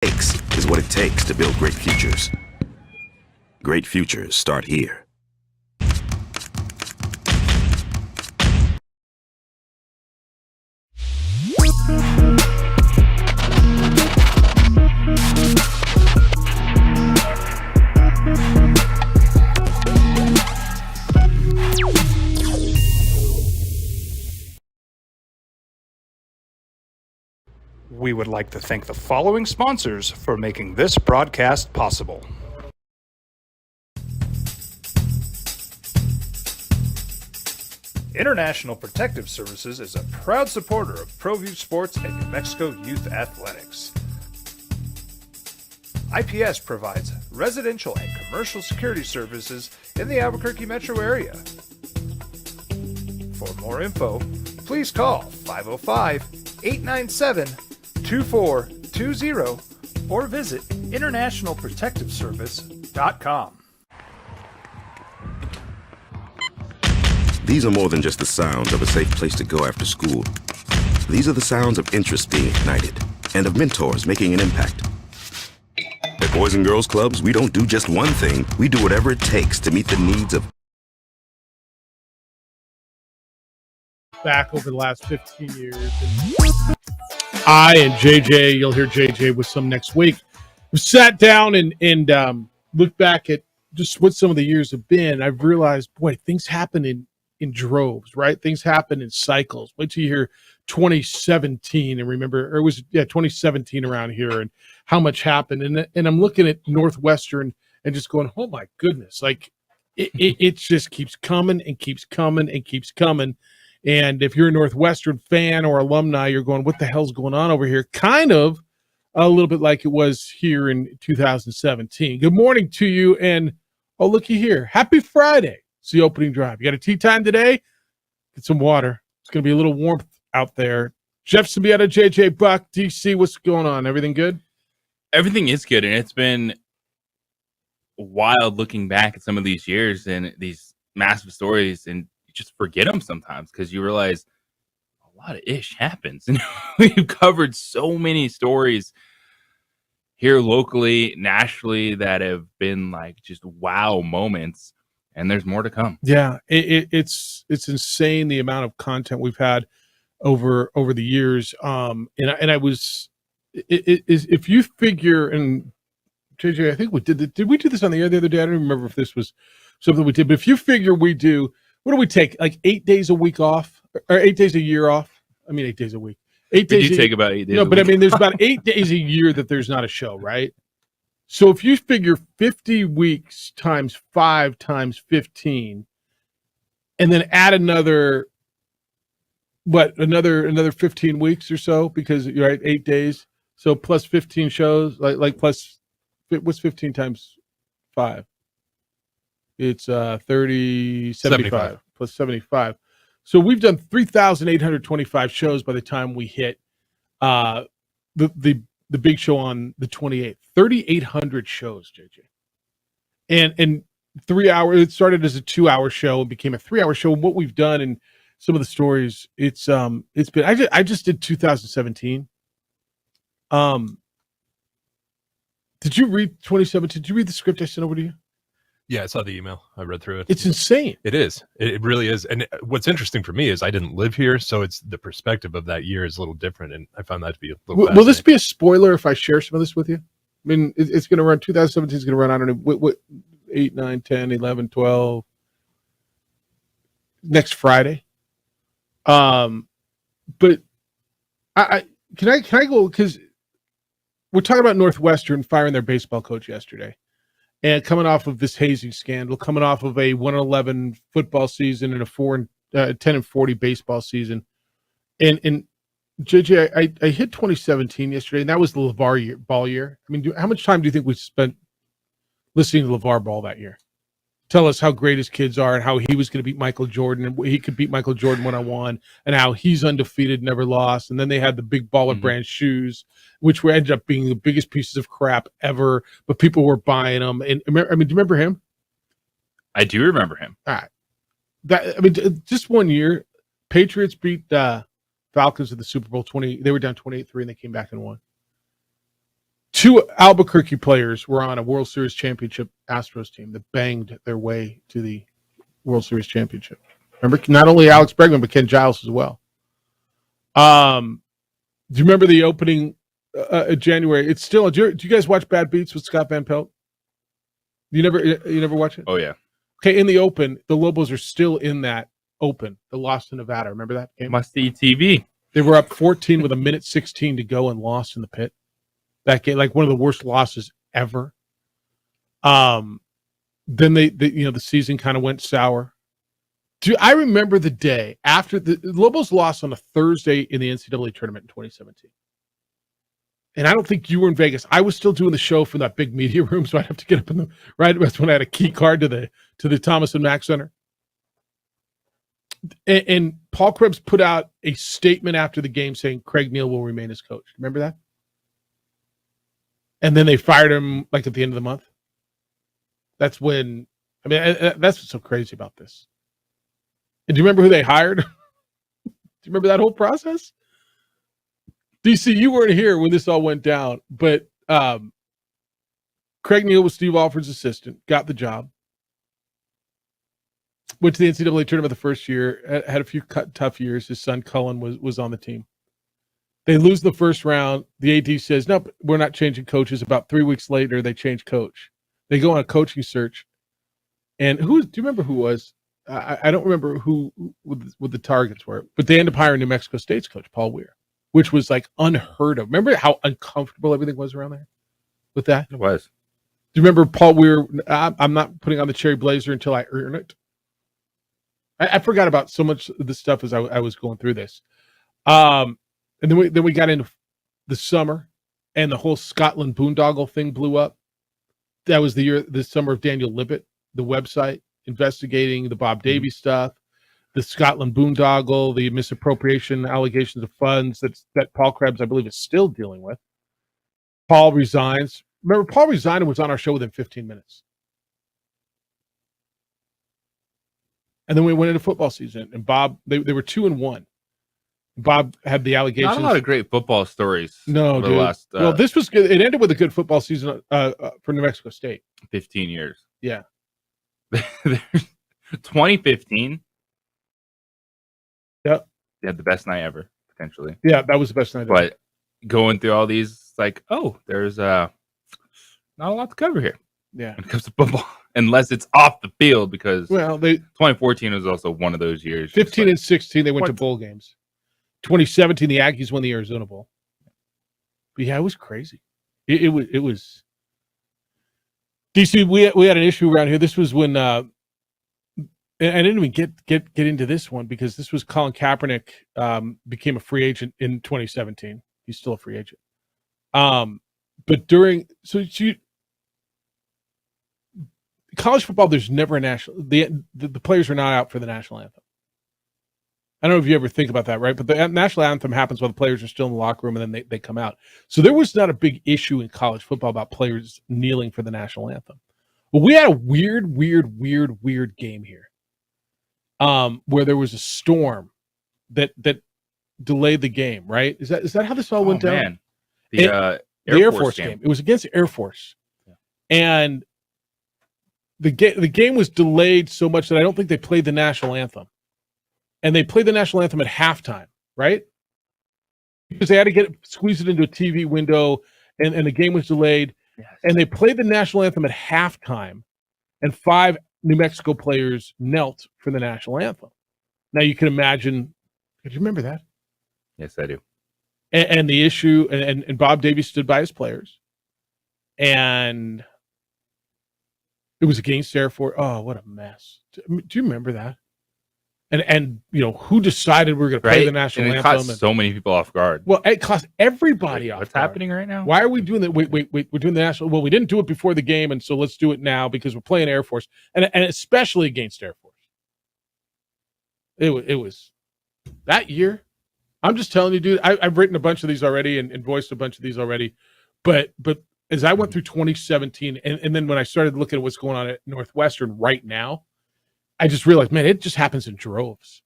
Takes is what it takes to build great futures. Great futures start here. We would like to thank the following sponsors for making this broadcast possible. International Protective Services is a proud supporter of ProView Sports and New Mexico Youth Athletics. IPS provides residential and commercial security services in the Albuquerque metro area. For more info, please call 505-897-2420 or visit internationalprotectiveservice.com. These are more than just the sounds of a safe place to go after school. These are the sounds of interest being ignited and of mentors making an impact. At Boys and Girls Clubs, we don't do just one thing. We do whatever it takes to meet the needs of back over the last 15 years. And I and JJ, you'll hear JJ with some next week. We sat down and looked back at just what some of the years have been. I've realized, boy, things happen in droves, right? Things happen in cycles. Wait till you hear 2017 and remember, or it was 2017 around here and how much happened. And I'm looking at Northwestern and just going, oh my goodness, like it just keeps coming and keeps coming and keeps coming. And if you're a Northwestern fan or alumni, you're going, what the hell's going on over here? Kind of a little bit like it was here in 2017. Good morning to you. And oh, looky here. Happy Friday. It's the opening drive. You got a tea time today? Get some water. It's going to be a little warmth out there. Jeff Sabieta, JJ Buck, DC, what's going on? Everything good? Everything is good. And it's been wild looking back at some of these years and these massive stories, and you just forget them sometimes because you realize a lot of ish happens. And we've covered so many stories here locally, nationally, that have been like just wow moments. And there's more to come. Yeah, it's insane the amount of content we've had over the years. And I was if you figure, and JJ, I think we did we do this on the air the other day? I don't remember if this was something we did, but if you figure we do, what do we take? Like 8 days a week off, or 8 days a year off? I mean, 8 days a week. 8 days. You take about 8 days. No, but I mean, there's about 8 days a year that there's not a show, right? So if you figure 50 weeks times 5 times 15, and then add another 15 weeks or so, because you're right, 8 days. So plus 15 shows, like plus, what's 15 times 5? It's 75 plus 75. So we've done 3,825 shows by the time we hit the big show on the 28th. 3,800 shows, JJ. And 3 hours, it started as a 2-hour show and became a 3-hour show. And what we've done and some of the stories, it's been, I just did 2017. Did you read 2017? Did you read the script I sent over to you? Yeah, I saw the email. I read through it. It's insane. It is. It really is. And what's interesting for me is I didn't live here, so it's the perspective of that year is a little different, and I found that to be a little Will this be a spoiler if I share some of this with you? I mean, it's going to run, 2017 is going to run, I don't know, what 8, 9, 10, 11, 12, next Friday. But I can I go, because we're talking about Northwestern firing their baseball coach yesterday. And coming off of this hazing scandal, coming off of a 1-11 football season and a 10-40 baseball season, and JJ, I hit 2017 yesterday, and that was the LeVar Ball year. I mean, how much time do you think we spent listening to LeVar Ball that year? Tell us how great his kids are and how he was going to beat Michael Jordan and he could beat Michael Jordan one-on-one and how he's undefeated, never lost. And then they had the big Baller brand shoes, which were ended up being the biggest pieces of crap ever, but people were buying them. And I mean, do you remember him? I do remember him. All right. Just 1 year, Patriots beat Falcons in the Super Bowl 20. They were down 28-3 and they came back and won. 2 Albuquerque players were on a World Series championship Astros team that banged their way to the World Series championship. Remember, not only Alex Bregman, but Ken Giles as well. Do you remember the opening January? It's still. Do you guys watch Bad Beats with Scott Van Pelt? You never watch it? Oh yeah, Okay, in the Open, the Lobos are still in that Open. They lost to Nevada. Remember that game? must see TV. They were up 14 with a minute 16 to go and lost in the pit. That game, like one of the worst losses ever. Then the season kind of went sour. I remember the day after the Lobos lost on a Thursday in the NCAA tournament in 2017. And I don't think you were in Vegas. I was still doing the show from that big media room, so I'd have to get up that's when I had a key card to the Thomas and Mack Center. And Paul Krebs put out a statement after the game saying Craig Neal will remain as coach. Remember that? And then they fired him like at the end of the month. That's when, that's what's so crazy about this. And do you remember who they hired? Do you remember that whole process? DC, you weren't here when this all went down, but Craig Neal was Steve Alford's assistant, got the job. Went to the NCAA tournament the first year, had a few tough years. His son Cullen was on the team. They lose the first round. The AD says, nope, we're not changing coaches. About 3 weeks later, they change coach. They go on a coaching search. And do you remember who was? I don't remember who the targets were, but they end up hiring New Mexico State's coach, Paul Weir, which was like unheard of. Remember how uncomfortable everything was around there with that? It was. Do you remember Paul Weir? I'm not putting on the cherry blazer until I earn it. I forgot about so much of this stuff as I was going through this. And then we got into the summer, and the whole Scotland boondoggle thing blew up. That was the summer of Daniel Libet, the website investigating the Bob Davie stuff, the Scotland boondoggle, the misappropriation allegations of funds that Paul Krebs, I believe, is still dealing with. Paul resigns. Remember, Paul resigned and was on our show within 15 minutes. And then we went into football season, and Bob, they were 2-1. Bob had the allegations. Not a lot of great football stories. No, dude. Last, well, this was good. It ended with a good football season for New Mexico State. 15 years. Yeah. 2015. Yep. They had the best night ever, potentially. Yeah, that was the best night ever. But going through all these, it's like, there's not a lot to cover here. Yeah. When it comes to football, unless it's off the field, because 2014 was also one of those years. 15 and 16, they went to bowl games. 2017, the Aggies won the Arizona Bowl. But yeah, it was crazy. It was. DC, we had an issue around here. This was when I didn't even get into this one because this was Colin Kaepernick became a free agent in 2017. He's still a free agent. But college football, there's never a national. The players are not out for the national anthem. I don't know if you ever think about that, right? But the national anthem happens while the players are still in the locker room, and then they come out. So there was not a big issue in college football about players kneeling for the national anthem. But we had a weird game here, where there was a storm that delayed the game. Right? Is that how this all went down? Man. The Air Force game. It was against the Air Force, and the game was delayed so much that I don't think they played the national anthem. And they played the national anthem at halftime, right? Because they had to squeeze it into a TV window, and the game was delayed. Yes. And they played the national anthem at halftime, and 5 New Mexico players knelt for the national anthem. Now you can imagine. Do you remember that? Yes, I do. And the issue, and Bob Davie stood by his players, and it was against Air Force. Oh, what a mess! Do you remember that? And who decided we were going to play the national anthem? Caught so many people off guard. Well, it cost everybody off guard. What's happening right now? Why are we doing that? Wait, we're doing the national. Well, we didn't do it before the game, and so let's do it now because we're playing Air Force, and especially against Air Force. It was that year. I'm just telling you, dude. I've written a bunch of these already and voiced a bunch of these already, but as I went through 2017, and then when I started looking at what's going on at Northwestern right now, I just realized, man, it just happens in droves.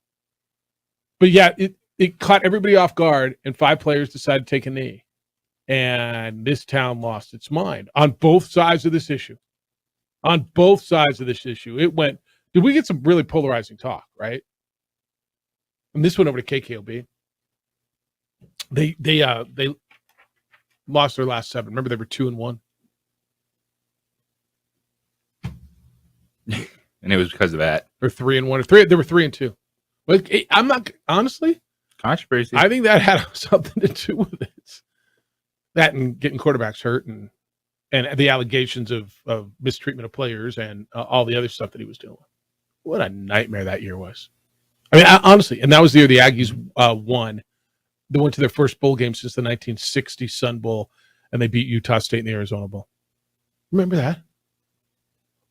But yeah, it caught everybody off guard, and 5 players decided to take a knee. And this town lost its mind on both sides of this issue. On both sides of this issue. It went, did we get some really polarizing talk, right? And this went over to KKOB. They lost their last 7. Remember, they were 2-1. And it was because of that. Or 3-1. Or 3. They were 3-2. But I'm not, honestly, Controversy. I think that had something to do with it. That and getting quarterbacks hurt and the allegations of mistreatment of players and all the other stuff that he was doing. What a nightmare that year was. I mean, honestly, and that was the year the Aggies won. They went to their first bowl game since the 1960 Sun Bowl, and they beat Utah State in the Arizona Bowl. Remember that?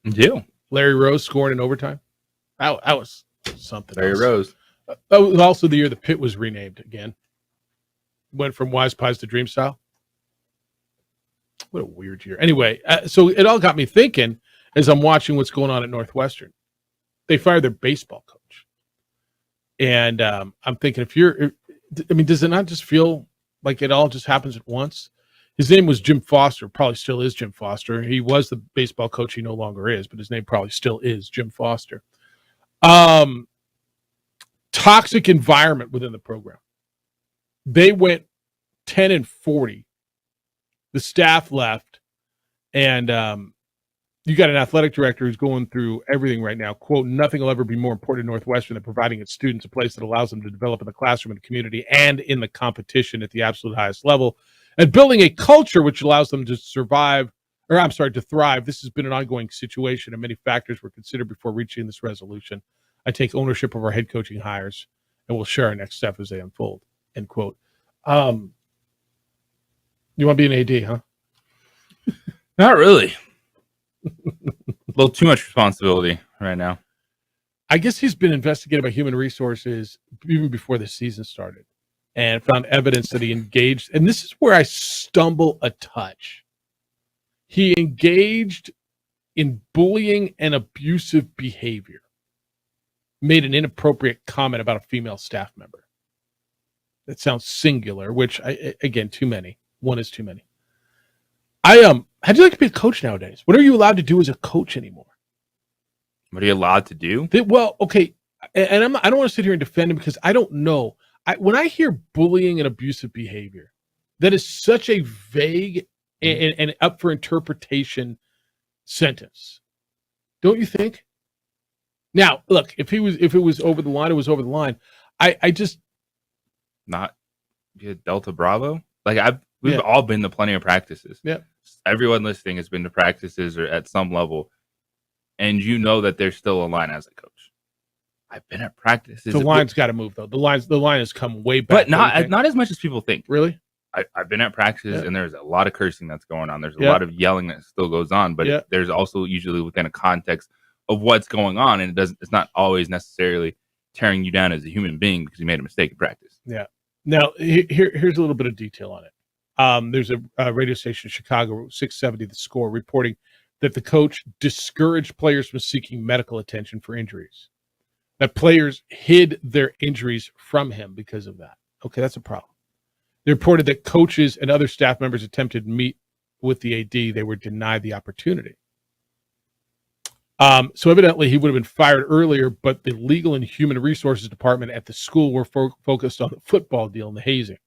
Yeah. Larry Rose scoring in overtime. That was something. Larry else. Rose. That was also the year the pit was renamed again. Went from Wise Pies to Dream Style. What a weird year. Anyway, so it all got me thinking as I'm watching what's going on at Northwestern. They fired their baseball coach. And I'm thinking, does it not just feel like it all just happens at once? His name was Jim Foster, probably still is Jim Foster. He was the baseball coach. He no longer is, but his name probably still is Jim Foster. Toxic environment within the program. They went 10-40. The staff left, and you got an athletic director who's going through everything right now. Quote, nothing will ever be more important to Northwestern than providing its students a place that allows them to develop in the classroom, in the community, and in the competition at the absolute highest level, and building a culture which allows them to to thrive. This has been an ongoing situation, and many factors were considered before reaching this resolution. I take ownership of our head coaching hires, and we'll share our next step as they unfold, end quote. You want to be an AD, huh? Not really. A little too much responsibility right now. I guess he's been investigated by Human Resources even before the season started and found evidence that he engaged. And this is where I stumble a touch. He engaged in bullying and abusive behavior, made an inappropriate comment about a female staff member. That sounds singular, which, again, too many. One is too many. How'd you like to be a coach nowadays? What are you allowed to do as a coach anymore? What are you allowed to do? Okay, and I don't want to sit here and defend him because I don't know. When I hear bullying and abusive behavior, that is such a vague and up for interpretation sentence. Don't you think? Now, look, if it was over the line, it was over the line. I just not Delta Bravo. Like we've all been to plenty of practices. Yeah. Everyone listening has been to practices or at some level, and you know that there's still a line as a coach. I've been at practices. The line's got to move though. The line has come way back, but not as much as people think. Really? I've been at practices and there's a lot of cursing that's going on. There's a lot of yelling that still goes on, but there's also usually within a context of what's going on, and it's not always necessarily tearing you down as a human being because you made a mistake in practice. Yeah. Now here's a little bit of detail on it. There's a radio station in Chicago, 670 The Score, reporting that the coach discouraged players from seeking medical attention for injuries. That players hid their injuries from him because of that. Okay, that's a problem. They reported that coaches and other staff members attempted to meet with the AD. They were denied the opportunity. So evidently he would have been fired earlier, but the legal and human resources department at the school were focused on the football deal and the hazing.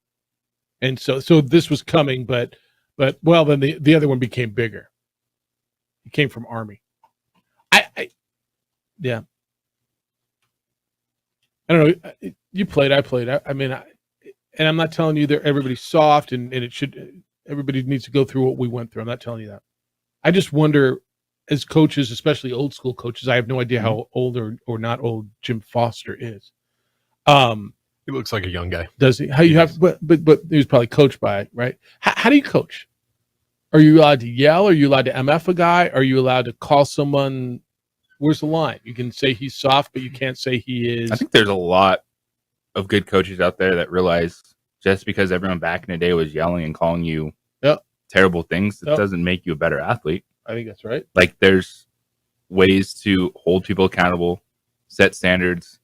And so this was coming, but then the other one became bigger. It came from Army. Yeah. I don't know. You played, I played. And I'm not telling you that everybody's soft and everybody needs to go through what we went through. I'm not telling you that. I just wonder, as coaches, especially old school coaches, I have no idea how old or not old Jim Foster is. He looks like a young guy. Does he? How you have? But he was probably coached by, right? How do you coach? Are you allowed to yell? Are you allowed to MF a guy? Are you allowed to call someone? Where's the line? You can say he's soft, but you can't say he is. I think there's a lot of good coaches out there that realize just because everyone back in the day was yelling and calling you terrible things, it doesn't make you a better athlete. I think that's right. Like there's ways to hold people accountable, set standards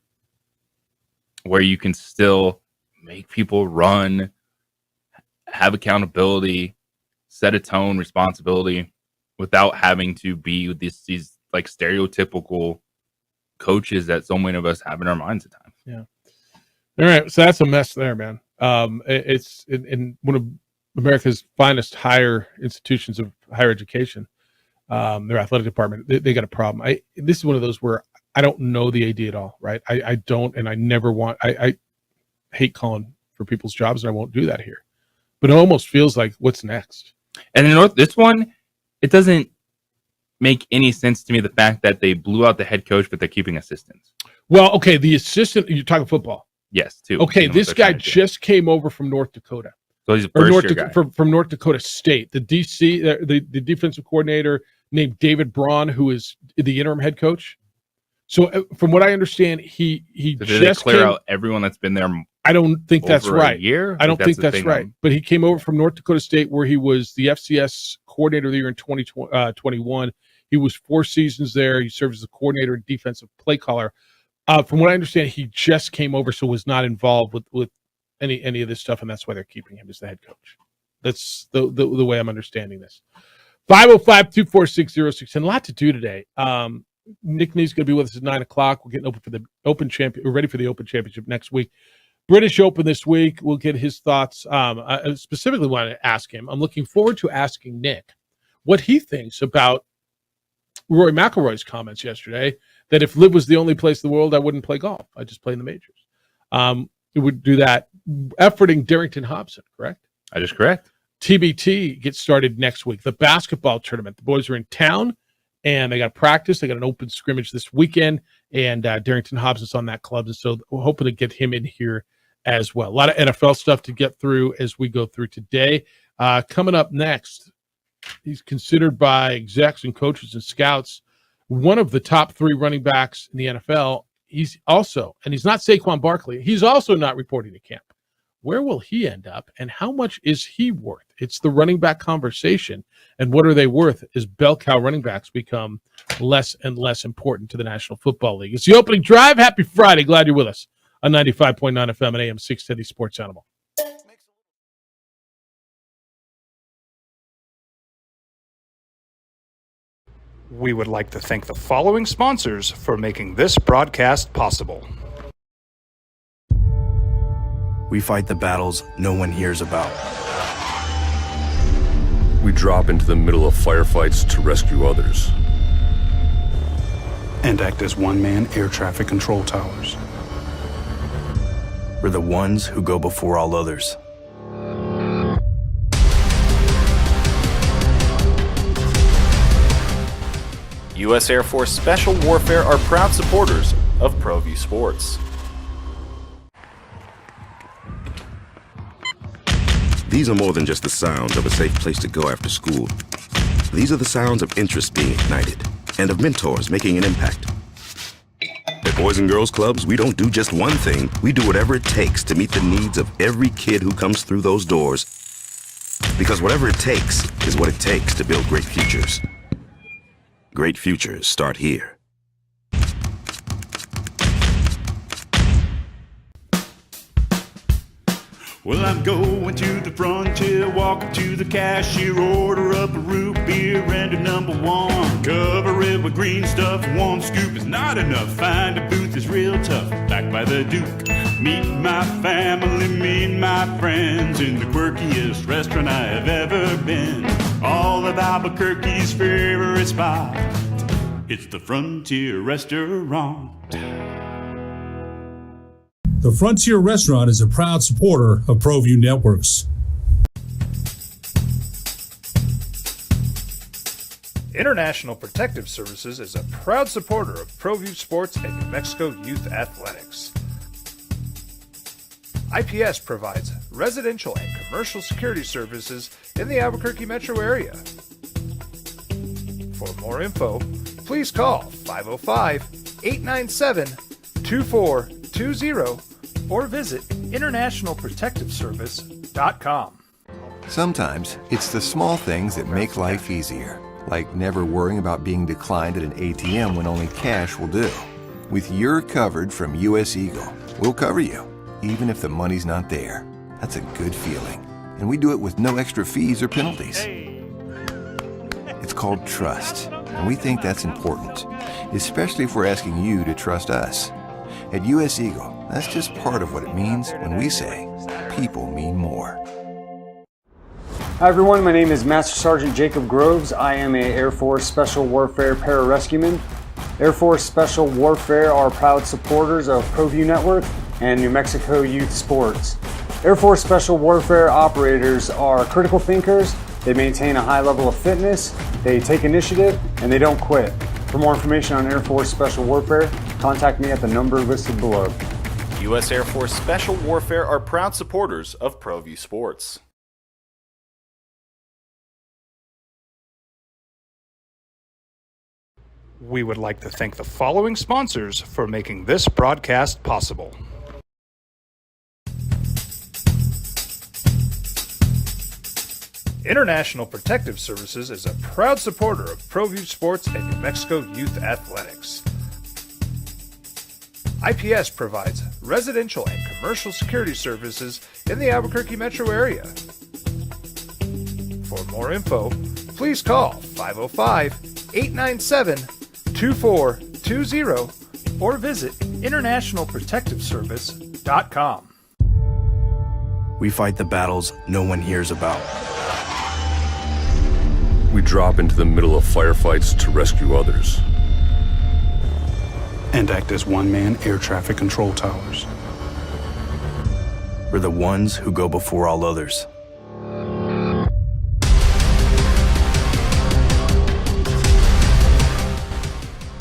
where you can still make people run, have accountability, set a tone, responsibility, without having to be these like stereotypical coaches that so many of us have in our minds at times. Yeah. All right. So that's a mess there, man. It's in one of America's finest higher institutions of higher education. Their athletic department, they got a problem. This is one of those where I don't know the AD at all, right? I don't, and I never want, I hate calling for people's jobs, and I won't do that here. But it almost feels like, what's next? And you know what? This one, it doesn't make any sense to me, the fact that they blew out the head coach, but they're keeping assistants. Well, okay, the assistant, you're talking football. Yes, too. Okay, this guy just came over from North Dakota. So he's a first-year guy. From North Dakota State. The DC, the defensive coordinator named David Braun, who is the interim head coach. So from what I understand, he so did just they clear out everyone that's been there. I don't think that's right. A year? I don't think that's right. But he came over from North Dakota State, where he was the FCS coordinator of the year in 2021. He was 4 seasons there. He served as a coordinator and defensive play caller. From what I understand, he just came over, so was not involved with any of this stuff, and that's why they're keeping him as the head coach. That's the way I'm understanding this. 505-246-0610. A lot to do today. Nick Nee's going to be with us at 9 o'clock. We're getting open for the Open Champion. We're ready for the Open Championship next week. British Open this week. We'll get his thoughts. I specifically want to ask him. I'm looking forward to asking Nick what he thinks about Rory McIlroy's comments yesterday that if LIV was the only place in the world, I wouldn't play golf. I just play in the majors. It would do that. Efforting Darrington Hobson, correct? That is correct. TBT gets started next week. The basketball tournament. The boys are in town, and they got practice. They got an open scrimmage this weekend, and Darrington Hobson's on that club, and so we're hoping to get him in here as well. A lot of NFL stuff to get through as we go through today. Coming up next, he's considered by execs and coaches and scouts one of the top 3 running backs in the NFL. He's also, and he's not Saquon Barkley, he's also not reporting to camp. Where will he end up, and how much is he worth? It's the running back conversation, and what are they worth as bell cow running backs become less and less important to the National Football League. It's the opening drive. Happy Friday. Glad you're with us on 95.9 FM and AM 610 Sports Animal. We would like to thank the following sponsors for making this broadcast possible. We fight the battles no one hears about. We drop into the middle of firefights to rescue others. And act as one-man air traffic control towers. We're the ones who go before all others. U.S. Air Force Special Warfare are proud supporters of ProView Sports. These are more than just the sounds of a safe place to go after school. These are the sounds of interest being ignited and of mentors making an impact. At Boys and Girls Clubs, we don't do just one thing. We do whatever it takes to meet the needs of every kid who comes through those doors. Because whatever it takes is what it takes to build great futures. Great futures start here. Well, I'm going to the frontier, walk up to the cashier, order up a root beer and a number 1. Cover it with green stuff, 1 scoop is not enough. Find a booth is real tough, back by the Duke. Meet my family, meet my friends in the quirkiest restaurant I have ever been. All of Albuquerque's favorite spot, it's the Frontier Restaurant. The Frontier Restaurant is a proud supporter of ProView Networks. International Protective Services is a proud supporter of ProView Sports and New Mexico Youth Athletics. IPS provides residential and commercial security services in the Albuquerque metro area. For more info, please call 505-897-2420 or visit internationalprotectiveservice.com. Sometimes it's the small things that make life easier, like never worrying about being declined at an ATM when only cash will do. With You're Covered from U.S. Eagle, we'll cover you, even if the money's not there. That's a good feeling. and we do it with no extra fees or penalties. It's called trust, and we think that's important, especially if we're asking you to trust us. At U.S. Eagle, that's just part of what it means when we say people mean more. Hi everyone, my name is Master Sergeant Jacob Groves. I am a Air Force Special Warfare Pararescueman. Air Force Special Warfare are proud supporters of ProView Network and New Mexico Youth Sports. Air Force Special Warfare operators are critical thinkers. They maintain a high level of fitness, they take initiative, and they don't quit. For more information on Air Force Special Warfare, contact me at the number listed below. U.S. Air Force Special Warfare are proud supporters of ProView Sports. We would like to thank the following sponsors for making this broadcast possible. International Protective Services is a proud supporter of ProView Sports and New Mexico Youth Athletics. IPS provides residential and commercial security services in the Albuquerque metro area. For more info, please call 505-897-2420 or visit internationalprotectiveservice.com. We fight the battles no one hears about. We drop into the middle of firefights to rescue others. And act as one-man air traffic control towers. We're the ones who go before all others.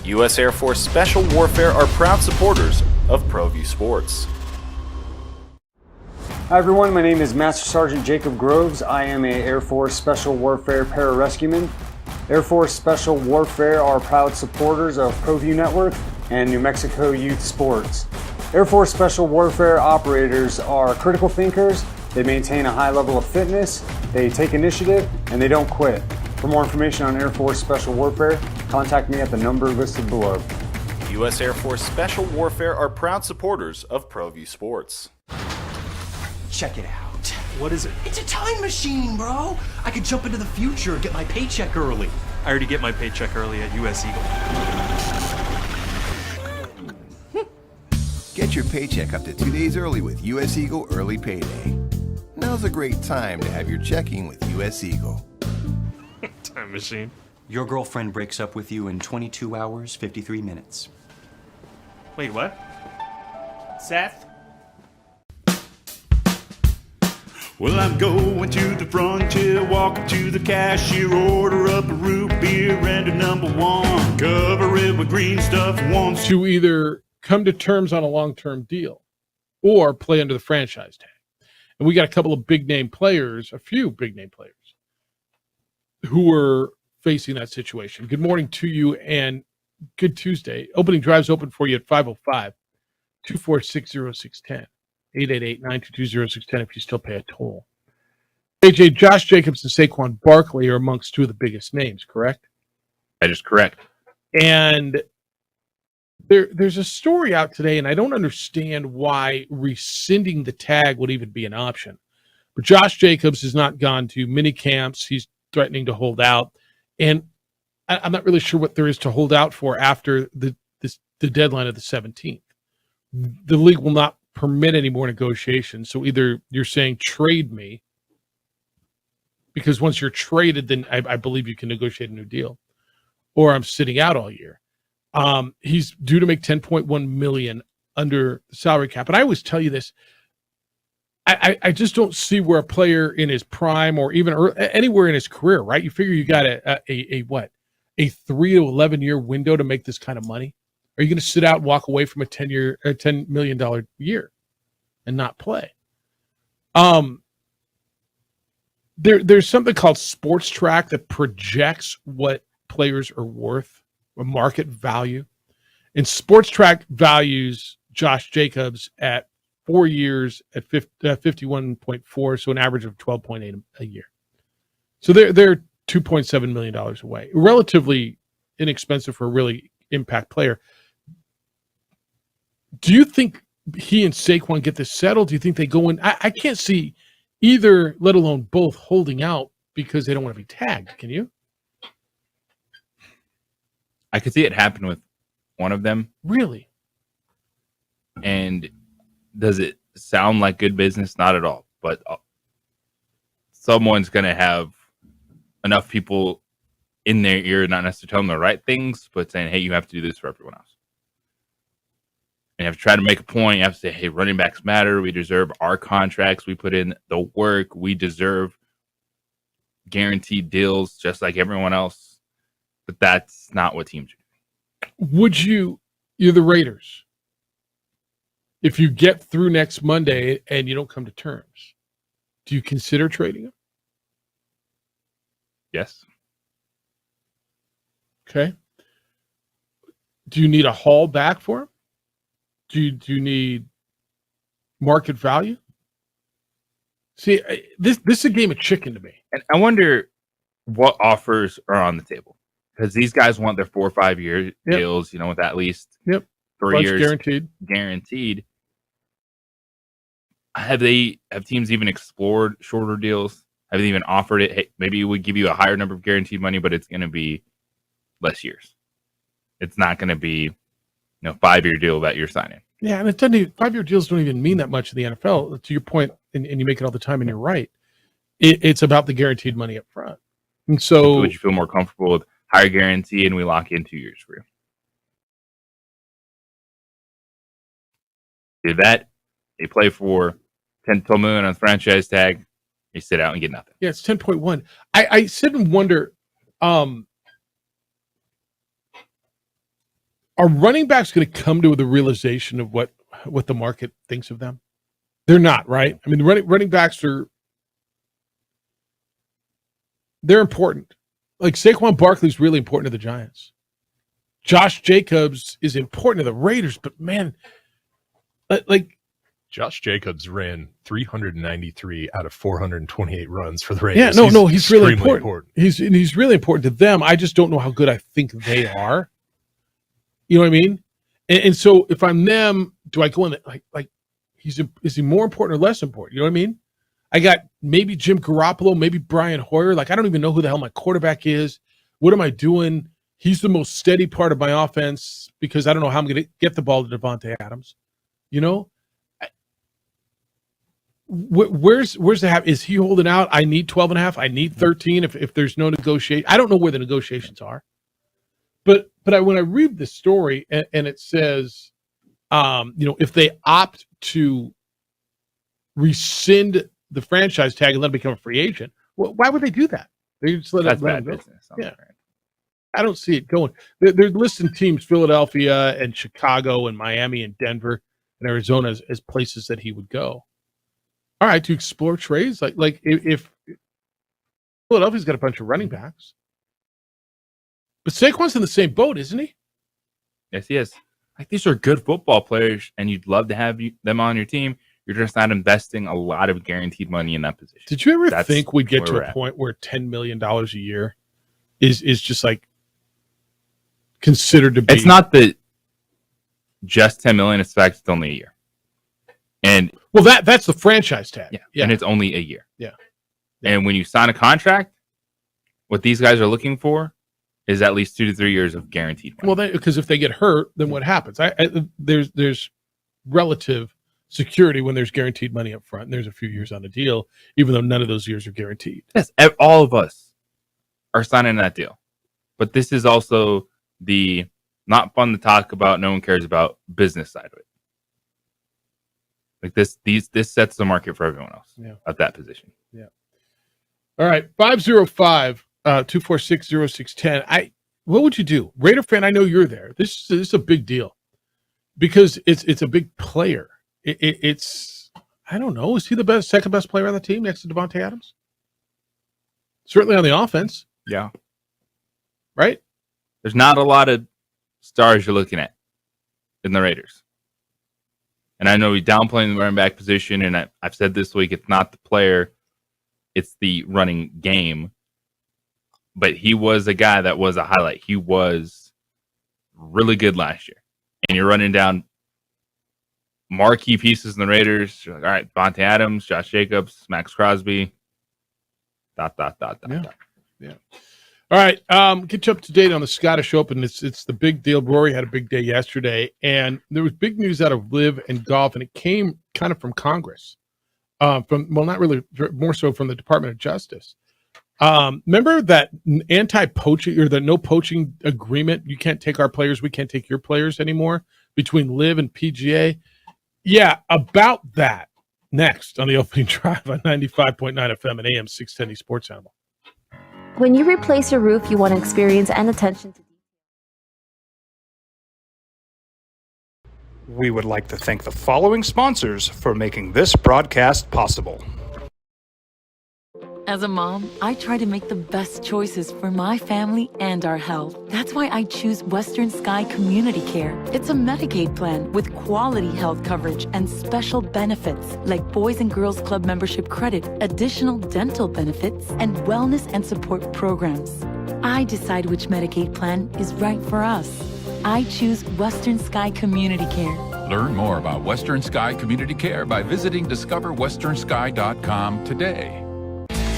U.S. Air Force Special Warfare are proud supporters of ProView Sports. Hi everyone, my name is Master Sergeant Jacob Groves. I am a Air Force Special Warfare Pararescueman. Air Force Special Warfare are proud supporters of ProView Network and New Mexico Youth Sports. Air Force Special Warfare operators are critical thinkers. They maintain a high level of fitness, they take initiative, and they don't quit. For more information on Air Force Special Warfare, contact me at the number listed below. U.S. Air Force Special Warfare are proud supporters of ProView Sports. Check it out. What is it? It's a time machine, bro. I could jump into the future and get my paycheck early. I already get my paycheck early at U.S. Eagle. Get your paycheck up to 2 days early with U.S. Eagle Early Payday. Now's a great time to have your checking with U.S. Eagle. Time machine. Your girlfriend breaks up with you in 22 hours, 53 minutes. Wait, what? Seth? Well, I'm going to the frontier, walk up to the cashier, order up a root beer and a #1. Cover it with green stuff once. To either come to terms on a long-term deal or play under the franchise tag. And we got a couple of big-name players, a few big-name players, who are facing that situation. Good morning to you and good Tuesday. Opening drives open for you at 505-246-0610. 888-922-0610 if you still pay a toll. AJ, Josh Jacobs and Saquon Barkley are amongst two of the biggest names, correct? That is correct. And there's a story out today, and I don't understand why rescinding the tag would even be an option. But Josh Jacobs has not gone to mini camps. He's threatening to hold out. And I'm not really sure what there is to hold out for after the deadline of the 17th. The league will not permit any more negotiations. So either you're saying trade me, because once you're traded, then I believe you can negotiate a new deal, or I'm sitting out all year. He's due to make $10.1 million under the salary cap. And I always tell you this, I just don't see where a player in his prime or even anywhere in his career, right? You figure you got a 3 to 11 year window to make this kind of money. Are you going to sit out and walk away from a $10 million year and not play? There's something called Sports Track that projects what players are worth, a market value. And Sports Track values Josh Jacobs at 4 years at 51.4, so an average of 12.8 a year. So they're $2.7 million away. Relatively inexpensive for a really impact player. Do you think he and Saquon get this settled? Do you think they go in? I can't see either, let alone both, holding out because they don't want to be tagged. Can you? I could see it happen with one of them. Really? And does it sound like good business? Not at all. But someone's going to have enough people in their ear, not necessarily telling them the right things, but saying, hey, you have to do this for everyone else. And you have to try to make a point. You have to say, hey, running backs matter. We deserve our contracts. We put in the work. We deserve guaranteed deals just like everyone else. But that's not what teams are doing. Would you're the Raiders. If you get through next Monday and you don't come to terms, do you consider trading him? Yes. Okay. Do you need a haul back for him? Do you need market value? See, this is a game of chicken to me. And I wonder what offers are on the table. Because these guys want their 4 or 5 year deals, with at least 3 Bunch years guaranteed. Have teams even explored shorter deals? Have they even offered it? Hey, maybe we give you a higher number of guaranteed money, but it's going to be less years. It's not going to be 5-year deal that you're signing. Yeah, and it doesn't even, 5-year deals don't even mean that much in the NFL. To your point, and you make it all the time, and you're right. It's about the guaranteed money up front. And so, would you feel more comfortable with higher guarantee and we lock in 2 years for you? Did that? They play for 10 to $12 million on the franchise tag. They sit out and get nothing. Yeah, it's 10.1. I sit and wonder, are running backs going to come to the realization of what the market thinks of them? They're not, right? I mean, the running backs they're important. Like Saquon Barkley is really important to the Giants. Josh Jacobs is important to the Raiders, but man, like Josh Jacobs ran 393 out of 428 runs for the Raiders. Yeah, no, he's really important. He's really important to them. I just don't know how good I think they are. You know what I mean? And so if I'm them, do I go in like is he more important or less important? You know what I mean? I got maybe Jim Garoppolo, maybe Brian Hoyer. Like I don't even know who the hell my quarterback is. What am I doing? He's the most steady part of my offense because I don't know how I'm going to get the ball to Devontae Adams. Where's the half? Is he holding out? I need 12.5. I need 13. If there's no negotiation, I don't know where the negotiations are. But when I read the story and it says, if they opt to rescind the franchise tag and let him become a free agent, well, why would they do that? They just let him go. Business. Yeah. I don't see it going. They're listing teams, Philadelphia and Chicago and Miami and Denver and Arizona as places that he would go. All right, to explore trades, like if Philadelphia's got a bunch of running backs, but Saquon's in the same boat, isn't he? Yes, he is. Like these are good football players, and you'd love to have them on your team. You're just not investing a lot of guaranteed money in that position. Did you ever think we'd get to a point where $10 million a year is just like considered to be? It's not the just $10 million. It's the fact it's only a year. And well, that's the franchise tag. Yeah. And it's only a year. Yeah. And when you sign a contract, what these guys are looking for is at least 2 to 3 years of guaranteed money. Well, because if they get hurt, then what happens? There's relative security when there's guaranteed money up front, and there's a few years on a deal, even though none of those years are guaranteed. Yes, all of us are signing that deal. But this is also the not fun to talk about, no one cares about business side of it. Like this sets the market for everyone else at that position. Yeah. All right, 505-246-0610. What would you do? Raider fan, I know you're there. This is a big deal because it's a big player. It's I don't know. Is he the second best player on the team next to Devontae Adams? Certainly on the offense. Yeah. Right? There's not a lot of stars you're looking at in the Raiders. And I know he's downplaying the running back position, and I've said this week, it's not the player, it's the running game. But he was a guy that was a highlight. He was really good last year. And you're running down marquee pieces in the Raiders. You're like, all right, Vontae Adams, Josh Jacobs, Max Crosby. ... Yeah. All right. Get you up to date on the Scottish Open. It's the big deal. Rory had a big day yesterday, and there was big news out of LIV and golf, and it came kind of from Congress. Not really, more so from the Department of Justice. Remember that anti-poaching or the no poaching agreement? You can't take our players, we can't take your players anymore between LIV and PGA. Yeah, about that next on the opening drive on 95.9 FM and AM 610 Sports Animal. When you replace your roof, you want experience and attention to. We would like to thank the following sponsors for making this broadcast possible. As a mom, I try to make the best choices for my family and our health. That's why I choose Western Sky Community Care. It's a Medicaid plan with quality health coverage and special benefits like Boys and Girls Club membership credit, additional dental benefits, and wellness and support programs. I decide which Medicaid plan is right for us. I choose Western Sky Community Care. Learn more about Western Sky Community Care by visiting discoverwesternsky.com today.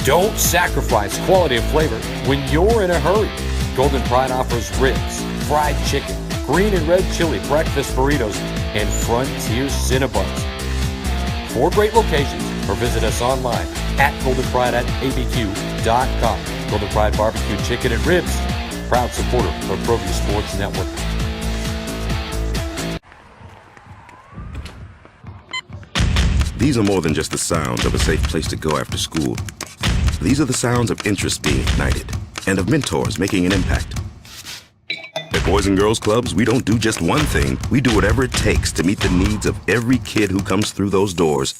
Don't sacrifice quality and flavor when you're in a hurry. Golden Pride offers ribs, fried chicken, green and red chili breakfast burritos, and Frontier Cinnabons. 4 great locations, or visit us online at goldenpride@abq.com. Golden Pride Barbecue Chicken and Ribs, proud supporter of ProView Sports Network. These are more than just the sounds of a safe place to go after school. These are the sounds of interest being ignited and of mentors making an impact. At Boys and Girls Clubs, we don't do just one thing. We do whatever it takes to meet the needs of every kid who comes through those doors.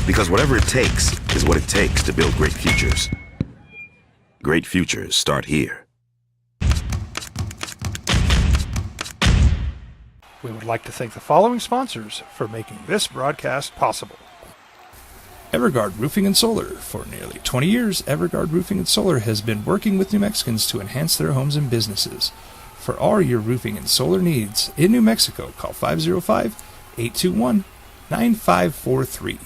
Because whatever it takes is what it takes to build great futures. Great futures start here. We would like to thank the following sponsors for making this broadcast possible. Everguard Roofing and Solar. For nearly 20 years, Everguard Roofing and Solar has been working with New Mexicans to enhance their homes and businesses. For all your roofing and solar needs in New Mexico, call 505-821-9543.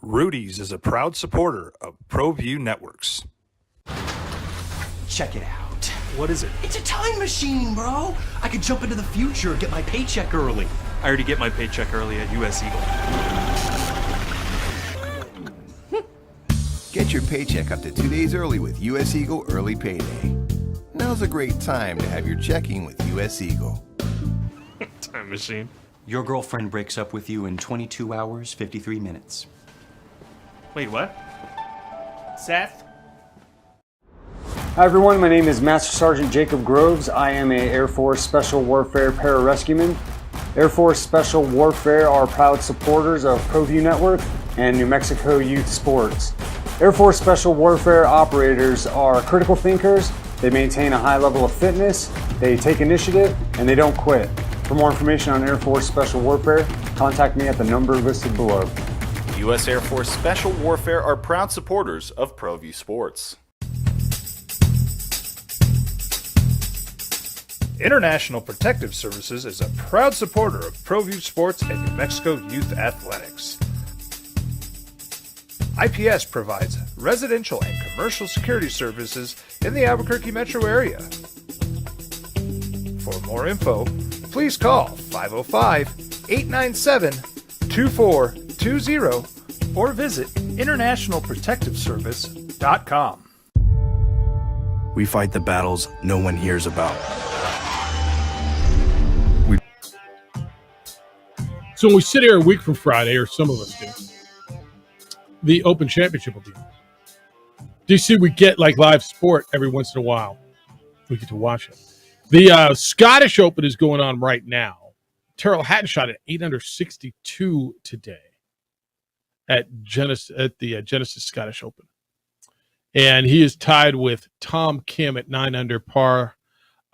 Rudy's is a proud supporter of ProView Networks. Check it out. What is it? It's a time machine, bro. I could jump into the future, get my paycheck early. I already get my paycheck early at US Eagle. Get your paycheck up to 2 days early with US Eagle Early Payday. Now's a great time to have your checking with US Eagle. Time machine. Your girlfriend breaks up with you in 22 hours, 53 minutes. Wait, what? Seth? Hi everyone, my name is Master Sergeant Jacob Groves. I am a Air Force Special Warfare Pararescueman. Air Force Special Warfare are proud supporters of ProView Network and New Mexico Youth Sports. Air Force Special Warfare operators are critical thinkers. They maintain a high level of fitness, they take initiative, and they don't quit. For more information on Air Force Special Warfare, contact me at the number listed below. U.S. Air Force Special Warfare are proud supporters of ProView Sports. International Protective Services is a proud supporter of ProView Sports and New Mexico Youth Athletics. IPS provides residential and commercial security services in the Albuquerque metro area. For more info, please call 505-897-2420 or visit internationalprotectiveservice.com. We fight the battles no one hears about. So when we sit here a week from Friday, or some of us do, the Open Championship will be on. DC, we get like live sport every once in a while. We get to watch it. The Scottish Open is going on right now. Terrell Hatton shot at 8 under 62 today at the Genesis Scottish Open. And he is tied with Tom Kim at 9 under par.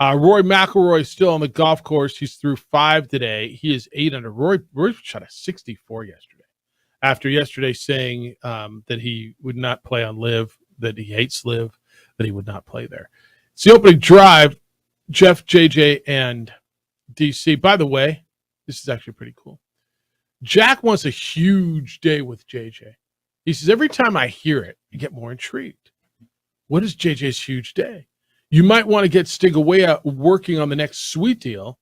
Rory McIlroy is still on the golf course. He's through 5 today. He is 8 under. Rory shot a 64 yesterday. After yesterday saying that he would not play on LIV, that he hates LIV, that he would not play there. It's the opening drive. Jeff, JJ, and DC. By the way, this is actually pretty cool. Jack wants a huge day with JJ. He says, every time I hear it, I get more intrigued. What is JJ's huge day? You might want to get Stigawea working on the next sweet deal,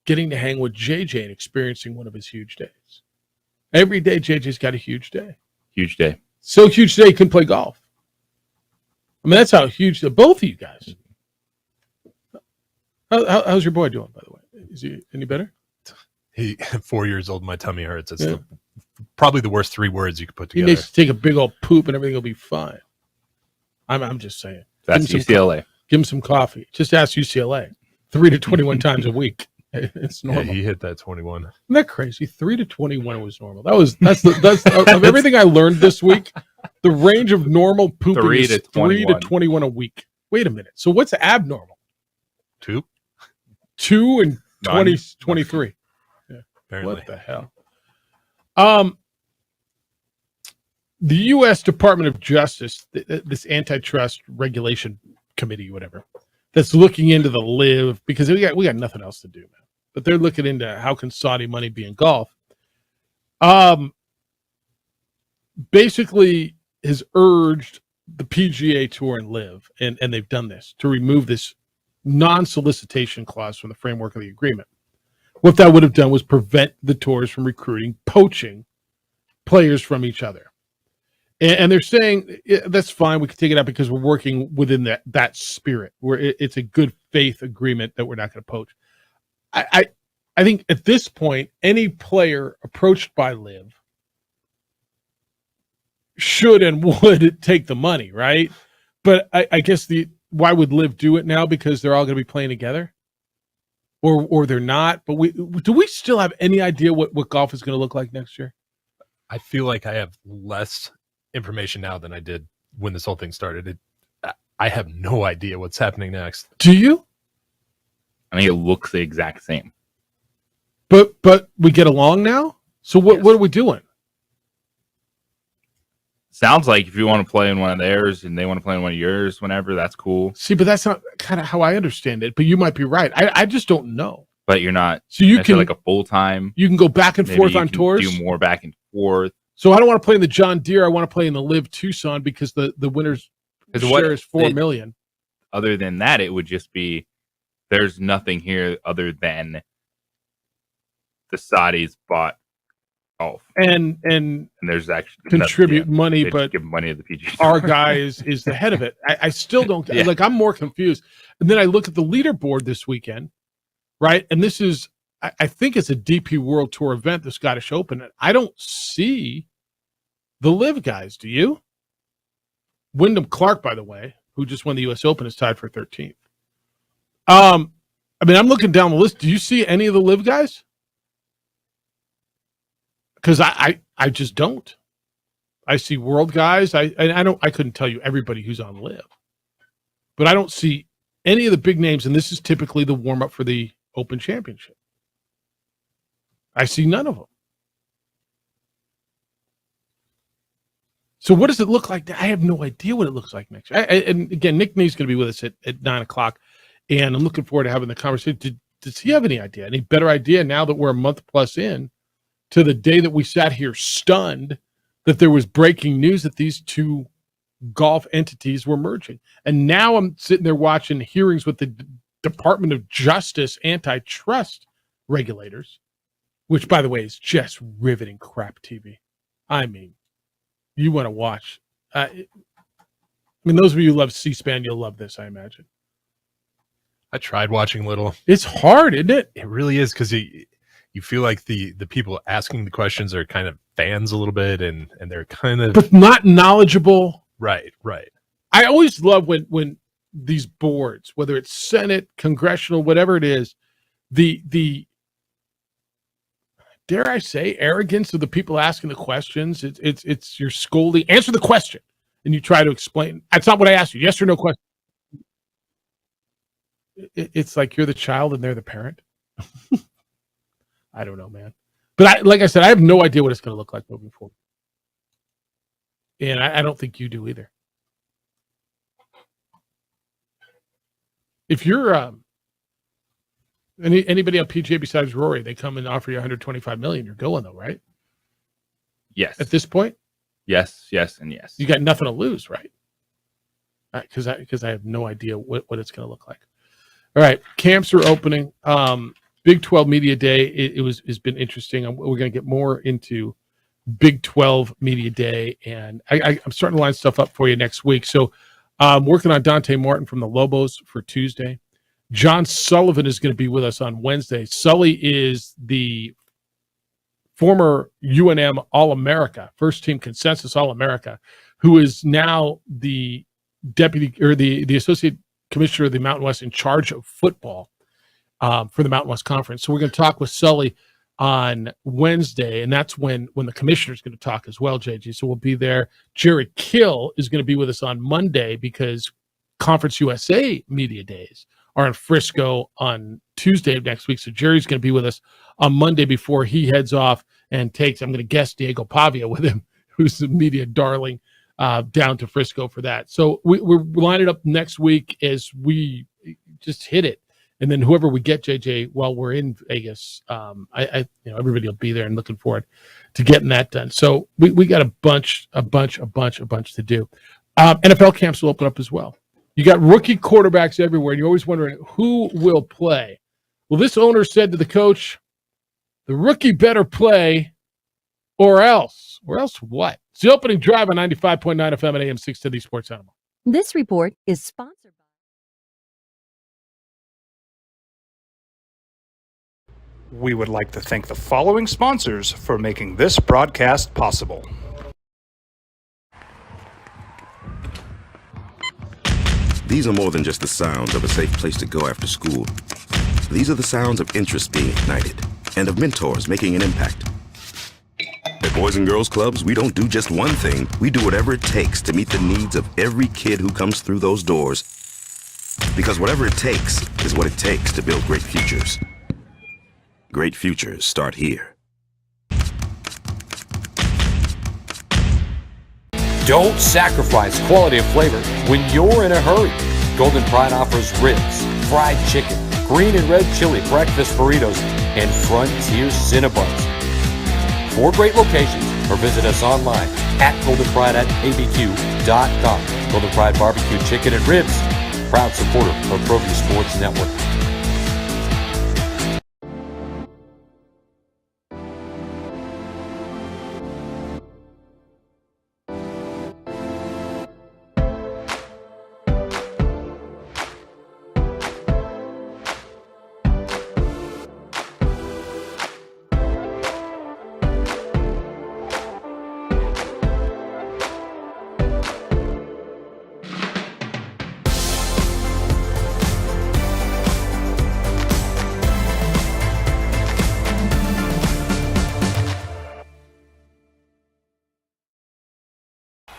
getting to hang with JJ and experiencing one of his huge days. Every day, JJ's got a huge day. Huge day. So huge today, he can play golf. I mean, that's how huge both of you guys. How's your boy doing, by the way? Is he any better? He 4 years old. My tummy hurts. It's probably the worst 3 words you could put He together. needs to take a big old poop and everything will be fine. I'm just saying. That's UCLA. Give him some coffee. Just ask UCLA. 3 to 21 times a week. It's normal. Yeah, he hit that 21. Isn't that crazy? 3 to 21 was normal. That's of everything I learned this week. The range of normal pooping 3 is to 3 to 21. 21 a week. Wait a minute. So what's abnormal? 2. 2 and 20, None. 23. Yeah. Apparently. What the hell? The U.S. Department of Justice, this antitrust regulation committee, whatever, that's looking into the LIV, because we got nothing else to do, man. But they're looking into how can Saudi money be in golf. Basically has urged the PGA Tour and LIV, and they've done this, to remove this non-solicitation clause from the framework of the agreement. What that would have done was prevent the tours from poaching players from each other. And they're saying that's fine. We can take it out because we're working within that spirit where it's a good faith agreement that we're not going to poach. I think at this point, any player approached by LIV should and would take the money, right? But I guess why would LIV do it now? Because they're all going to be playing together, or they're not. But do we still have any idea what golf is going to look like next year? I feel like I have less information now than I did when this whole thing started. I have no idea what's happening next. Do you? I think it looks the exact same. But we get along now? So what are we doing? Sounds like if you want to play in one of theirs and they want to play in one of yours whenever, that's cool. See, but that's not kind of how I understand it. But you might be right. I just don't know. But you're not so you can like a full time. You can go back and forth on tours. Do more back and forth. So I don't want to play in the John Deere. I want to play in the LIV Tucson because the winner's share is $4 million. Other than that, it would just be there's nothing here other than the Saudis bought golf, and there's actually contribute money, but give money to the PGA. Our guy is the head of it. I still don't like. I'm more confused. And then I look at the leaderboard this weekend, right? And this is, I think it's a DP World Tour event, the Scottish Open. And I don't see the LIV guys. Do you? Wyndham Clark, by the way, who just won the U.S. Open, is tied for 13th. I mean, I'm looking down the list. Do you see any of the LIV guys? Because I just don't. I see world guys. I couldn't tell you everybody who's on LIV, but I don't see any of the big names. And this is typically the warm up for the Open Championship. I see none of them. So what does it look like? I have no idea what it looks like next year. And again, Nick Nee's going to be with us at 9:00, and I'm looking forward to having the conversation. Does he have any idea? Any better idea now that we're a month plus in to the day that we sat here stunned that there was breaking news that these two golf entities were merging? And now I'm sitting there watching hearings with the Department of Justice antitrust regulators, which, by the way, is just riveting crap TV. I mean, you want to watch. I mean, those of you who love C-SPAN, you'll love this, I imagine. I tried watching little. It's hard, isn't it? It really is, because you feel like the people asking the questions are kind of fans a little bit, and they're kind of, but not knowledgeable. Right. I always love when these boards, whether it's Senate, congressional, whatever it is, the dare I say, arrogance of the people asking the questions. It's you're scolding. Answer the question, and you try to explain. That's not what I asked you. Yes or no question. It's like you're the child and they're the parent. I don't know, man. But like I said, I have no idea what it's going to look like moving forward. And I don't think you do either. If you're anybody on PGA besides Rory, they come and offer you $125 million, you're going though, right? Yes. At this point? Yes, and yes. You got nothing to lose, right? Because I have no idea what it's going to look like. All right, camps are opening. Big 12 Media Day. Has been interesting. We're going to get more into Big 12 Media Day, and I'm starting to line stuff up for you next week. So I'm working on Dante Martin from the Lobos for Tuesday. John Sullivan is going to be with us on Wednesday. Sully is the former UNM All-America, first team consensus All-America, who is now the deputy or the associate commissioner of the Mountain West in charge of football for the Mountain West Conference. So we're going to talk with Sully on Wednesday, and that's when the commissioner is going to talk as well, JG. So we'll be there. Jared Kill is going to be with us on Monday because Conference USA Media Days are in Frisco on Tuesday of next week. So Jerry's going to be with us on Monday before he heads off and takes, I'm going to guess, Diego Pavia with him, who's the media darling, down to Frisco for that. So we're lining up next week as we just hit it. And then whoever we get, JJ, while we're in Vegas, everybody will be there and looking forward to getting that done. So we got a bunch to do. NFL camps will open up as well. You got rookie quarterbacks everywhere, and you're always wondering who will play. Well, this owner said to the coach, the rookie better play or else. Or else what? It's the opening drive on 95.9 FM and AM 610 Sports Animal. This report is sponsored by... We would like to thank the following sponsors for making this broadcast possible. These are more than just the sounds of a safe place to go after school. These are the sounds of interest being ignited and of mentors making an impact. At Boys and Girls Clubs, we don't do just one thing. We do whatever it takes to meet the needs of every kid who comes through those doors. Because whatever it takes is what it takes to build great futures. Great futures start here. Don't sacrifice quality of flavor when you're in a hurry. Golden Pride offers ribs, fried chicken, green and red chili breakfast burritos, and Frontier Cinnabons. 4 great locations, or visit us online at goldenpride@abq.com. Golden Pride Barbecue Chicken and Ribs, proud supporter of ProView Sports Network.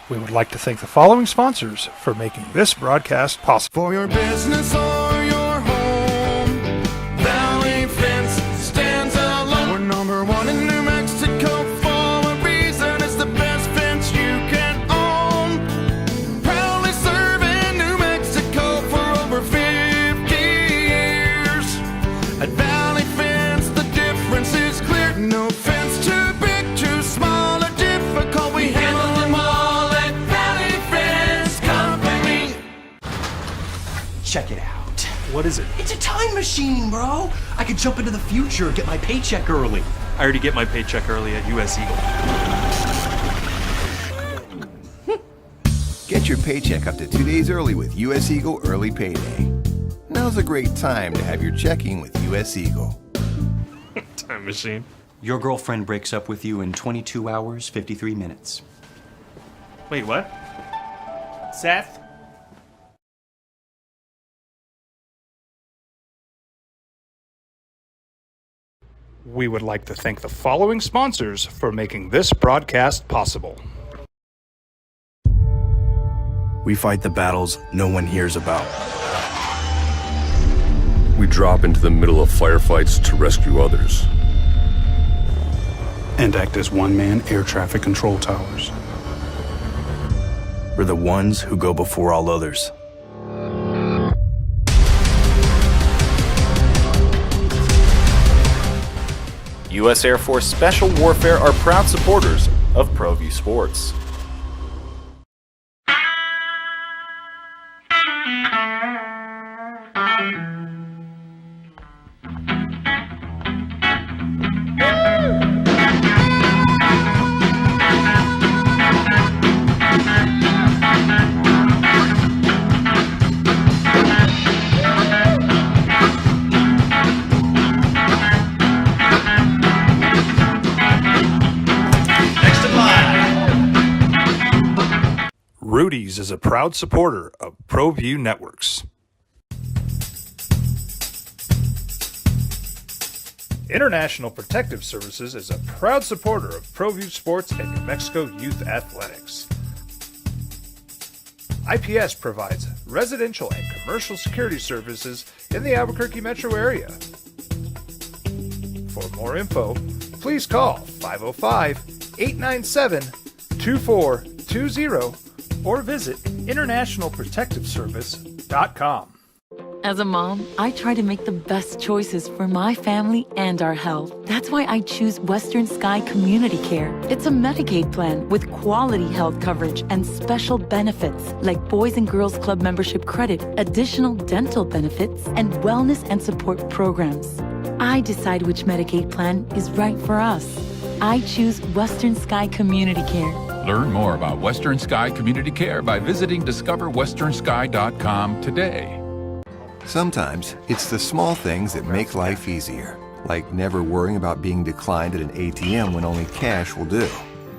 We would like to thank the following sponsors for making this broadcast possible. For your business or your home, Valley Fence stands alone. We're number 1 in New Mexico for a reason. It's the best fence you can own. Proudly serving New Mexico for over 50 years. At Valley Fence, the difference is clear. No fence too big, too small, or difficult. We handle them all. Check it out. What is it? It's a time machine, bro. I could jump into the future, get my paycheck early. I already get my paycheck early at US Eagle. Get your paycheck up to 2 days early with US Eagle Early Payday. Now's a great time to have your checking with US Eagle. Time machine. Your girlfriend breaks up with you in 22 hours, 53 minutes. Wait, what? Seth? We would like to thank the following sponsors for making this broadcast possible. We fight the battles no one hears about. We drop into the middle of firefights to rescue others. And act as one-man air traffic control towers. We're the ones who go before all others. U.S. Air Force Special Warfare are proud supporters of ProView Sports. Rudy's is a proud supporter of ProView Networks. International Protective Services is a proud supporter of ProView Sports and New Mexico Youth Athletics. IPS provides residential and commercial security services in the Albuquerque metro area. For more info, please call 505-897-2420 or visit internationalprotectiveservice.com. As a mom, I try to make the best choices for my family and our health. That's why I choose Western Sky Community Care. It's a Medicaid plan with quality health coverage and special benefits like Boys and Girls Club membership credit, additional dental benefits, and wellness and support programs. I decide which Medicaid plan is right for us. I choose Western Sky Community Care. Learn more about Western Sky Community Care by visiting discoverwesternsky.com today. Sometimes it's the small things that make life easier, like never worrying about being declined at an ATM when only cash will do.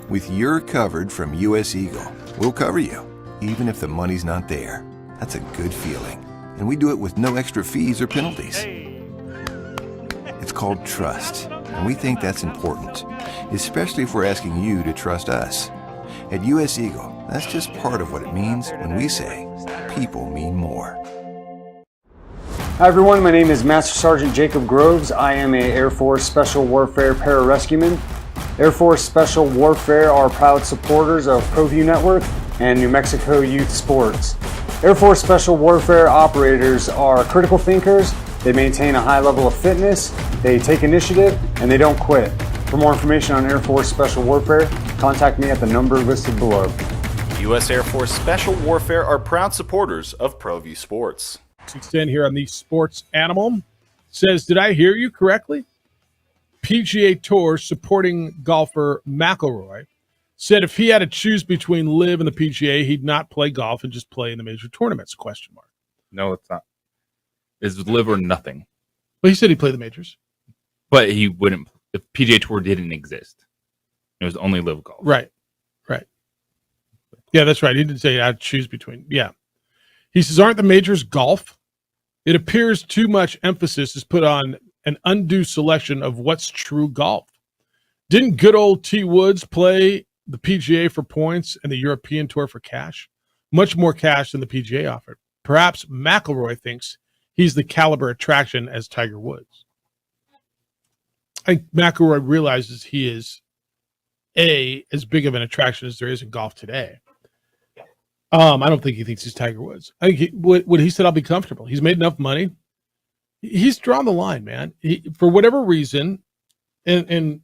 With You're Covered from US Eagle, we'll cover you, even if the money's not there. That's a good feeling. And we do it with no extra fees or penalties. It's called trust, and we think that's important, especially if we're asking you to trust us. At US Eagle, that's just part of what it means when we say people mean more. Hi everyone, my name is Master Sergeant Jacob Groves. I am a Air Force Special Warfare Pararescueman. Air Force Special Warfare are proud supporters of ProView Network and New Mexico Youth Sports. Air Force Special Warfare operators are critical thinkers. They maintain a high level of fitness, they take initiative, and they don't quit. For more information on Air Force Special Warfare, contact me at the number listed below. U.S. Air Force Special Warfare are proud supporters of ProView Sports. Extend here on the Sports Animal. Says, did I hear you correctly? PGA Tour supporting golfer McIlroy said if he had to choose between LIV and the PGA, he'd not play golf and just play in the major tournaments, question mark. No, it's not. It's LIV or nothing. Well, he said he'd play the majors. But he wouldn't. If PGA Tour didn't exist, it was only LIV golf. Right. Yeah, that's right. He didn't say I'd choose between. Yeah. He says, aren't the majors golf? It appears too much emphasis is put on an undue selection of what's true golf. Didn't good old T. Woods play the PGA for points and the European Tour for cash? Much more cash than the PGA offered. Perhaps McIlroy thinks he's the caliber attraction as Tiger Woods. I think McIlroy realizes he is as big of an attraction as there is in golf today. I don't think he thinks he's Tiger Woods. I think what he said, I'll be comfortable. He's made enough money. He's drawn the line, man. For whatever reason, and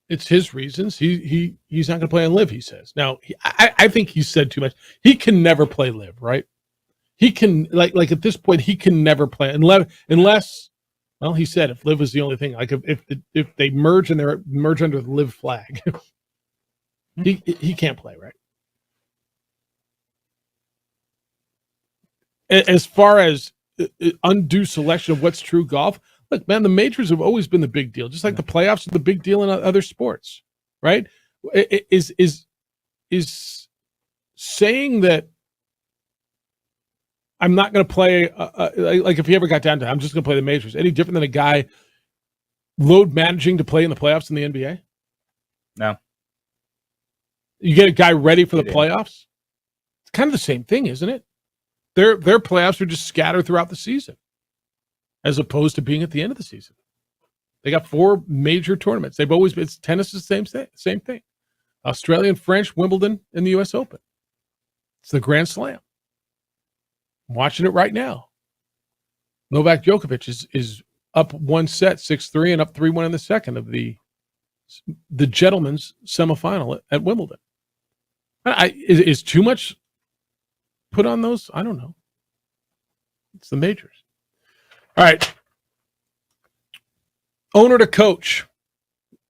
it's his reasons. He's not going to play on LIV. He says. Now, I think he said too much. He can never play LIV, right? He can like at this point he can never play unless. Well, he said if LIV was the only thing, like if they merge and they merge under the LIV flag, he can't play, right? As far as undue selection of what's true golf, look, man, the majors have always been the big deal, just like the playoffs are the big deal in other sports, right? Is saying that I'm not going to play, like if he ever got down to I'm just going to play the majors, any different than a guy load managing to play in the playoffs in the NBA? No. You get a guy ready for the It is. playoffs? It's kind of the same thing, isn't it? Their playoffs are just scattered throughout the season, as opposed to being at the end of the season. They got 4 major tournaments. They've always been. Tennis is the same thing. Australian, French, Wimbledon, and the U.S. Open. It's the Grand Slam. I'm watching it right now. Novak Djokovic is up 1 set, 6-3, and up 3-1 in the second of the gentlemen's semifinal at Wimbledon. Is too much put on those? I don't know. It's the majors. All right. Owner to coach.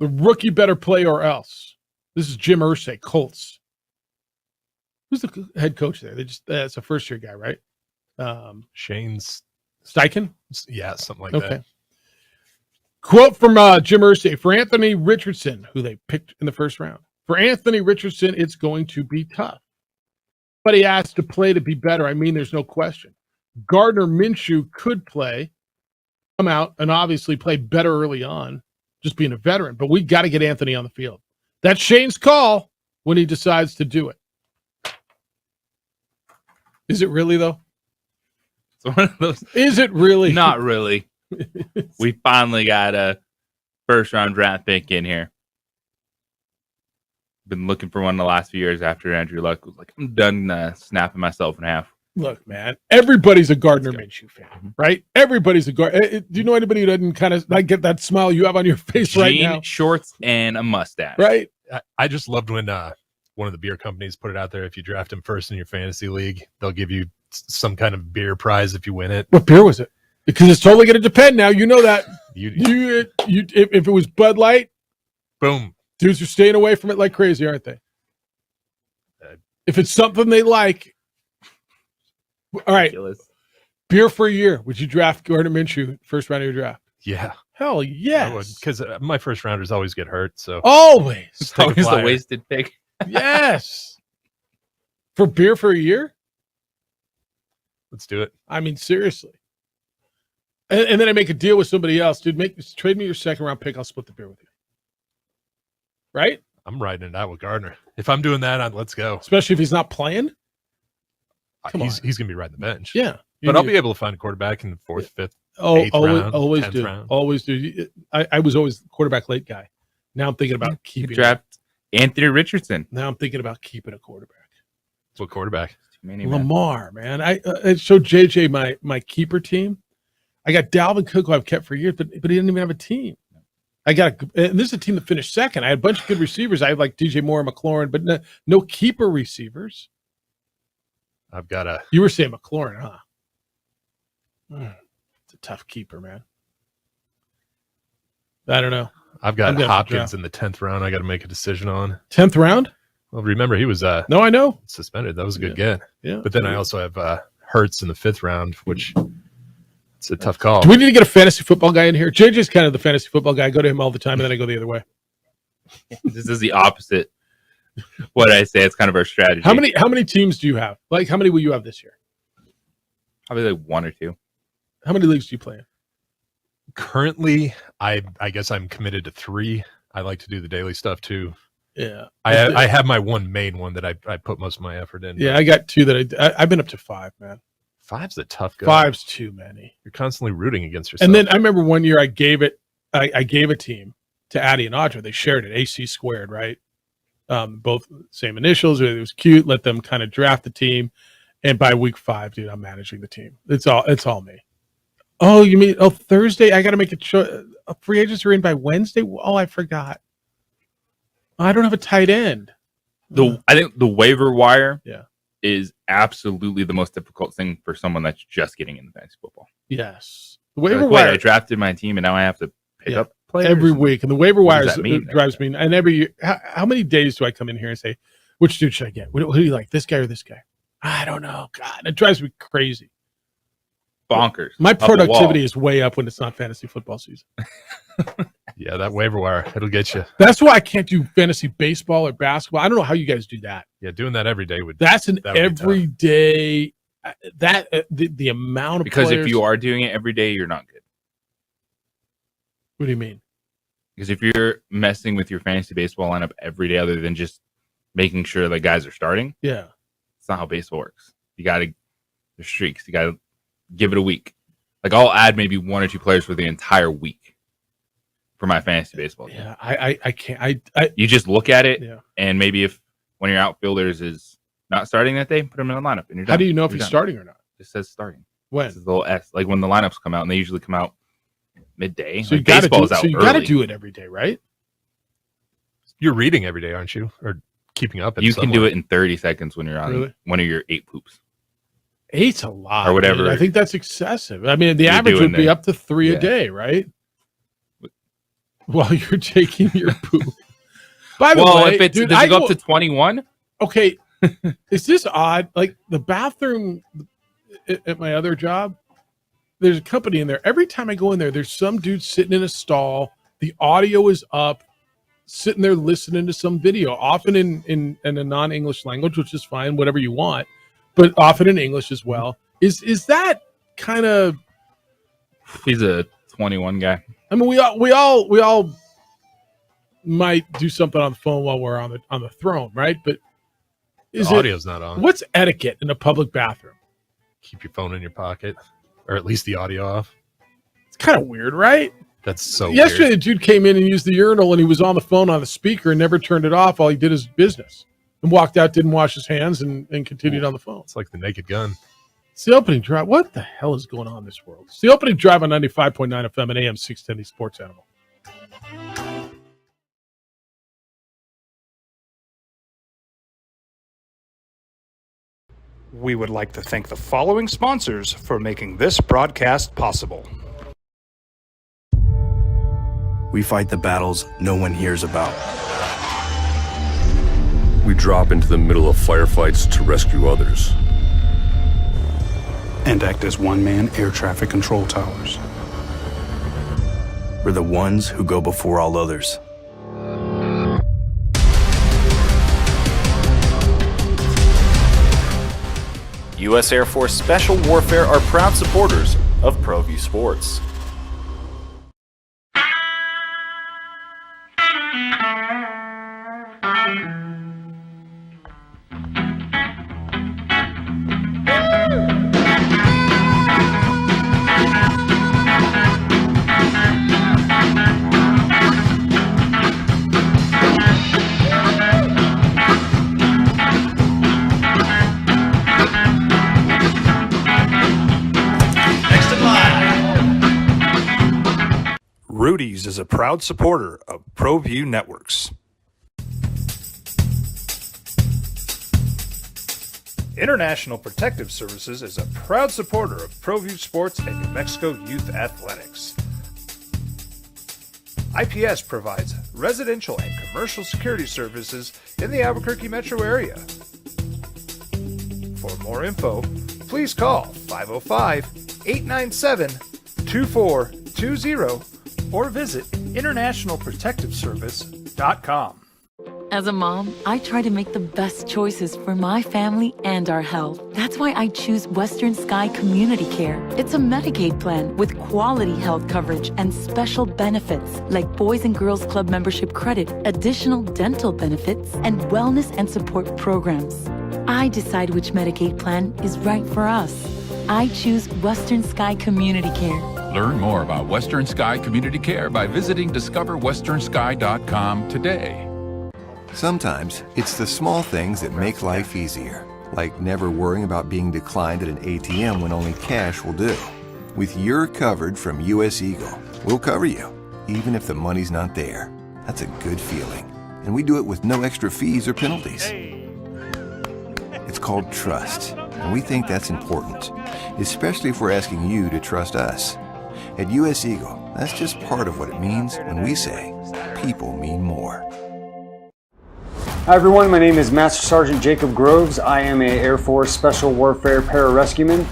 The rookie better play or else. This is Jim Irsay, Colts. Who's the head coach there? That's a first-year guy, right? Shane's Steichen? Yeah, something like Okay. that. Quote from Jim Irsay. For Anthony Richardson, who they picked in the first round. For Anthony Richardson, it's going to be tough. But he has to play to be better. I mean, there's no question. Gardner Minshew could play, come out, and obviously play better early on, just being a veteran. But we got to get Anthony on the field. That's Shane's call when he decides to do it. Is it really, though? It's one of those. Is it really? Not really. We finally got a first-round draft pick in here. Been looking for one the last few years after Andrew Luck was like, I'm done snapping myself in half. Look, man, everybody's a Gardner Minshew fan, right? Everybody's a Gardner. Do you know anybody who doesn't kind of like get that smile you have on your face right now? Shorts and a mustache. Right? I just loved when one of the beer companies put it out there. If you draft him first in your fantasy league, they'll give you some kind of beer prize if you win it. What beer was it? Because it's totally going to depend now. You know that. If it was Bud Light, boom. Dudes are staying away from it like crazy, aren't they? If it's something they like. All right. Beer for a year. Would you draft Gardner Minshew first round of your draft? Yeah. Hell yes. Because my first rounders always get hurt. So always. It's always the wasted pick. Yes. For beer for a year? Let's do it. I mean, seriously. And then I make a deal with somebody else. Dude, trade me your second round pick. I'll split the beer with you. Right? I'm riding it out with Gardner. If I'm doing that, let's go. Especially if he's not playing. He's going to be riding the bench. Yeah. But I'll be able to find a quarterback in the 4th, 5th, 8th round, always 10th do. round. Always do. I was always the quarterback late guy. Now I'm thinking about keeping. Draft Anthony Richardson. Now I'm thinking about keeping a quarterback. What quarterback? Lamar, man. I showed JJ my keeper team. I got Dalvin Cook, who I've kept for years, but he didn't even have a team. And this is a team that finished second. I had a bunch of good receivers. I had like DJ Moore and McLaurin, but no keeper receivers. I've got a. You were saying McLaurin, huh? It's a tough keeper, man. I don't know. I've got Hopkins in the 10th round. I got to make a decision on 10th round. Well, remember he was no, I know suspended. That was a good get. Yeah, but then I also have Hurts in the 5th round, which it's a tough call. Do we need to get a fantasy football guy in here? JJ's kind of the fantasy football guy. I go to him all the time, and then I go the other way. This is the opposite. What I say, it's kind of our strategy. How many teams do you have? Like, how many will you have this year? Probably like 1 or 2. How many leagues do you play in? Currently, I guess I'm committed to 3. I like to do the daily stuff too. Yeah, I have my one main one that I put most of my effort in. Yeah, I got 2 that I've been up to 5, man. 5's a tough go. 5's too many. You're constantly rooting against yourself. And then I remember one year I gave a team to Addie and Audra. They shared it, AC squared, right? Both same initials. It was cute. Let them kind of draft the team. And by week 5, dude, I'm managing the team. It's all me. Oh, you mean Thursday? I got to make a free agents are in by Wednesday. Oh, I forgot. I don't have a tight end. I think the waiver wire Yeah. is absolutely the most difficult thing for someone that's just getting into fantasy football. Yes. The waiver Like, wire. I drafted my team and now I have to pick up players every week. And the waiver What wire does that mean? drives me. And every year, how many days do I come in here and say, which dude should I get? Who do you like, this guy or this guy? I don't know. God, it drives me crazy. Bonkers. My Up a wall. productivity is way up when it's not fantasy football season. Yeah, that waiver wire, it'll get you. That's why I can't do fantasy baseball or basketball. I don't know how you guys do that. Yeah, doing that every day would. That's an that would be tough. everyday. The amount of Because players, if you are doing it every day, you're not good. What do you mean? Because if you're messing with your fantasy baseball lineup every day, other than just making sure that guys are starting, Yeah. it's not how baseball works. You got to, there's streaks. You got to give it a week. Like I'll add maybe 1 or 2 players for the entire week for my fantasy baseball team. Yeah, I can't. You just look at it, Yeah. and maybe if one of your outfielders is not starting that day, put him in the lineup, and you're done. How do you know if You're he's done. starting or not? It says starting. When? It's a little S. Like when the lineups come out, and they usually come out midday. So you Like got to baseball's do. out So you got to early. do it every day, right? You're reading every day, aren't you? Or keeping up? in You some can do way. it in 30 seconds when you're on Really? one of your 8 poops. 8's a lot, Or whatever. man. I think that's excessive. I mean, the You're average doing would be there. up to 3 a Yeah. day, right? While you're taking your poop. By the Well, way, if it's dude, does I it go go- up to 21? Okay, is this odd? Like the bathroom at my other job, there's a company in there. Every time I go in there, there's some dude sitting in a stall. The audio is up, sitting there listening to some video, often in a non-English language, which is fine, whatever you want, but often in English as well. Is that kind of? He's a 21 guy. I mean, we all might do something on the phone while we're on the throne, right? But is The it audio's not on. What's etiquette in a public bathroom? Keep your phone in your pocket, or at least the audio off. It's kind of weird, right? That's so Yesterday, weird. the dude came in and used the urinal, and he was on the phone on the speaker and never turned it off while he did his business, and walked out, didn't wash his hands, and continued on the phone. It's like the Naked Gun. It's the opening drive. What the hell is going on in this world? It's the opening drive on 95.9 FM and AM 610 Sports Animal. We would like to thank the following sponsors for making this broadcast possible. We fight the battles no one hears about. We drop into the middle of firefights to rescue others. And act as one-man air traffic control towers. We're the ones who go before all others. U.S. Air Force Special Warfare are proud supporters of ProView Sports. Rudy's is a proud supporter of ProView Networks. International Protective Services is a proud supporter of ProView Sports and New Mexico Youth Athletics. IPS provides residential and commercial security services in the Albuquerque metro area. For more info, please call 505-897-2420 or visit internationalprotectiveservice.com. As a mom, I try to make the best choices for my family and our health. That's why I choose Western Sky Community Care. It's a Medicaid plan with quality health coverage and special benefits like Boys and Girls Club membership credit, additional dental benefits, and wellness and support programs. I decide which Medicaid plan is right for us. I choose Western Sky Community Care. Learn more about Western Sky Community Care by visiting discoverwesternsky.com today. Sometimes it's the small things that make life easier, like never worrying about being declined at an ATM when only cash will do. With You're Covered from US Eagle, we'll cover you, even if the money's not there. That's a good feeling. And we do it with no extra fees or penalties. It's called trust, and we think that's important, especially if we're asking you to trust us. At US Eagle, that's just part of what it means when we say people mean more. Hi everyone, my name is Master Sergeant Jacob Groves. I am a Air Force Special Warfare Pararescueman.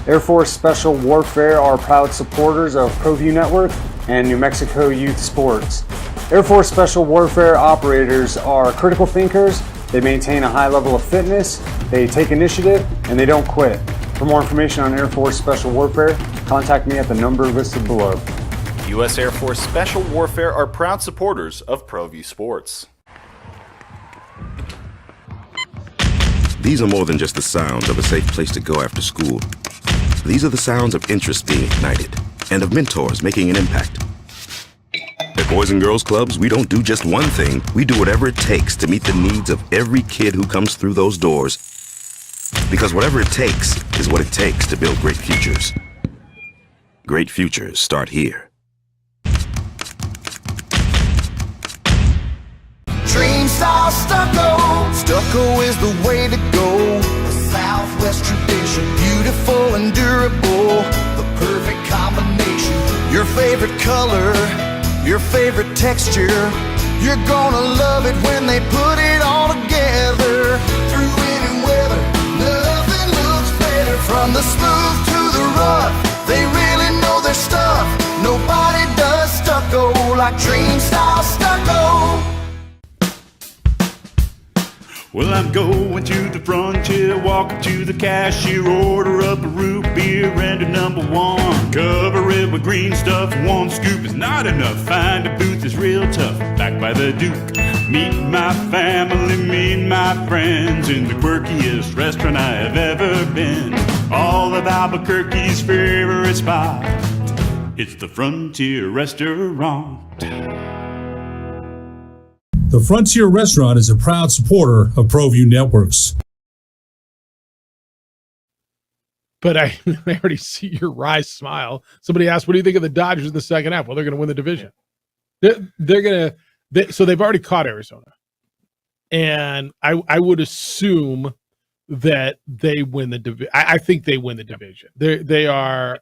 Air Force Special Warfare are proud supporters of ProView Network and New Mexico Youth Sports. Air Force Special Warfare operators are critical thinkers. They maintain a high level of fitness, they take initiative, and they don't quit. For more information on Air Force Special Warfare, contact me at the number listed below. U.S. Air Force Special Warfare are proud supporters of ProView Sports. These are more than just the sounds of a safe place to go after school. These are the sounds of interest being ignited and of mentors making an impact. At Boys and Girls Clubs, we don't do just one thing. We do whatever it takes to meet the needs of every kid who comes through those doors. Because whatever it takes is what it takes to build great futures. Great futures start here. Dream style stucco. Stucco is the way to go. The Southwest tradition, beautiful and durable. The perfect combination. Your favorite color, your favorite texture. You're gonna love it when they put it all together. Through any weather, nothing looks better. From the smooth to the rough, they really know their stuff. Nobody does stucco like Dream style stucco. Well, I'm going to the frontier, walk up to the cashier, order up a root beer and a number one. Cover it with green stuff, one scoop is not enough. Find a booth is real tough, back by the Duke. Meet my family, meet my friends in the quirkiest restaurant I have ever been. All of Albuquerque's favorite spot, it's the Frontier Restaurant. The Frontier Restaurant is a proud supporter of ProView Networks. But I already see your wry smile. Somebody asked, what do you think of the Dodgers in the second half? Well, they're going to win the division. So they've already caught Arizona. And I would assume that they win the division. I think they win the division. They are.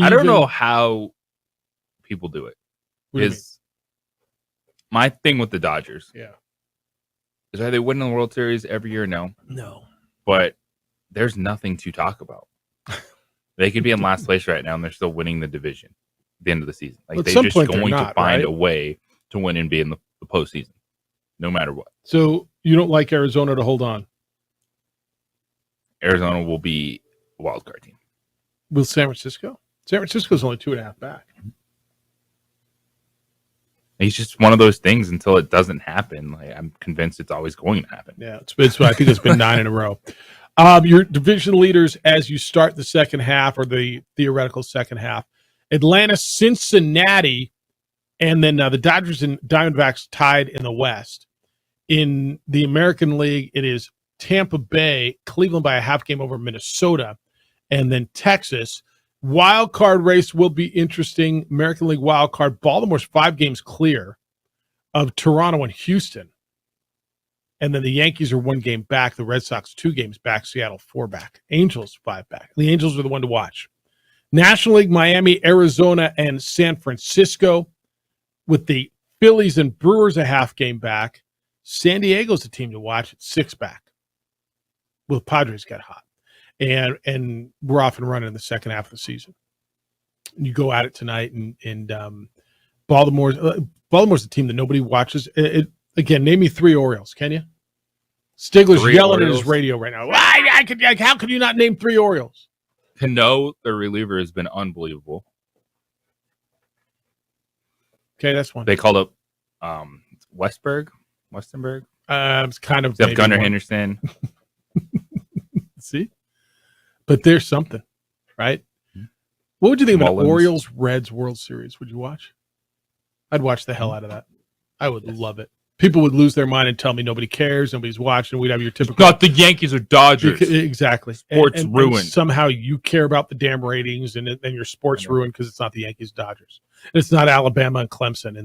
I don't know how people do it. Because my thing with the Dodgers, is are they winning the World Series every year? No. But there's nothing to talk about. They could be in last place right now, and they're still winning the division at the end of the season. Like they're just going to find a way to win and be in the postseason, no matter what. So you don't like Arizona to hold on? Arizona will be a wild card team. Will San Francisco? San Francisco's only 2.5 back. It's just one of those things until it doesn't happen. Like, I'm convinced it's always going to happen. Yeah, I think it's been 9 in a row. Your division leaders as you start the second half, or the theoretical second half: Atlanta, Cincinnati, and then the Dodgers and Diamondbacks tied in the West. In the American League, it is Tampa Bay, Cleveland by a half game over Minnesota, and then Texas. Wild card race will be interesting. American League wild card. Baltimore's 5 games clear of Toronto and Houston. And then the Yankees are 1 game back. The Red Sox 2 games back. Seattle 4 back. Angels 5 back. The Angels are the one to watch. National League, Miami, Arizona, and San Francisco, with the Phillies and Brewers a half game back. San Diego's the team to watch at 6 back. Will the Padres get hot? And we're off and running in the second half of the season. And you go at it tonight, and Baltimore's the team that nobody watches. Again, name me 3 Orioles, can you? Stigler's yelling at his radio right now. How could you not name 3 Orioles? Cano, the reliever, has been unbelievable. Okay, that's one. They called up Westenberg. It's kind of Gunnar Henderson. See? But there's something, right? What would you think about Orioles-Reds World Series? Would you watch? I'd watch the hell out of that. I would love it. People would lose their mind and tell me nobody cares, nobody's watching. We'd have your typical... Not the Yankees or Dodgers. Exactly. Sports ruined. And somehow you care about the damn ratings, and your sports ruined because it's not the Yankees, Dodgers. It's not Alabama and Clemson.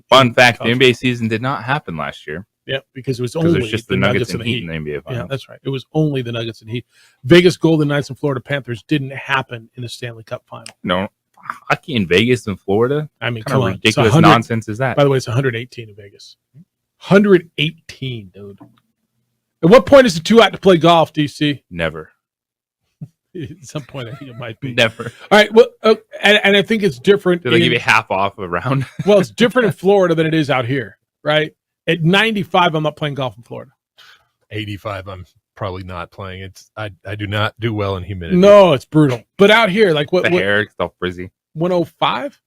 Fun fact: the NBA season did not happen last year. Yeah, because it was only just the Nuggets and Heat in the NBA Finals. Yeah, that's right. It was only the Nuggets and Heat. Vegas Golden Knights and Florida Panthers didn't happen in the Stanley Cup final. No, hockey in Vegas and Florida. I mean, what kind of ridiculous nonsense is that? By the way, it's 118 in Vegas. 118, dude. At what point is it too hot to play golf, DC? Never. At some point, I think it might be. Never. All right. Well, and I think it's different. Do they give you half off a round? Well, it's different in Florida than it is out here, right? At 95, I'm not playing golf in Florida. 85, I'm probably not playing. I do not do well in humidity. No, it's brutal. But out here, like what? The hair, it's all frizzy. 105?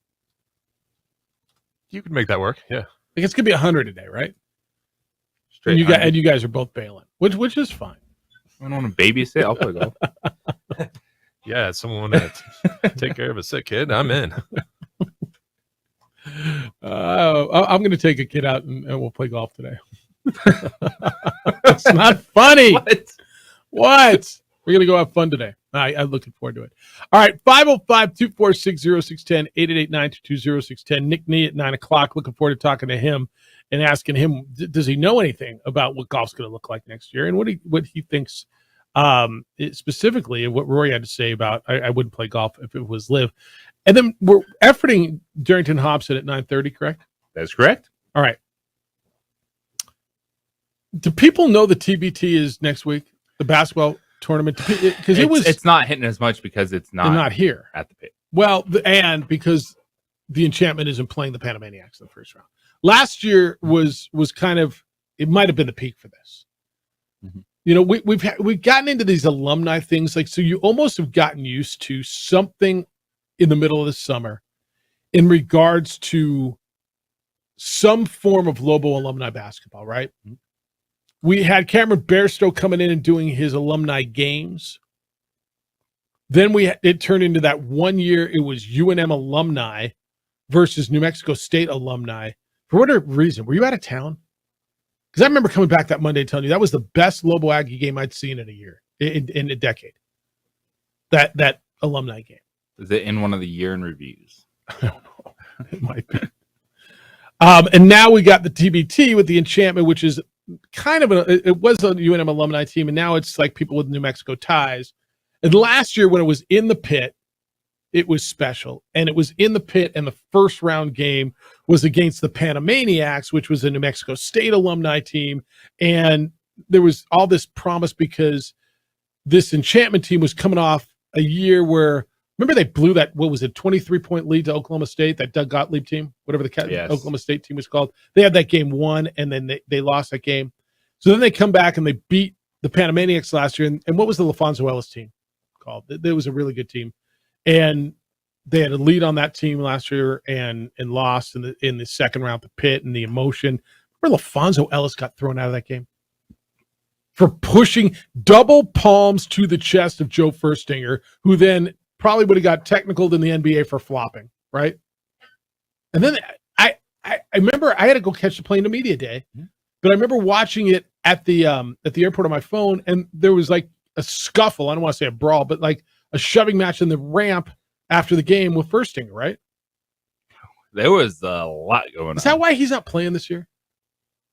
You could make that work. Yeah. Like it's gonna be 100 today, right? Straight And you guys are both bailing, which is fine. I don't want to babysit. I'll play golf. Yeah, someone to take care of a sick kid. I'm in. I'm going to take a kid out and we'll play golf today. It's not funny. What? We're going to go have fun today. I'm looking forward to it. All right, 505-246-0610, 888-922-0610. Nick Nee at 9 o'clock. Looking forward to talking to him and asking him, does he know anything about what golf's going to look like next year and what he thinks specifically, and what Rory had to say about I wouldn't play golf if it was live. And then we're efforting Darrington Hobson at 9:30, correct? That's correct. All right. Do people know the TBT is next week, the basketball tournament? Because it's not hitting as much because it's not here at the pit. Well, and because the Enchantment isn't playing the Panamaniacs in the first round. Last year was kind of, it might have been the peak for this. Mm-hmm. You know, we've gotten into these alumni things, like, so you almost have gotten used to something in the middle of the summer in regards to some form of Lobo alumni basketball, right? Mm-hmm. We had Cameron Bairstow coming in and doing his alumni games. Then it turned into that 1 year. It was UNM alumni versus New Mexico State alumni. For whatever reason, were you out of town? Because I remember coming back that Monday and telling you that was the best Lobo Aggie game I'd seen in a year, in a decade. That alumni game. Is it in one of the year in reviews? I don't know. It might be. And now we got the TBT with the Enchantment, which is kind of it was a UNM alumni team, and now it's like people with New Mexico ties. And last year when it was in the pit, it was special. And it was in the pit, and the first round game was against the Panamaniacs, which was a New Mexico State alumni team. And there was all this promise because this Enchantment team was coming off a year where, remember they blew that, what was it, 23-point lead to Oklahoma State, that Doug Gottlieb team, whatever the Oklahoma State team was called. They had that game won, and then they lost that game. So then they come back and they beat the Panamaniacs last year. And what was the LaFonso Ellis team called? It was a really good team. And they had a lead on that team last year and lost in the second round, the pit and the emotion. Remember LaFonso Ellis got thrown out of that game for pushing double palms to the chest of Joe Furstinger, who then probably would have got technicaled in the NBA for flopping, right? And then I remember I had to go catch the plane to media day, but I remember watching it at the airport on my phone, and there was like a scuffle. I don't want to say a brawl, but like a shoving match in the ramp after the game with Furstinger, right? There was a lot going on. Is that why he's not playing this year?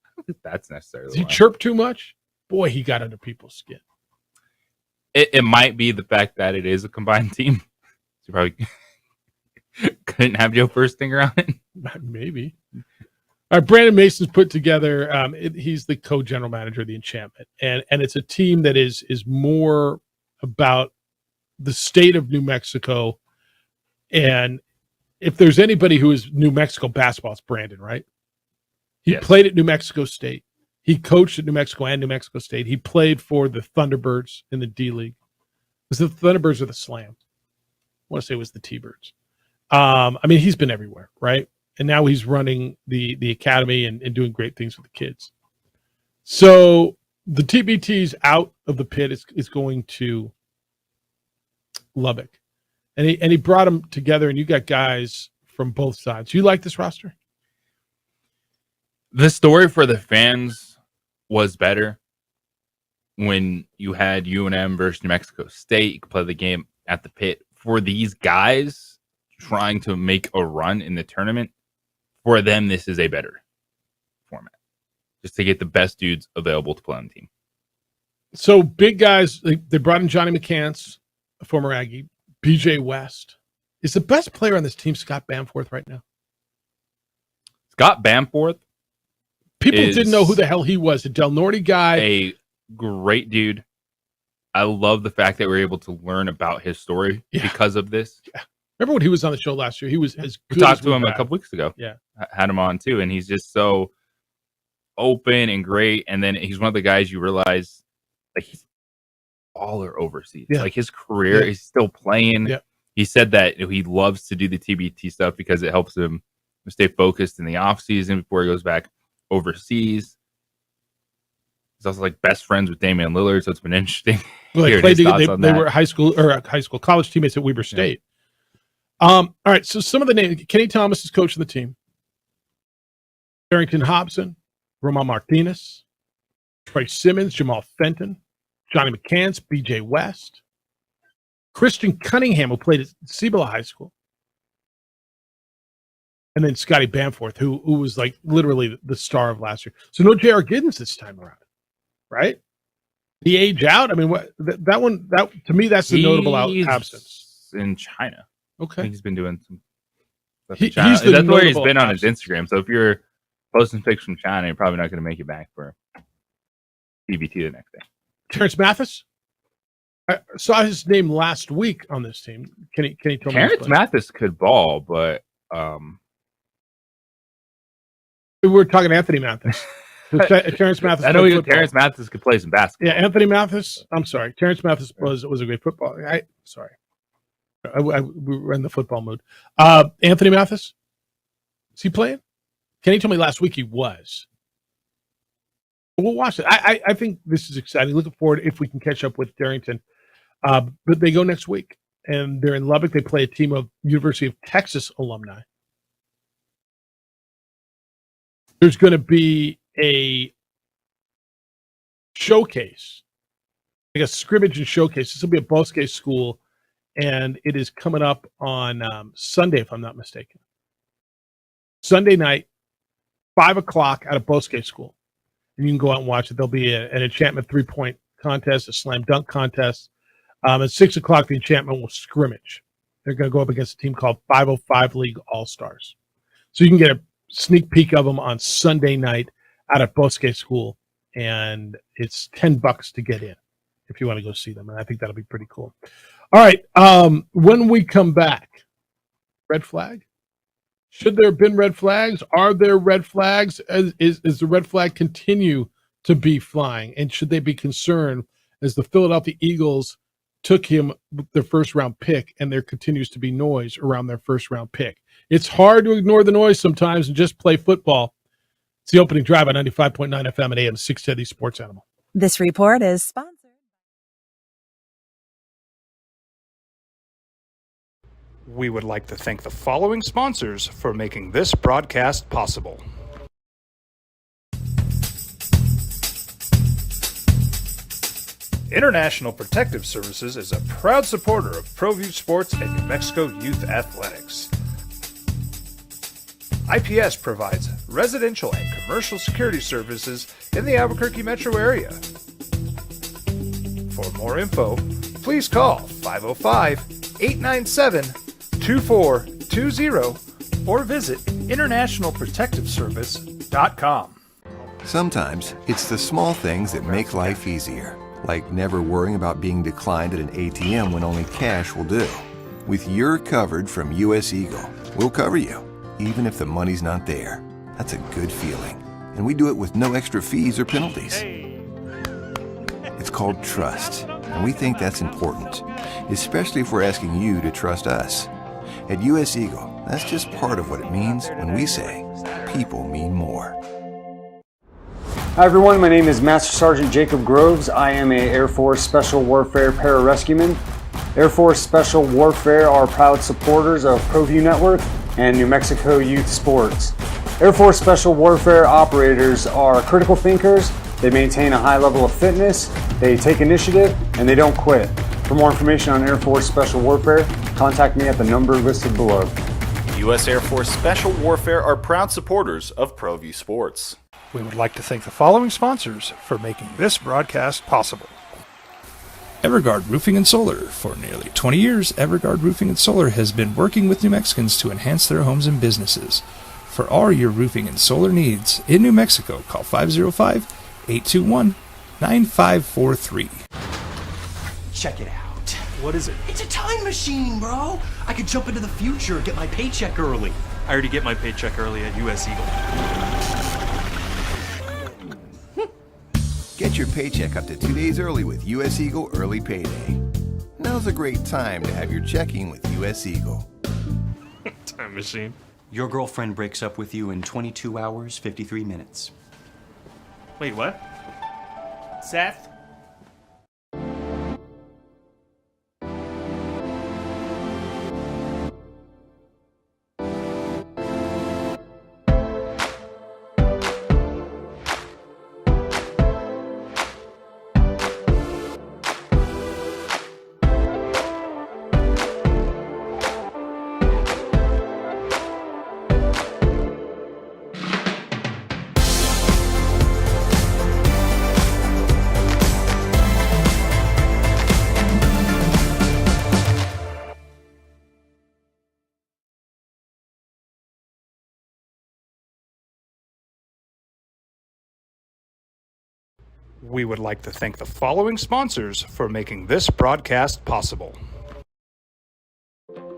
I don't think that's necessarily. Does he chirp too much? Boy, he got under people's skin. It might be the fact that it is a combined team. You probably couldn't have Joe Furstinger on it. Maybe. All right, Brandon Mason's put together. He's the co-general manager of the Enchantment, and it's a team that is more about the state of New Mexico. And if there's anybody who is New Mexico basketball, it's Brandon, right? He played at New Mexico State. He coached at New Mexico and New Mexico State. He played for the Thunderbirds in the D League. Was it the Thunderbirds or the Slam? I want to say it was the T-Birds. I mean, he's been everywhere, right? And now he's running the academy and doing great things with the kids. So the TBT's out of the pit is going to Lubbock. And he brought them together, and you got guys from both sides. You like this roster? The story for the fans was better when you had UNM versus New Mexico State. You could play the game at the pit. For these guys trying to make a run in the tournament, for them, this is a better format. Just to get the best dudes available to play on the team. So big guys, they brought in Johnny McCants, a former Aggie, BJ West. Is the best player on this team Scott Bamforth right now? Scott Bamforth. People didn't know who the hell he was. A Del Norte guy. A great dude. I love the fact that we're able to learn about his story because of this. Yeah. Remember when he was on the show last year? He was as good. We talked to him a couple weeks ago. Yeah. Had him on too. And he's just so open and great. And then he's one of the guys you realize like he's baller overseas. Yeah. Like his career is still playing. Yeah. He said that he loves to do the TBT stuff because it helps him stay focused in the off season before he goes back overseas. He's also like best friends with Damian Lillard, so it's been interesting. Well, they were college teammates at Weber State. All right, so some of the names: Kenny Thomas is coaching the team. Barrington Hobson, Roman Martinez, Trey Simmons, Jamal Fenton, Johnny McCants, B.J. West, Christian Cunningham, who played at Cibola High School, and then Scotty Bamforth, who was like literally the star of last year. So no J.R. Giddens this time around, right? The age out. I mean, that to me, that's the notable absence in China. Okay, I think he's been doing some stuff in China. That's where he's been on his Instagram. So if you're posting pics from China, you're probably not going to make it back for TBT the next day. Terrence Mathis. I saw his name last week on this team. Can he tell me? Terrence Mathis could ball, but we were talking Anthony Mathis. Terrence Mathis. I know Terrence Mathis could play some basketball. Yeah, Anthony Mathis. I'm sorry, Terrence Mathis was a great football. We were in the football mood. Anthony Mathis. Is he playing? Kenny told me last week he was. We'll watch it. I think this is exciting. Looking forward if we can catch up with Darrington. But they go next week, and they're in Lubbock. They play a team of University of Texas alumni. There's going to be a showcase, like a scrimmage and showcase. This will be at Bosque School, and it is coming up on Sunday, if I'm not mistaken. Sunday night, 5 o'clock out of Bosque School. And you can go out and watch it. There'll be an enchantment 3-point contest, a slam dunk contest. At 6 o'clock, the enchantment will scrimmage. They're going to go up against a team called 505 League All-Stars. So you can get a sneak peek of them on Sunday night out at Bosque School. And it's $10 to get in if you want to go see them. And I think that'll be pretty cool. All right. When we come back, red flag. Should there have been red flags? Are there red flags? Is the red flag continue to be flying? And should they be concerned as the Philadelphia Eagles took him their first round pick and there continues to be noise around their first round pick? It's hard to ignore the noise sometimes and just play football. It's the opening drive on 95.9 FM and AM 610 Sports Animal. This report is sponsored. We would like to thank the following sponsors for making this broadcast possible. International Protective Services is a proud supporter of ProView Sports and New Mexico Youth Athletics. IPS provides residential and commercial security services in the Albuquerque metro area. For more info, please call 505-897-2420 or visit internationalprotectiveservice.com. Sometimes it's the small things that make life easier, like never worrying about being declined at an ATM when only cash will do. With You're Covered from US Eagle, we'll cover you, even if the money's not there. That's a good feeling. And we do it with no extra fees or penalties. It's called trust, and we think that's important, especially if we're asking you to trust us. At US Eagle, that's just part of what it means when we say people mean more. Hi everyone, my name is Master Sergeant Jacob Groves. I am a Air Force Special Warfare Pararescueman. Air Force Special Warfare are proud supporters of ProView Network and New Mexico Youth Sports. Air Force Special Warfare operators are critical thinkers. They maintain a high level of fitness, they take initiative, and they don't quit. For more information on Air Force Special Warfare, contact me at the number listed below. U.S. Air Force Special Warfare are proud supporters of ProView Sports. We would like to thank the following sponsors for making this broadcast possible. Everguard Roofing and Solar. For nearly 20 years, Everguard Roofing and Solar has been working with New Mexicans to enhance their homes and businesses. For all your roofing and solar needs in New Mexico, call 505-821-9543. Check it out. What is it? It's a time machine, bro. I could jump into the future, get my paycheck early. I already get my paycheck early at US Eagle. Get your paycheck up to 2 days early with US Eagle Early Payday. Now's a great time to have your checking with US Eagle. Time machine. Your girlfriend breaks up with you in 22 hours, 53 minutes. Wait, what? Seth? We would like to thank the following sponsors for making this broadcast possible.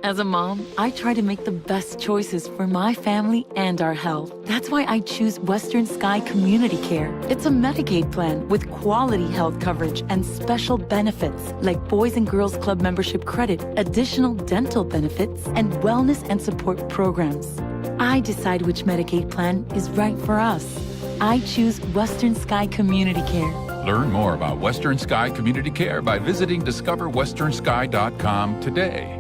As a mom, I try to make the best choices for my family and our health. That's why I choose Western Sky Community Care. It's a Medicaid plan with quality health coverage and special benefits like Boys and Girls Club membership credit, additional dental benefits, and wellness and support programs. I decide which Medicaid plan is right for us. I choose Western Sky Community Care. Learn more about Western Sky Community Care by visiting discoverwesternsky.com today.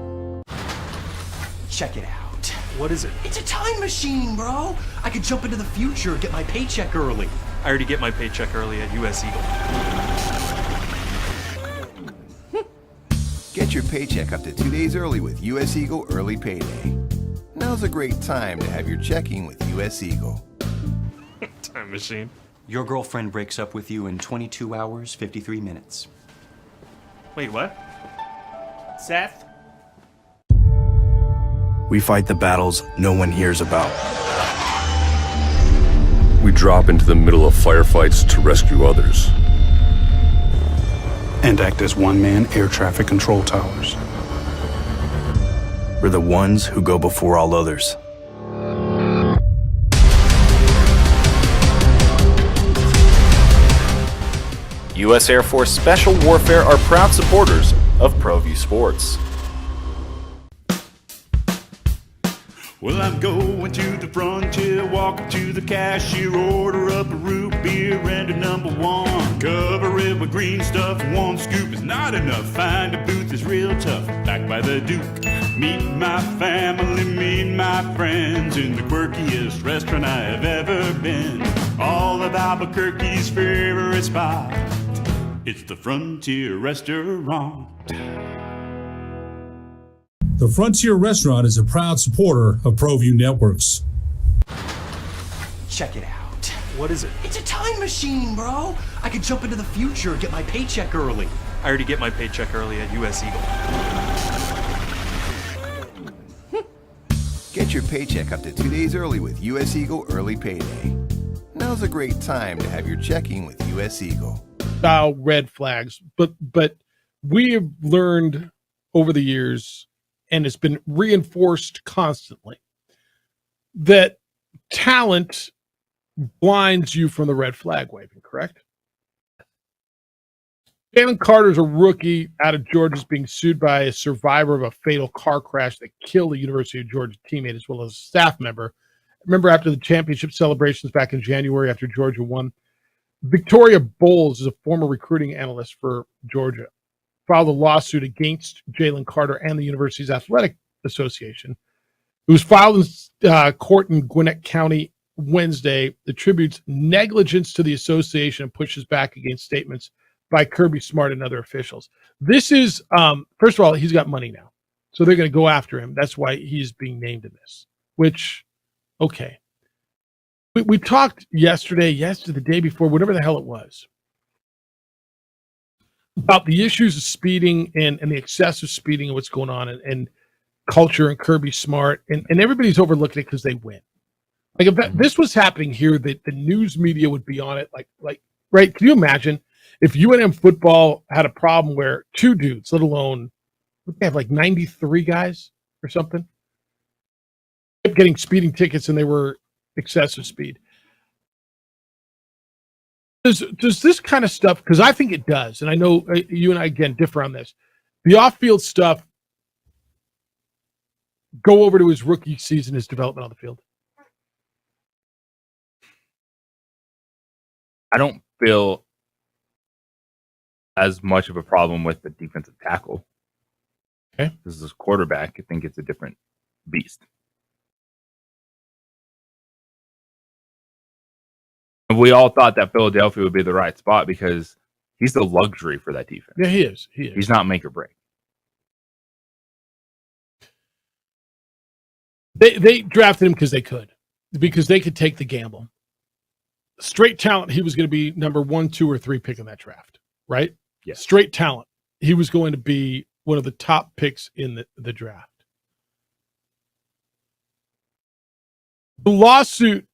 Check it out. What is it? It's a time machine, bro. I could jump into the future, get my paycheck early. I already get my paycheck early at US Eagle. Get your paycheck up to 2 days early with US Eagle Early Payday. Now's a great time to have your checking with US Eagle. Time machine. Your girlfriend breaks up with you in 22 hours, 53 minutes. Wait, what? Seth? We fight the battles no one hears about. We drop into the middle of firefights to rescue others. And act as one-man air traffic control towers. We're the ones who go before all others. U.S. Air Force Special Warfare are proud supporters of ProView Sports. Well, I'm going to the frontier, walk up to the cashier, order up a root beer and a number one. Cover it with green stuff, one scoop is not enough. Find a booth is real tough, back by the Duke. Meet my family, meet my friends in the quirkiest restaurant I have ever been. All of Albuquerque's favorite spot, it's the Frontier Restaurant. The Frontier Restaurant is a proud supporter of ProView Networks. Check it out. What is it? It's a time machine, bro. I could jump into the future, get my paycheck early. I already get my paycheck early at US Eagle. Get your paycheck up to 2 days early with US Eagle Early Payday. Now's a great time to have your checking with US Eagle. Style red flags, but we have learned over the years, and it's been reinforced constantly, that talent blinds you from the red flag waving, correct? Jalen Carter's a rookie out of Georgia, is being sued by a survivor of a fatal car crash that killed a University of Georgia teammate as well as a staff member. Remember, after the championship celebrations back in January after Georgia won, Victoria Bowles is a former recruiting analyst for Georgia, filed a lawsuit against Jalen Carter and the university's athletic association. It was filed in court in Gwinnett County Wednesday, attributes negligence to the association and pushes back against statements by Kirby Smart and other officials. This is, first of all, he's got money now, so they're going to go after him. That's why he's being named in this, which, okay. We talked yesterday, the day before, whatever the hell it was, about the issues of speeding and the excessive speeding and what's going on and culture and Kirby Smart, and everybody's overlooking it because they win. Like if this was happening here, the news media would be on it. Like right? Can you imagine if UNM football had a problem where two dudes, let alone they have like 93 guys or something, kept getting speeding tickets and they were excessive speed. Does this kind of stuff, because I think it does, and I know you and I, again, differ on this, the off-field stuff go over to his rookie season, his development on the field? I don't feel as much of a problem with the defensive tackle. Okay. This is quarterback. I think it's a different beast. And we all thought that Philadelphia would be the right spot because he's the luxury for that defense. Yeah, he is. He's not make or break. They drafted him because they could take the gamble. Straight talent, he was going to be number 1, 2, or 3 pick in that draft, right? Yes. Straight talent, he was going to be one of the top picks in the draft. The lawsuit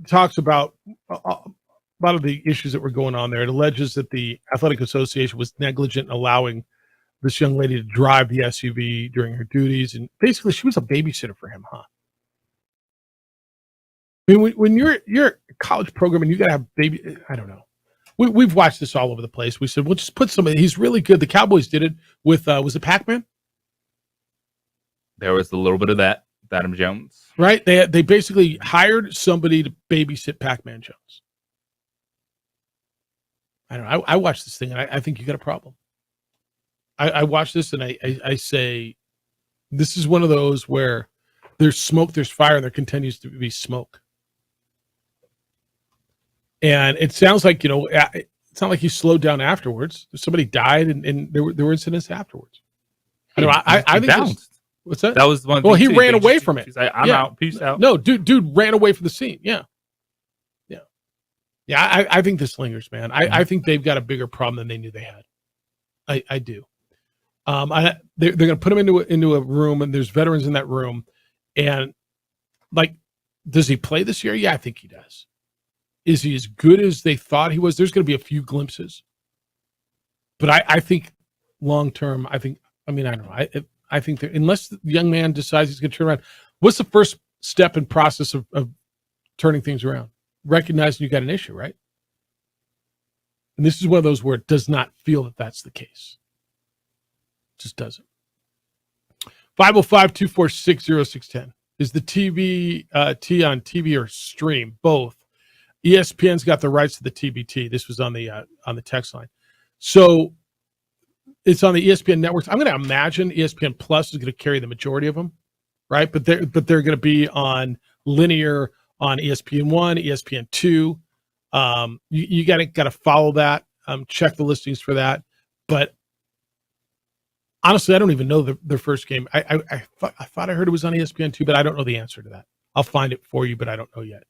talks about a lot of the issues that were going on there. It alleges that the Athletic Association was negligent in allowing this young lady to drive the SUV during her duties, and basically she was a babysitter for him, huh? I mean, when you're a college program and you got to have baby, I don't know. We've watched this all over the place. We said, we'll just put somebody. He's really good. The Cowboys did it with, was it Pac-Man? There was a little bit of that with Adam Jones. Right? They basically hired somebody to babysit Pac-Man Jones. I don't know. I watched this thing, and I think you got a problem. I watch this, and I say, this is one of those where there's smoke, there's fire, and there continues to be smoke. And it sounds like, it's not like he slowed down afterwards. Somebody died, and there were incidents afterwards. I think what's that? That was one. Well, he ran away from it. He's like, I'm out. Peace out. No, dude ran away from the scene. Yeah. I think this lingers, man. I think they've got a bigger problem than they knew they had. I do. They're going to put him into a room, and there's veterans in that room, and does he play this year? Yeah, I think he does. Is he as good as they thought he was? There's going to be a few glimpses, but I think long term, I don't know. I think that unless the young man decides he's going to turn around, what's the first step and process of turning things around? Recognizing you got an issue, right? And this is one of those where it does not feel that that's the case. It just doesn't. 505-246-0610 is the TV T on TV or stream, both. ESPN's got the rights to the TBT. This was on the text line. So it's on the ESPN networks. I'm going to imagine ESPN Plus is going to carry the majority of them, right? But they're going to be on linear on ESPN1, ESPN2. You got to follow that. Check the listings for that. But honestly, I don't even know their first game. I thought I heard it was on ESPN2, but I don't know the answer to that. I'll find it for you, but I don't know yet.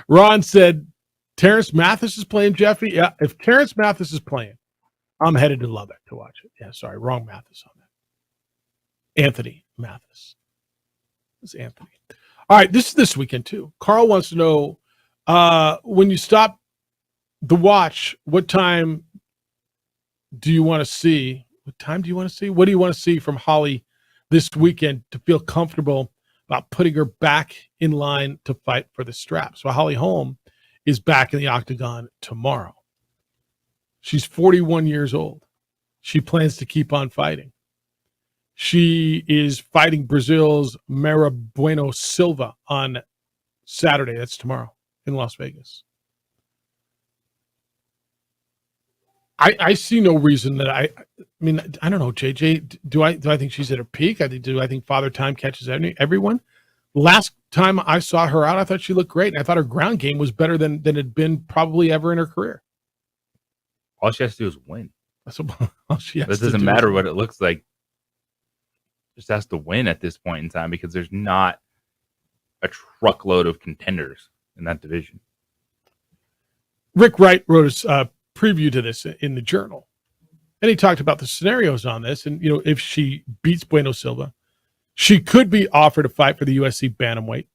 Ron said, Terrence Mathis is playing, Jeffy. Yeah, if Terrence Mathis is playing, I'm headed to Lubbock to watch it. Yeah, sorry, wrong Mathis on that. Anthony Mathis. It's Anthony. All right, this weekend too. Carl wants to know, when you stop the watch, what time do you want to see? What time do you want to see? What do you want to see from Holly this weekend to feel comfortable about putting her back in line to fight for the strap? So Holly Holm is back in the octagon tomorrow. She's 41 years old. She plans to keep on fighting. She is fighting Brazil's Mara Bueno Silva on Saturday. That's tomorrow in Las Vegas. I see no reason that I don't know, JJ. Do I think she's at her peak? Do I think Father Time catches everyone? Last time I saw her out, I thought she looked great. And I thought her ground game was better than it had been probably ever in her career. All she has to do is win. That's all she has to do. It doesn't matter what it looks like. Just has to win at this point in time because there's not a truckload of contenders in that division. Rick Wright wrote a preview to this in the Journal, and he talked about the scenarios on this. And if she beats Bueno Silva, she could be offered a fight for the UFC bantamweight.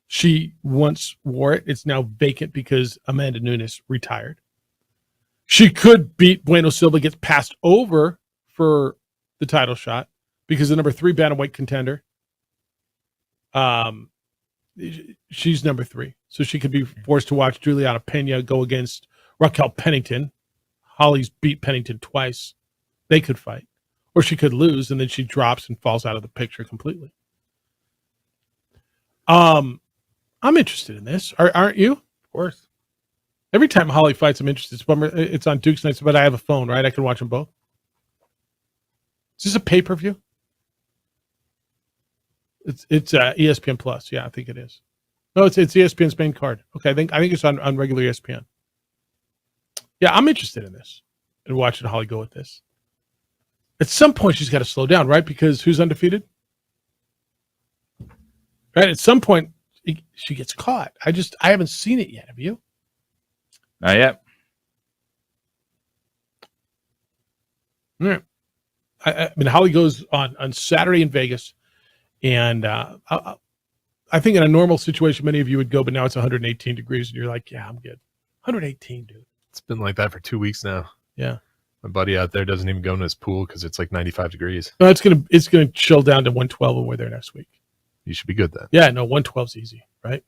She once wore it; it's now vacant because Amanda Nunes retired. She could beat Bueno Silva, gets passed over for the title shot because the number 3 bantamweight contender, she's number 3, so she could be forced to watch Juliana Pena go against Raquel Pennington. Holly's beat Pennington twice. They could fight. Or she could lose, and then she drops and falls out of the picture completely. I'm interested in this. Aren't you? Of course. Every time Holly fights, I'm interested. It's on Duke's Nights, but I have a phone, right? I can watch them both. Is this a pay-per-view? It's ESPN Plus. Yeah, I think it is. No, it's ESPN's main card. Okay, I think it's on regular ESPN. Yeah, I'm interested in this and watching Holly go with this. At some point, she's got to slow down, right? Because who's undefeated? Right. At some point, she gets caught. I haven't seen it yet. Have you? Not yet. All right. I mean, Holly goes on Saturday in Vegas, and I think in a normal situation, many of you would go, but now it's 118 degrees, and you're like, yeah, I'm good. 118, dude. It's been like that for 2 weeks now. Yeah. My buddy out there doesn't even go in his pool because it's like 95 degrees. No, it's gonna chill down to 112 when we're there next week. You should be good then. Yeah, no, 112's easy, right?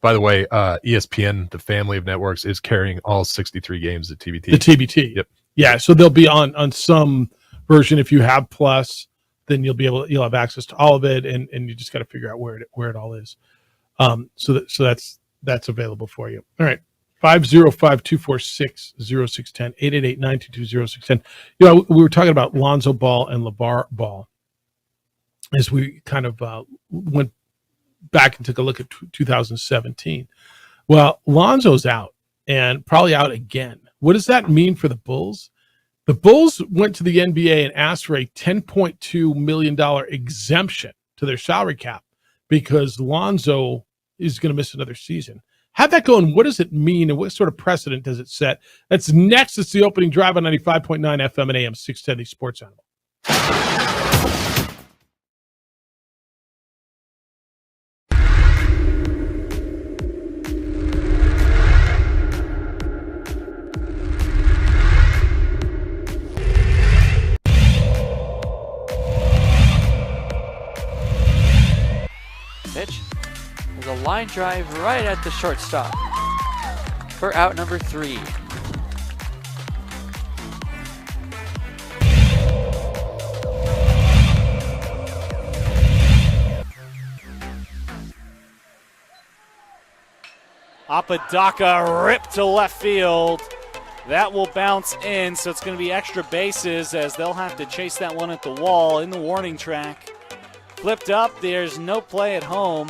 By the way, ESPN, the family of networks, is carrying all 63 games at TBT. The TBT. Yep. Yeah, so they'll be on some version. If you have Plus, then you'll have access to all of it, and you just got to figure out where it all is. So that's available for you. All right. 505-246-0610, 888-922-0610. We were talking about Lonzo Ball and LeVar Ball as we kind of went back and took a look at 2017. Well, Lonzo's out and probably out again. What does that mean for the Bulls? The Bulls went to the NBA and asked for a $10.2 million exemption to their salary cap because Lonzo is going to miss another season. How'd that go, and what does it mean, and what sort of precedent does it set? That's next. It's the opening drive on 95.9 FM and AM 610, the Sports Animal. Pitch. There's a line drive right at the shortstop for out number 3. Apodaca ripped to left field. That will bounce in, so it's going to be extra bases as they'll have to chase that one at the wall in the warning track. Flipped up, there's no play at home.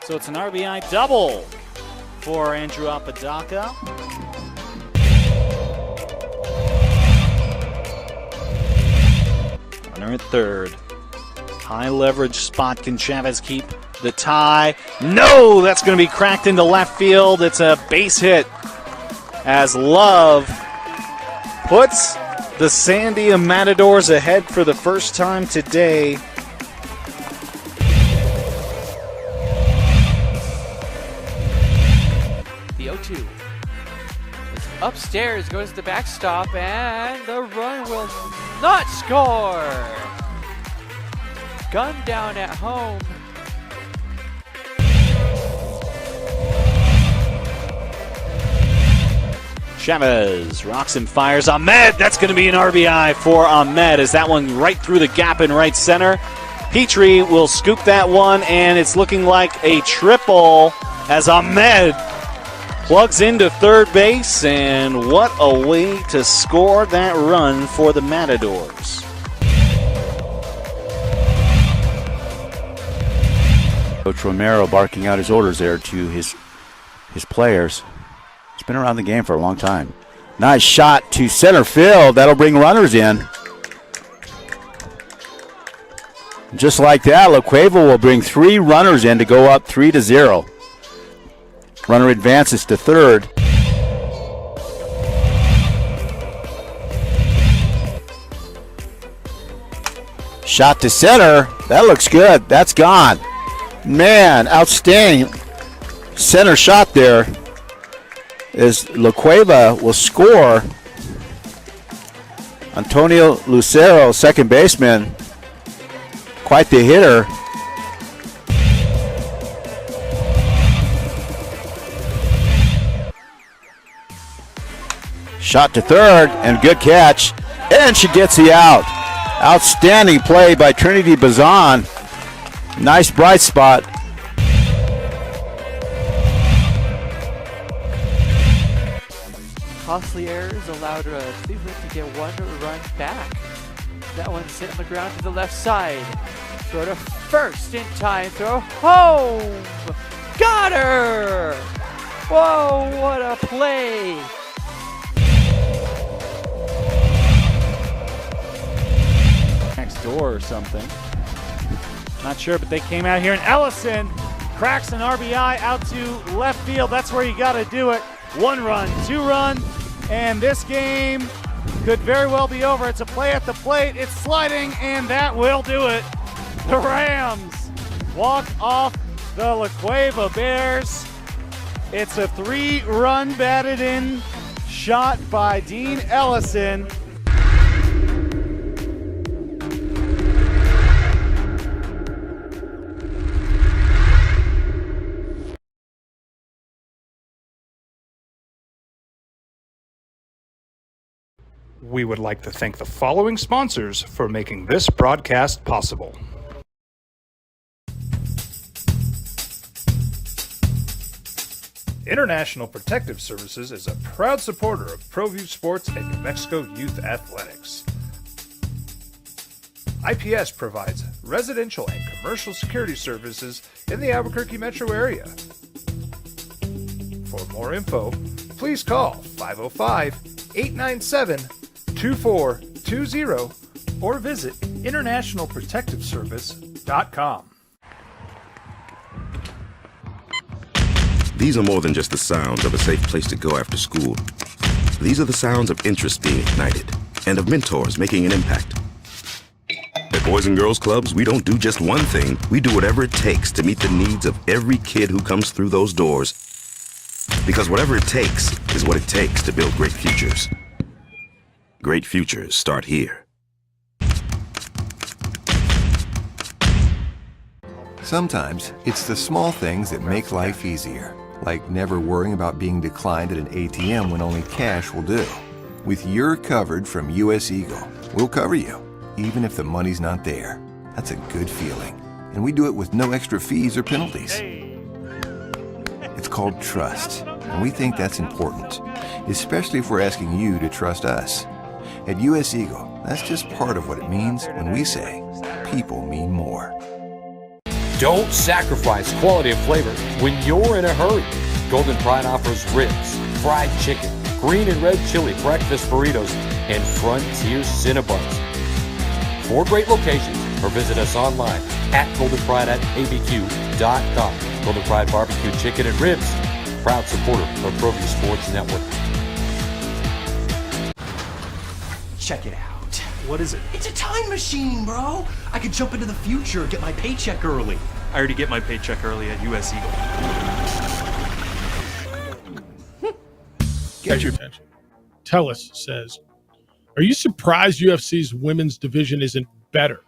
So it's an RBI double for Andrew Apodaca. Runner at third. High leverage spot. Can Chavez keep the tie? No, that's going to be cracked into left field. It's a base hit as Love puts the Sandia Matadors ahead for the first time today. The 0-2. It's upstairs, goes to the backstop, and the run will not score. Gun down at home. Chavez rocks and fires. Ahmed, that's going to be an RBI for Ahmed as that one right through the gap in right center. Petrie will scoop that one, and it's looking like a triple as Ahmed plugs into third base, and what a way to score that run for the Matadors. Coach Romero barking out his orders there to his players. He's been around the game for a long time. Nice shot to center field. That'll bring runners in. Just like that, LaCueva will bring 3 runners in to go up 3-0. Runner advances to third. Shot to center. That looks good. That's gone. Man, outstanding center shot there. As LaCueva will score. Antonio Lucero, second baseman, quite the hitter. Shot to third, and good catch. And she gets the out. Outstanding play by Trinity Bazan. Nice bright spot. Costly errors allowed Cleveland to get one run back. That one sent on the ground to the left side. Throw to first in time. Throw home. Got her. Whoa, what a play. Next door or something. Not sure, but they came out here, and Ellison cracks an RBI out to left field. That's where you got to do it. 1 run, 2 run, and this game could very well be over. It's a play at the plate. It's sliding, and that will do it. The Rams walk off the La Cueva Bears. It's a 3-run batted in shot by Dean Ellison. We would like to thank the following sponsors for making this broadcast possible. International Protective Services is a proud supporter of ProView Sports and New Mexico Youth Athletics. IPS provides residential and commercial security services in the Albuquerque metro area. For more info, please call 505-897-2420 or visit internationalprotectiveservice.com. These are more than just the sounds of a safe place to go after school. These are the sounds of interest being ignited and of mentors making an impact. At Boys and Girls Clubs, we don't do just one thing. We do whatever it takes to meet the needs of every kid who comes through those doors. Because whatever it takes is what it takes to build great futures. Great futures start here. Sometimes it's the small things that make life easier, like never worrying about being declined at an ATM when only cash will do. With You're Covered from US Eagle, we'll cover you, even if the money's not there. That's a good feeling. And we do it with no extra fees or penalties. It's called trust, and we think that's important, especially if we're asking you to trust us. At US Eagle, that's just part of what it means when we say people mean more. Don't sacrifice quality and flavor when you're in a hurry. Golden Pride offers ribs, fried chicken, green and red chili breakfast burritos, and Frontier Cinnabons. 4 great locations, or visit us online at goldenpride@abq.com. Golden Pride Barbecue Chicken and Ribs, proud supporter of ProView Sports Network. Check it out. What is it? It's a time machine, bro. I could jump into the future, get my paycheck early. I already get my paycheck early at US Eagle. Get your attention. Telus says, are you surprised UFC's women's division isn't better?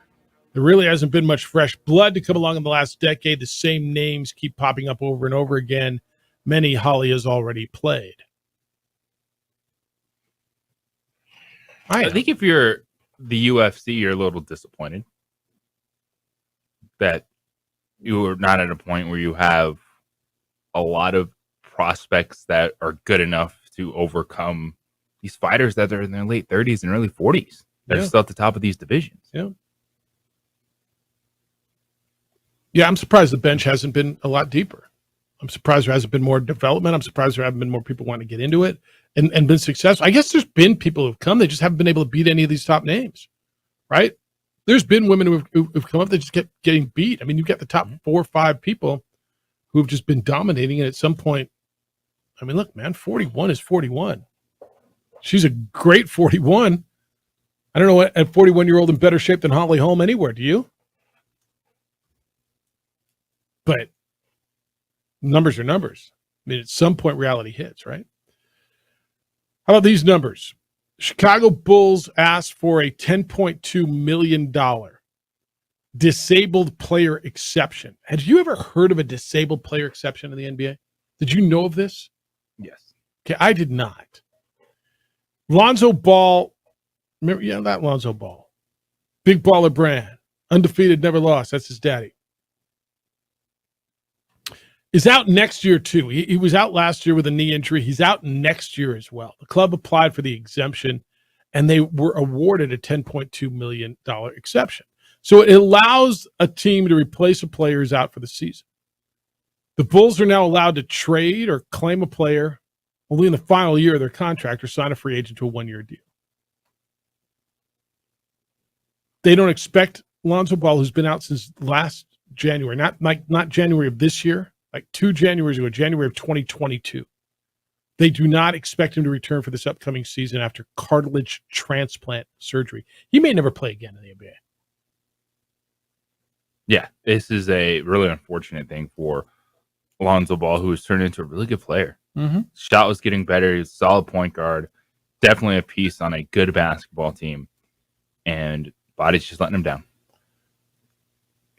There really hasn't been much fresh blood to come along in the last decade. The same names keep popping up over and over again. Many Holly has already played. I think if you're the UFC, you're a little disappointed that you are not at a point where you have a lot of prospects that are good enough to overcome these fighters that are in their late 30s and early 40s. They're still at the top of these divisions. Yeah, I'm surprised the bench hasn't been a lot deeper. I'm surprised there hasn't been more development. I'm surprised there haven't been more people wanting to get into it and been successful. I guess there's been people who've come. They just haven't been able to beat any of these top names, right? There's been women who've come up that just kept getting beat. I mean, you've got the top 4 or 5 people who've just been dominating. And at some point, I mean, look, man, 41 is 41. She's a great 41. I don't know a 41-year-old in better shape than Holly Holm anywhere. Do you? But numbers are numbers. I mean, at some point, reality hits, right? How about these numbers? Chicago Bulls asked for a $10.2 million disabled player exception. Had you ever heard of a disabled player exception in the NBA? Did you know of this? Yes. Okay, I did not. Lonzo Ball, remember, that Lonzo Ball. Big baller brand. Undefeated, never lost. That's his daddy. Is out next year, too. He was out last year with a knee injury. He's out next year as well. The club applied for the exemption, and they were awarded a $10.2 million exception. So it allows a team to replace a player who's out for the season. The Bulls are now allowed to trade or claim a player only in the final year of their contract or sign a free agent to a one-year deal. They don't expect Lonzo Ball, who's been out since last January, not January of this year, like 2 Januaries ago, January of 2022. They do not expect him to return for this upcoming season after cartilage transplant surgery. He may never play again in the NBA. Yeah, this is a really unfortunate thing for Lonzo Ball, who has turned into a really good player. Mm-hmm. Shot was getting better. He's a solid point guard. Definitely a piece on a good basketball team. And body's just letting him down.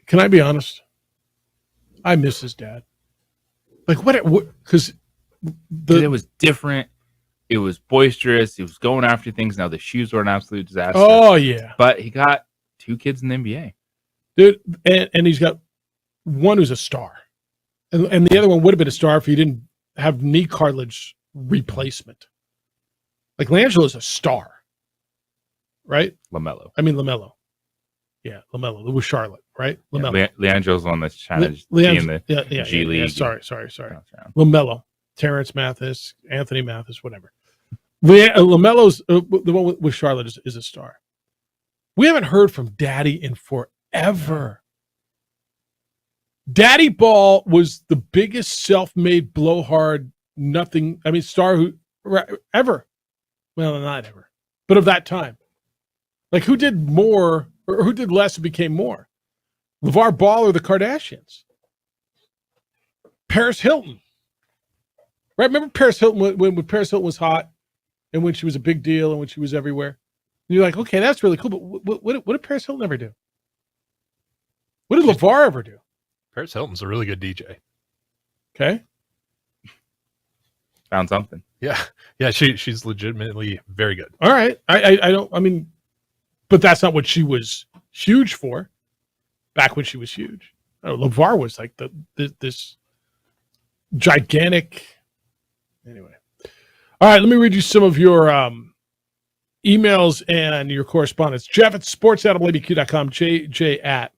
Can I be honest? I miss his dad. Like, what? Because it was different. It was boisterous. He was going after things. Now the shoes were an absolute disaster. Oh, yeah. But he got 2 kids in the NBA. Dude, and he's got one who's a star. And the other one would have been a star if he didn't have knee cartilage replacement. Like, LaMelo is a star. Right? LaMelo. Yeah, LaMelo. It was Charlotte, right? LaMelo. Yeah, Leandro's on this challenge be in the G League. Yeah, sorry. LaMelo. Terrence Mathis, Anthony Mathis, whatever. LaMelo's the one with Charlotte is a star. We haven't heard from Daddy in forever. Daddy Ball was the biggest self-made blowhard star who ever. Well, not ever, but of that time. Like, who did more or who did less and became more? LeVar Ball or the Kardashians? Paris Hilton. Right? Remember Paris Hilton when Paris Hilton was hot and when she was a big deal and when she was everywhere? And you're like, okay, that's really cool, but what did Paris Hilton ever do? What did LeVar ever do? Paris Hilton's a really good DJ. Okay. Found something. Yeah. She's legitimately very good. All right. But that's not what she was huge for back when she was huge. LeVar was like this gigantic. Anyway. All right. Let me read you some of your emails and your correspondence. Jeff at sportsanimalabq.com. JJ at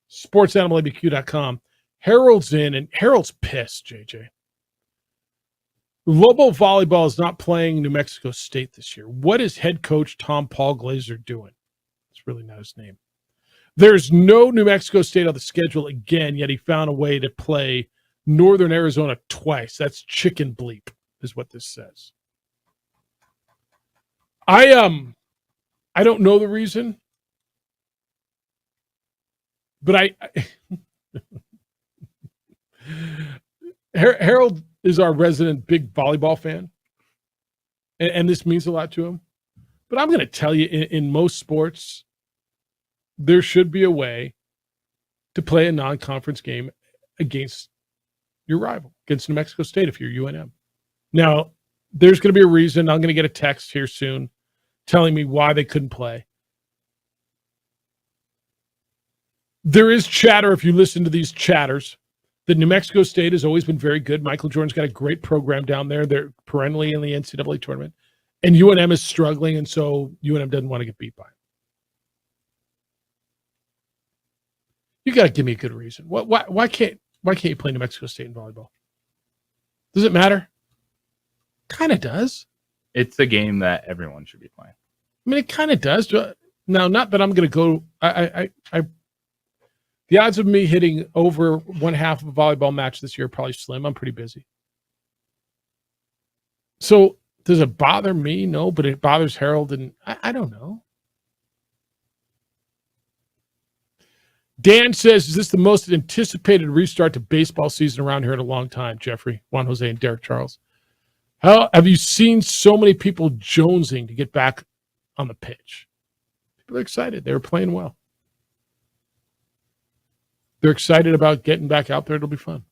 sportsanimalabq.com. Harold's in, and Harold's pissed, JJ. Lobo Volleyball is not playing New Mexico State this year. What is head coach Tom Paul Glazer doing? It's really not his name. There's no New Mexico State on the schedule again, yet he found a way to play Northern Arizona twice. That's chicken bleep, is what this says. I don't know the reason, but Harold is our resident big volleyball fan, and this means a lot to him. But I'm going to tell you, in most sports, there should be a way to play a non-conference game against your rival, against New Mexico State if you're UNM. Now, there's going to be a reason. I'm going to get a text here soon telling me why they couldn't play. There is chatter, if you listen to these chatters, that New Mexico State has always been very good. Michael Jordan's got a great program down there. They're perennially in the NCAA tournament. And UNM is struggling, and so UNM doesn't want to get beat by them. You got to give me a good reason. Why can't you play New Mexico State in volleyball? Does it matter? Kind of does. It's a game that everyone should be playing. I mean, it kind of does. Now, not that I'm going to go. The odds of me hitting over one half of a volleyball match this year are probably slim. I'm pretty busy. So does it bother me? No, but it bothers Harold, and I don't know. Dan says, is this the most anticipated restart to baseball season around here in a long time, Jeffrey, Juan Jose, and Derek Charles? How have you seen so many people jonesing to get back on the pitch? People are excited. They were playing well. They're excited about getting back out there. It'll be fun.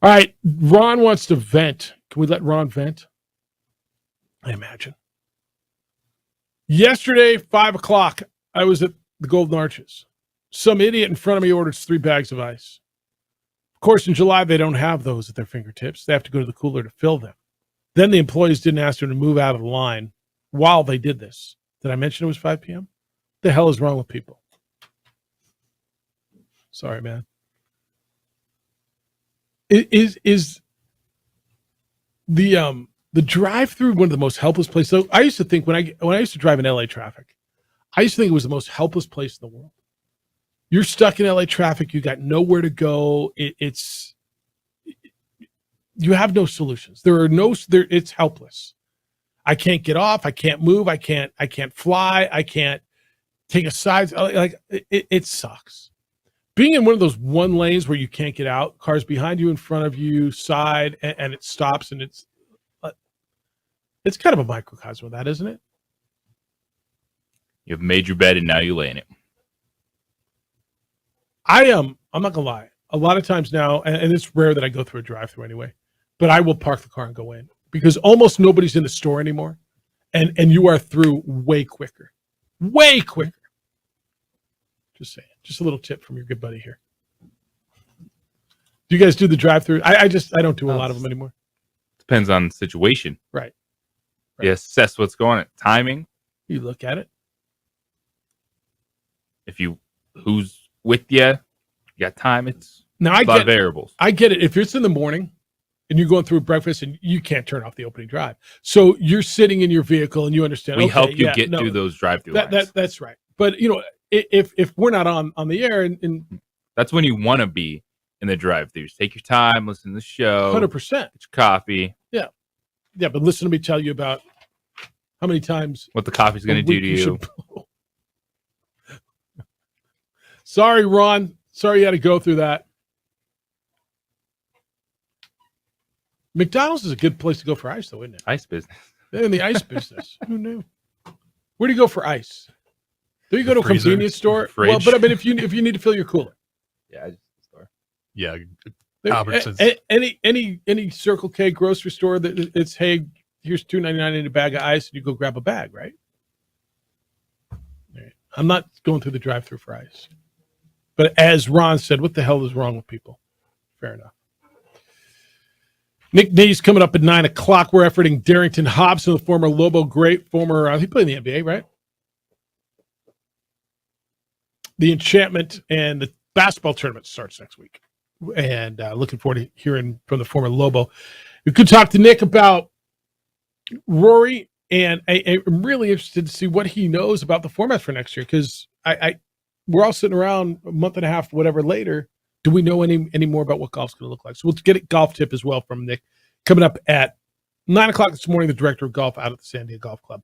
All right. Ron wants to vent. Can we let Ron vent? I imagine. Yesterday, 5 o'clock, I was at the Golden Arches. Some idiot in front of me ordered 3 bags of ice. Of course, in July, they don't have those at their fingertips. They have to go to the cooler to fill them. Then the employees didn't ask them to move out of the line while they did this. Did I mention it was 5 p.m.? The hell is wrong with people? Sorry, man. Is the drive-through one of the most helpless places? So I used to think when I used to drive in LA traffic, I used to think it was the most helpless place in the world. You're stuck in LA traffic. You got nowhere to go. You have no solutions. It's helpless. I can't get off. I can't move. I can't fly. I can't take a side. Like it sucks. Being in one of those one lanes where you can't get out, cars behind you, in front of you, side, and it stops, and it's kind of a microcosm of that, isn't it? You've made your bed and now you lay in it. I'm not gonna lie. A lot of times now, and it's rare that I go through a drive-through anyway, but I will park the car and go in because almost nobody's in the store anymore, and you are through way quicker. Way quicker. Just saying. Just a little tip from your good buddy here. Do you guys do the drive-through? I don't do a lot of them anymore. Depends on the situation. Right. You assess what's going on. Timing. You look at it. Who's with you, you got time. It's now a lot of variables. I get it. If it's in the morning and you're going through breakfast and you can't turn off the opening drive, so you're sitting in your vehicle and you understand. We help you get through those drive-through lines. That's right. But if we're not on the air and that's when you want to be in the drive-throughs. Take your time, listen to the show. 100%. Get your coffee. Yeah. Yeah, but listen to me tell you about how many times what the coffee's going to do to you. Sorry, Ron. Sorry you had to go through that. McDonald's is a good place to go for ice, though, isn't it? Ice business. They're in the ice business. Who knew? Where do you go for ice? Do you go to a convenience store? Fridge. Well, but I mean, if you need to fill your cooler. Yeah, just the store. Yeah, Albertsons. Any Circle K grocery store that it's, hey, here's $2.99 in a bag of ice, and you go grab a bag, right? Right. I'm not going through the drive-through for ice. But as Ron said, what the hell is wrong with people? Fair enough. Nick Nee's coming up at 9 o'clock. We're efforting Darrington Hobson, the former Lobo great, he played in the NBA, right? The Enchantment and the basketball tournament starts next week. And looking forward to hearing from the former Lobo. We could talk to Nick about Rory, and I'm really interested to see what he knows about the format for next year because we're all sitting around a month and a half, whatever later. Do we know any more about what golf's going to look like? So we'll get a golf tip as well from Nick coming up at 9 o'clock this morning, the director of golf out at the San Diego Golf Club.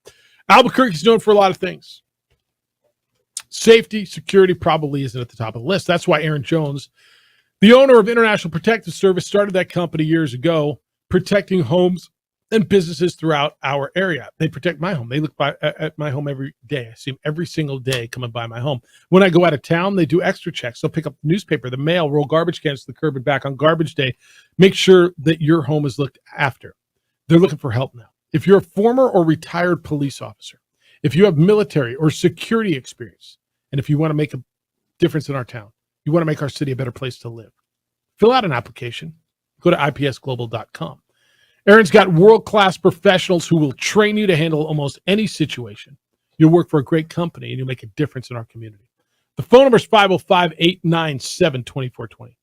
Albuquerque is known for a lot of things. Safety, security probably isn't at the top of the list. That's why Aaron Jones, the owner of International Protective Service, started that company years ago, protecting homes and businesses throughout our area. They protect my home. They look at my home every day. I see them every single day coming by my home. When I go out of town, they do extra checks. They'll pick up the newspaper, the mail, roll garbage cans to the curb and back on garbage day. Make sure that your home is looked after. They're looking for help now. If you're a former or retired police officer, if you have military or security experience, and if you want to make a difference in our town, you want to make our city a better place to live, fill out an application. Go to ipsglobal.com. Aaron's got world-class professionals who will train you to handle almost any situation. You'll work for a great company, and you'll make a difference in our community. The phone number is 505-897-2420.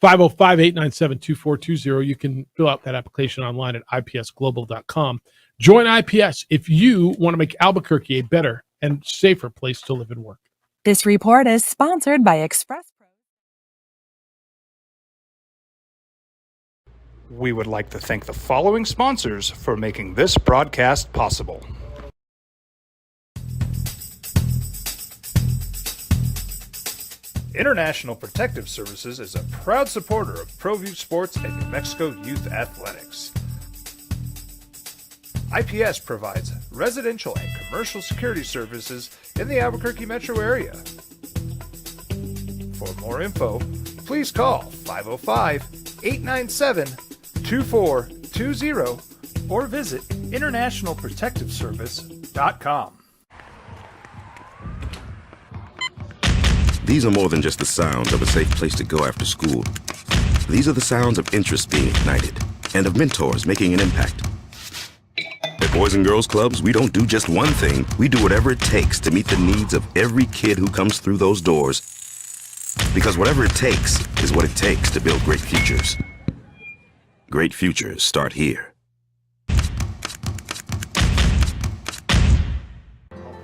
505-897-2420. You can fill out that application online at ipsglobal.com. Join IPS if you want to make Albuquerque a better and safer place to live and work. This report is sponsored by Express. We would like to thank the following sponsors for making this broadcast possible. International Protective Services is a proud supporter of ProView Sports and New Mexico Youth Athletics. IPS provides residential and commercial security services in the Albuquerque metro area. For more info, please call 505-897-2420 or visit InternationalProtectiveService.com. These are more than just the sounds of a safe place to go after school. These are the sounds of interest being ignited and of mentors making an impact. At Boys and Girls Clubs, we don't do just one thing. We do whatever it takes to meet the needs of every kid who comes through those doors. Because whatever it takes is what it takes to build great futures. Great futures start here.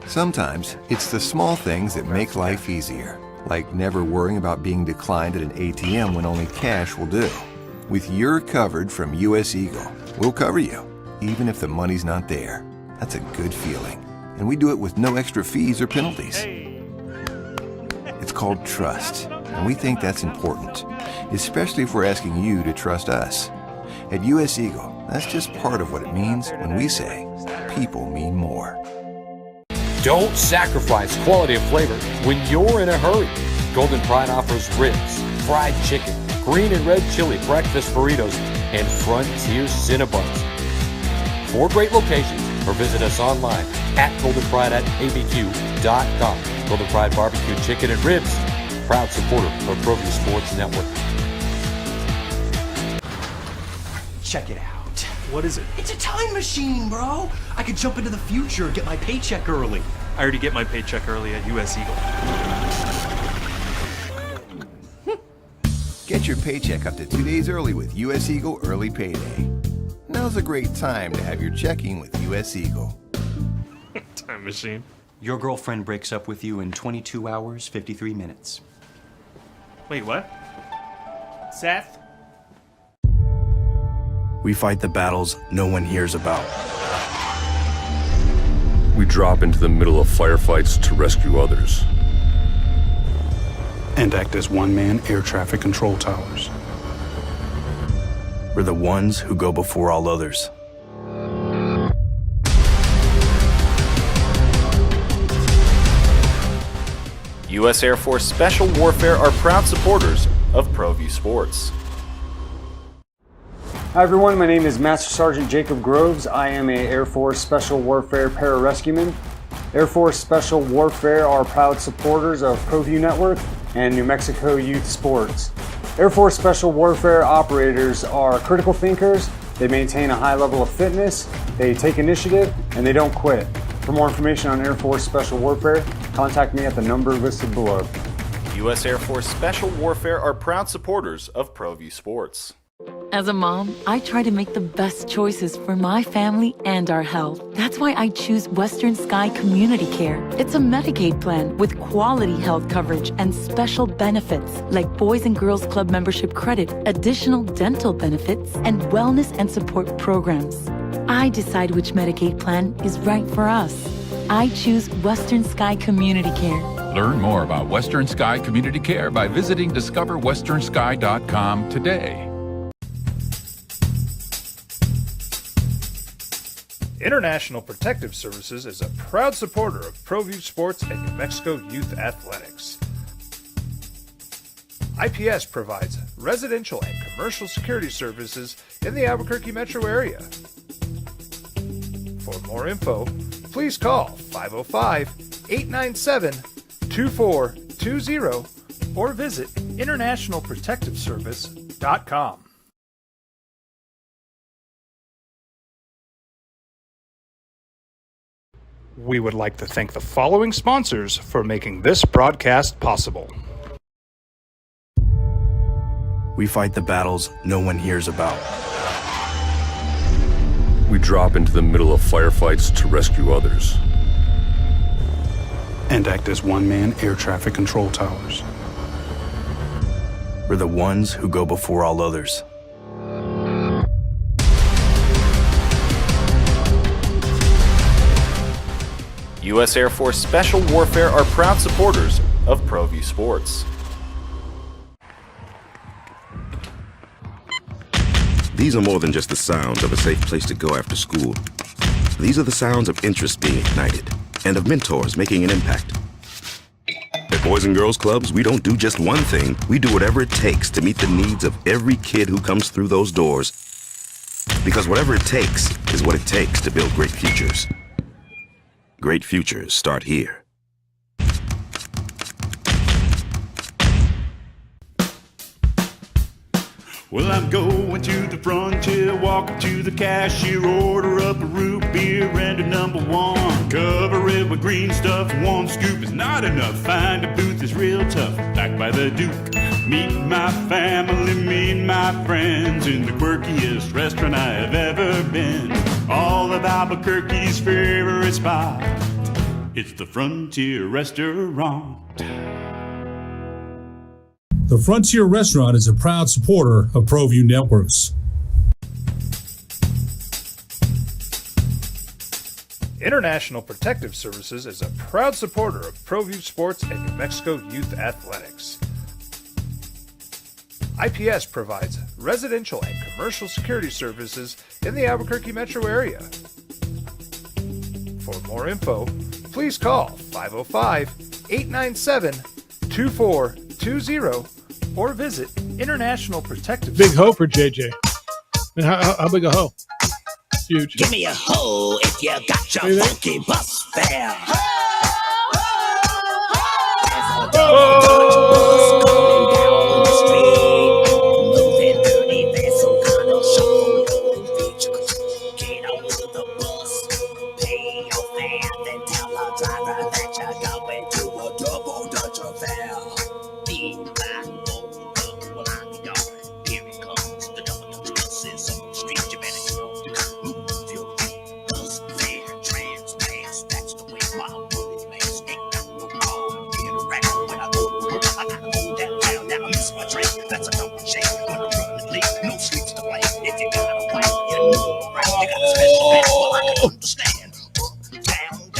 Sometimes it's the small things that make life easier, like never worrying about being declined at an ATM when only cash will do. With your covered from US Eagle, we'll cover you, even if the money's not there. That's a good feeling. And we do it with no extra fees or penalties. It's called trust, and we think that's important, especially if we're asking you to trust us. At US Eagle, that's just part of what it means when we say people mean more. Don't sacrifice quality of flavor when you're in a hurry. Golden Pride offers ribs, fried chicken, green and red chili breakfast burritos, and Frontier Cinnabons. 4 great locations, or visit us online at goldenpride@abq.com. Golden Pride Barbecue Chicken and Ribs, proud supporter of ProView Sports Network. Check it out. What is it? It's a time machine, bro. I could jump into the future, get my paycheck early. I already get my paycheck early at US Eagle. Get your paycheck up to 2 days early with US Eagle Early Payday. Now's a great time to have your checking with US Eagle. Time machine. Your girlfriend breaks up with you in 22 hours, 53 minutes. Wait, what? Seth? We fight the battles no one hears about. We drop into the middle of firefights to rescue others. And act as one-man air traffic control towers. We're the ones who go before all others. U.S. Air Force Special Warfare are proud supporters of ProView Sports. Hi everyone, my name is Master Sergeant Jacob Groves. I am a Air Force Special Warfare pararescueman. Air Force Special Warfare are proud supporters of ProView Network and New Mexico Youth Sports. Air Force Special Warfare operators are critical thinkers. They maintain a high level of fitness, they take initiative, and they don't quit. For more information on Air Force Special Warfare, contact me at the number listed below. U.S. Air Force Special Warfare are proud supporters of ProView Sports. As a mom, I try to make the best choices for my family and our health. That's why I choose Western Sky Community Care. It's a Medicaid plan with quality health coverage and special benefits like Boys and Girls Club membership credit, additional dental benefits, and wellness and support programs. I decide which Medicaid plan is right for us. I choose Western Sky Community Care. Learn more about Western Sky Community Care by visiting discoverwesternsky.com today. International Protective Services is a proud supporter of ProView Sports and New Mexico Youth Athletics. IPS provides residential and commercial security services in the Albuquerque metro area. For more info, please call 505-897-2420 or visit internationalprotectiveservice.com. We would like to thank the following sponsors for making this broadcast possible. We fight the battles no one hears about. We drop into the middle of firefights to rescue others. And act as one-man air traffic control towers. We're the ones who go before all others. U.S. Air Force Special Warfare are proud supporters of ProView Sports. These are more than just the sounds of a safe place to go after school. These are the sounds of interest being ignited and of mentors making an impact. At Boys and Girls Clubs, we don't do just one thing. We do whatever it takes to meet the needs of every kid who comes through those doors. Because whatever it takes is what it takes to build great futures. Great futures start here. Well, I'm going to the frontier, walk up to the cashier, order up a root beer and a number one. Cover it with green stuff, one scoop is not enough. Find a booth is real tough, backed by the Duke. Meet my family, meet my friends in the quirkiest restaurant I have ever been. All of Albuquerque's favorite spot, it's the Frontier Restaurant. The Frontier Restaurant is a proud supporter of ProView Networks. International Protective Services is a proud supporter of ProView Sports and New Mexico Youth Athletics. IPS provides residential and commercial security services in the Albuquerque metro area. For more info, please call 505-897-2420 or visit International Protective Big hoe for JJ. And how big a hoe? It's huge. Give me a hoe if you got your funky bus fare.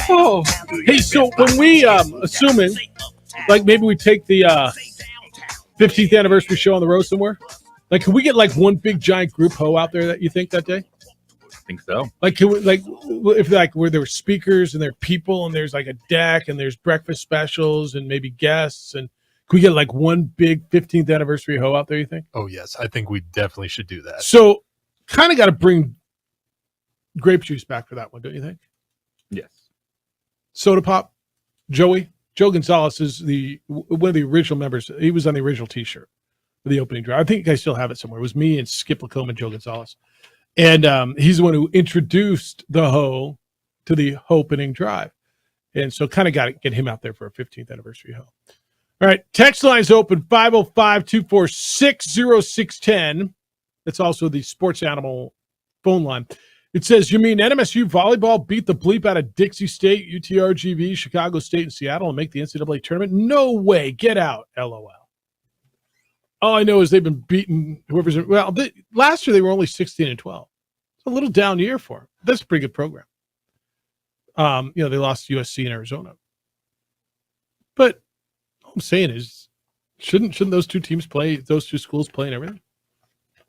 Oh, hey, so when we, assuming, like maybe we take the 15th anniversary show on the road somewhere, like can we get like one big giant group hoe out there that you think that day? I think so. Like, can we, like, if like where there were speakers and there are people and there's like a deck and there's breakfast specials and maybe guests, and can we get like one big 15th anniversary hoe out there, you think? Oh, yes. I think we definitely should do that. So kind of got to bring grape juice back for that one, don't you think? Yes. Soda Pop, Joe Gonzalez is one of the original members. He was on the original T-shirt for the opening drive. I think I still have it somewhere. It was me and Skip Lacombe and Joe Gonzalez, and he's the one who introduced the hoe to the opening drive, and so kind of got to get him out there for a 15th anniversary hoe. All right, text line is open 505-246-0610. That's also the Sports Animal phone line. It says, you mean NMSU volleyball beat the bleep out of Dixie State, UTRGV, Chicago State, and Seattle and make the NCAA tournament? No way. Get out, LOL. All I know is they've been beating whoever's – well, last year they were only 16-12. It's a little down year for them. That's a pretty good program. They lost USC and Arizona. But all I'm saying is, shouldn't those two teams play, those two schools play and everything?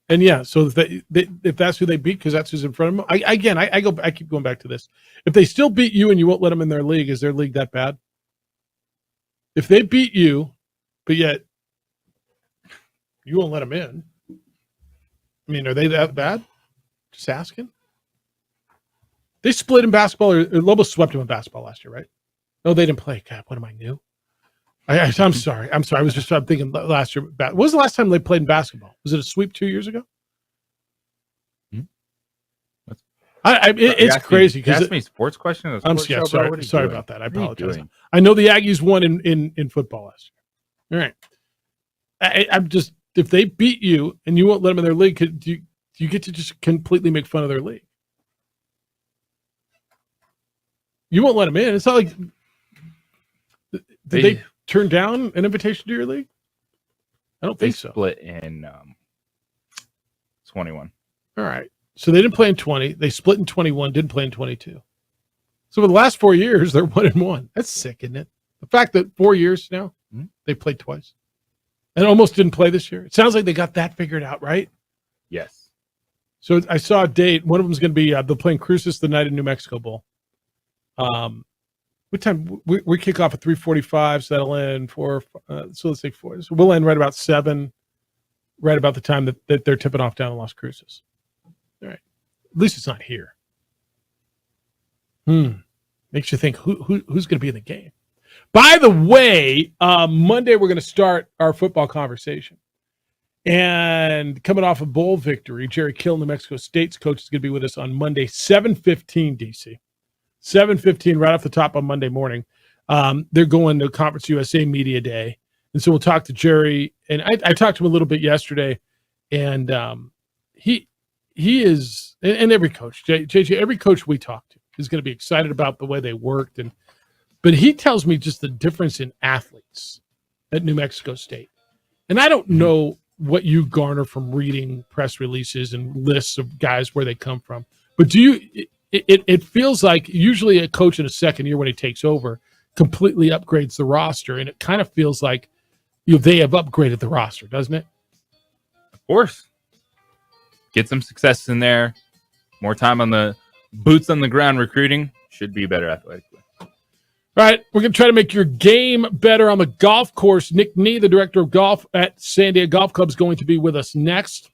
And yeah, so if that's who they beat, because that's who's in front of them. I keep going back to this. If they still beat you and you won't let them in their league, is their league that bad? If they beat you, but yet you won't let them in, I mean, are they that bad? Just asking. They split in basketball, or Lobos swept them in basketball last year, right? No, they didn't play. God, what am I new? I'm sorry. I'm thinking last year. When was the last time they played in basketball? Was it a sweep 2 years ago? It's crazy. You asked me a sports question. Sorry about that. I apologize. I know the Aggies won in football last year. All right. I'm just, if they beat you and you won't let them in their league, do you get to just completely make fun of their league? You won't let them in. It's not like did they turn down an invitation to your league? I don't think so. Split in 21. All right. So they didn't play in 20. They split in 21, didn't play in 22. So for the last 4 years, they're 1-1. That's sick, isn't it? The fact that 4 years now, they played twice. And almost didn't play this year. It sounds like they got that figured out, right? Yes. So I saw a date. One of them is going to be they're playing Cruces the night of New Mexico Bowl. What time? We kick off at 3:45, settle in 4. So let's say 4. So we'll end right about 7, right about the time that they're tipping off down in Las Cruces. All right. least it's not here. Makes you think who's going to be in the game. By the way, Monday we're going to start our football conversation. And coming off a bowl victory, Jerry Kill, New Mexico State's coach, is going to be with us on Monday, 7:15 DC. 7:15 right off the top on Monday morning. They're going to Conference USA Media Day. And so we'll talk to Jerry. And I talked to him a little bit yesterday. And he is, and every coach, JJ, every coach we talk to is going to be excited about the way they worked. But he tells me just the difference in athletes at New Mexico State. And I don't know what you garner from reading press releases and lists of guys where they come from. But do you, it feels like usually a coach in a second year when he takes over completely upgrades the roster. And it kind of feels like they have upgraded the roster, doesn't it? Of course. Get some success in there. More time on the boots on the ground recruiting. Should be better athletically. All right, we're going to try to make your game better on the golf course. Nick Nee, the director of golf at San Diego Golf Club, is going to be with us next.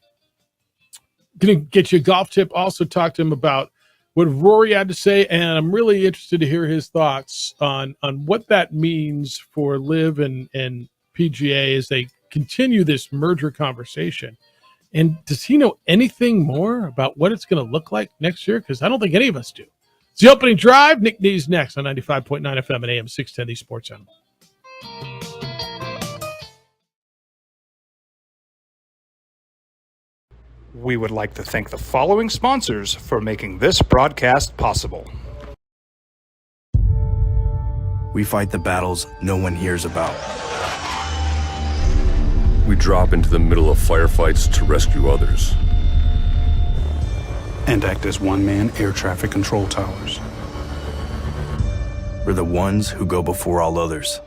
Going to get you a golf tip. Also talk to him about what Rory had to say, and I'm really interested to hear his thoughts on what that means for LIV and PGA as they continue this merger conversation. And does he know anything more about what it's going to look like next year? Because I don't think any of us do. It's the opening drive. Nick Nee's next on 95.9 FM and AM 610, the Sports Animal. We would like to thank the following sponsors for making this broadcast possible. We fight the battles no one hears about. We drop into the middle of firefights to rescue others. And act as one-man air traffic control towers. We're the ones who go before all others.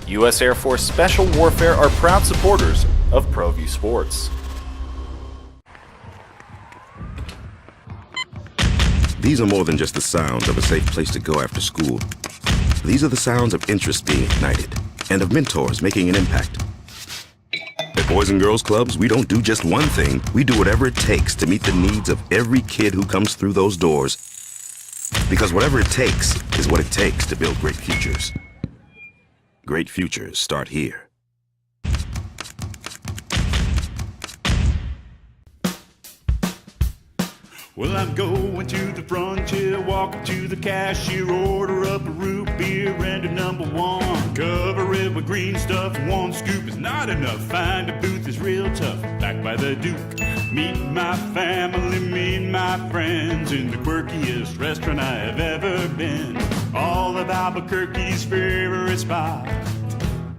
U.S. Air Force Special Warfare are proud supporters of ProView Sports. These are more than just the sounds of a safe place to go after school. These are the sounds of interest being ignited and of mentors making an impact. At Boys and Girls Clubs, we don't do just one thing. We do whatever it takes to meet the needs of every kid who comes through those doors. Because whatever it takes is what it takes to build great futures. Great futures start here. Well, I'm going to the frontier, walking to the cashier, order up a root beer and a number one. Cover it with green stuff, one scoop is not enough. Find a booth is real tough, back by the Duke. Meet my family, meet my friends in the quirkiest restaurant I have ever been. All of Albuquerque's favorite spot,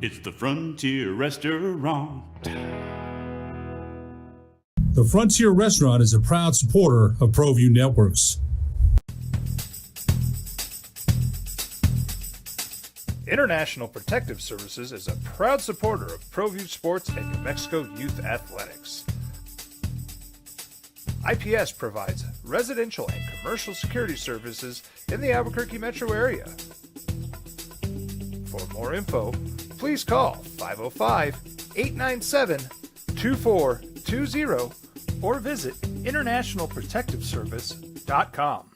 it's the Frontier Restaurant. The Frontier Restaurant is a proud supporter of ProView Networks. International Protective Services is a proud supporter of ProView Sports and New Mexico Youth Athletics. IPS provides residential and commercial security services in the Albuquerque metro area. For more info, please call 505-897-2420 or visit internationalprotectiveservice.com.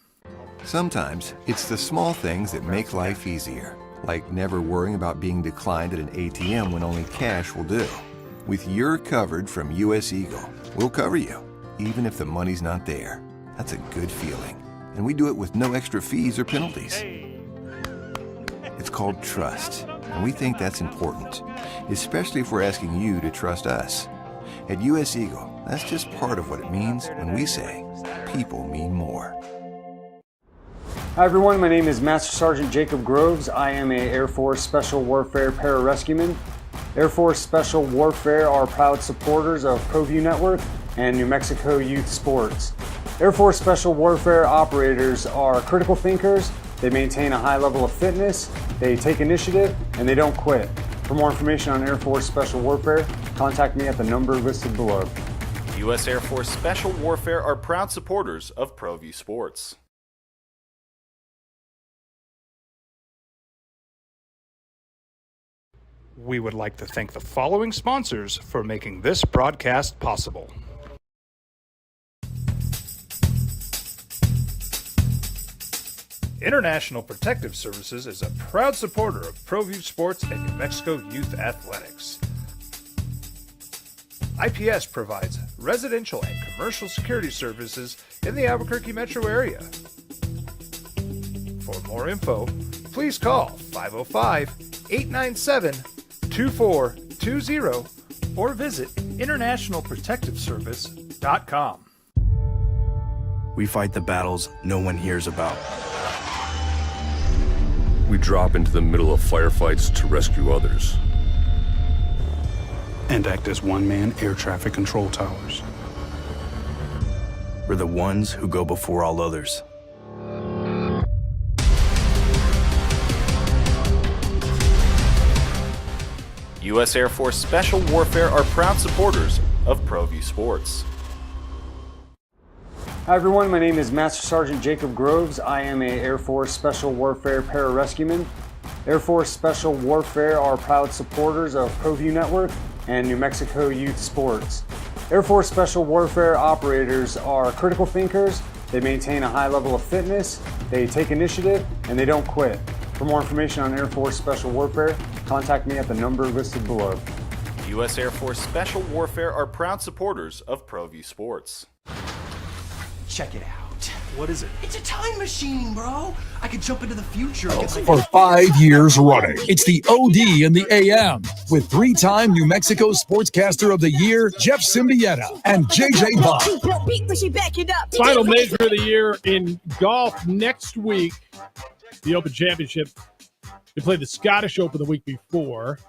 Sometimes it's the small things that make life easier, like never worrying about being declined at an ATM when only cash will do. With You're Covered from US Eagle, we'll cover you, even if the money's not there. That's a good feeling. And we do it with no extra fees or penalties. It's called trust, and we think that's important, especially if we're asking you to trust us. At US Eagle, that's just part of what it means when we say people mean more. Hi everyone, my name is Master Sergeant Jacob Groves. I am a Air Force Special Warfare Pararescueman. Air Force Special Warfare are proud supporters of ProView Network and New Mexico Youth Sports. Air Force Special Warfare operators are critical thinkers. They maintain a high level of fitness, they take initiative, and they don't quit. For more information on Air Force Special Warfare, contact me at the number listed below. U.S. Air Force Special Warfare are proud supporters of ProView Sports. We would like to thank the following sponsors for making this broadcast possible. International Protective Services is a proud supporter of ProView Sports and New Mexico Youth Athletics. IPS provides residential and commercial security services in the Albuquerque metro area. For more info, please call 505-897-2420 or visit internationalprotectiveservice.com. We fight the battles no one hears about. We drop into the middle of firefights to rescue others. And act as one-man air traffic control towers. We're the ones who go before all others. U.S. Air Force Special Warfare are proud supporters of ProView Sports. Hi everyone, my name is Master Sergeant Jacob Groves. I am a Air Force Special Warfare Pararescueman. Air Force Special Warfare are proud supporters of ProView Network and New Mexico Youth Sports. Air Force Special Warfare operators are critical thinkers. They maintain a high level of fitness, they take initiative, and they don't quit. For more information on Air Force Special Warfare, contact me at the number listed below. U.S. Air Force Special Warfare are proud supporters of ProView Sports. Check it out. What is it? It's a time machine, bro. I could jump into the future and get For 5 years running, it's the OD and the AM with 3-time New Mexico Sportscaster of the Year, Jeff Symbieta and JJ Buck. Final major of the year in golf next week, the Open Championship. They played the Scottish Open the week before.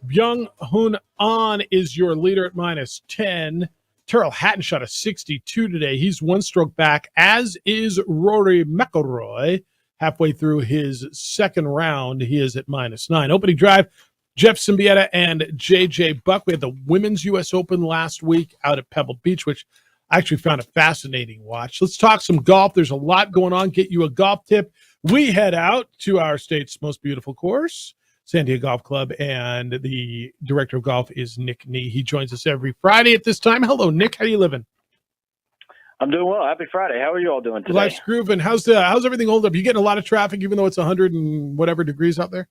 Byung Hun An is your leader at -10. Terrell Hatton shot a 62 today. He's one stroke back, as is Rory McIlroy. Halfway through his second round, he is at -9. Opening drive, Jeff Symbieta and JJ Buck. We had the Women's U.S. Open last week out at Pebble Beach, which I actually found a fascinating watch. Let's talk some golf. There's a lot going on. Get you a golf tip. We head out to our state's most beautiful course, San Diego Golf Club, and the director of golf is Nick Nee. He joins us every Friday at this time. Hello, Nick. How you living? I'm doing well. Happy Friday. How are you all doing today? Life's grooving. How's everything holding up? You getting a lot of traffic, even though it's 100 and whatever degrees out there?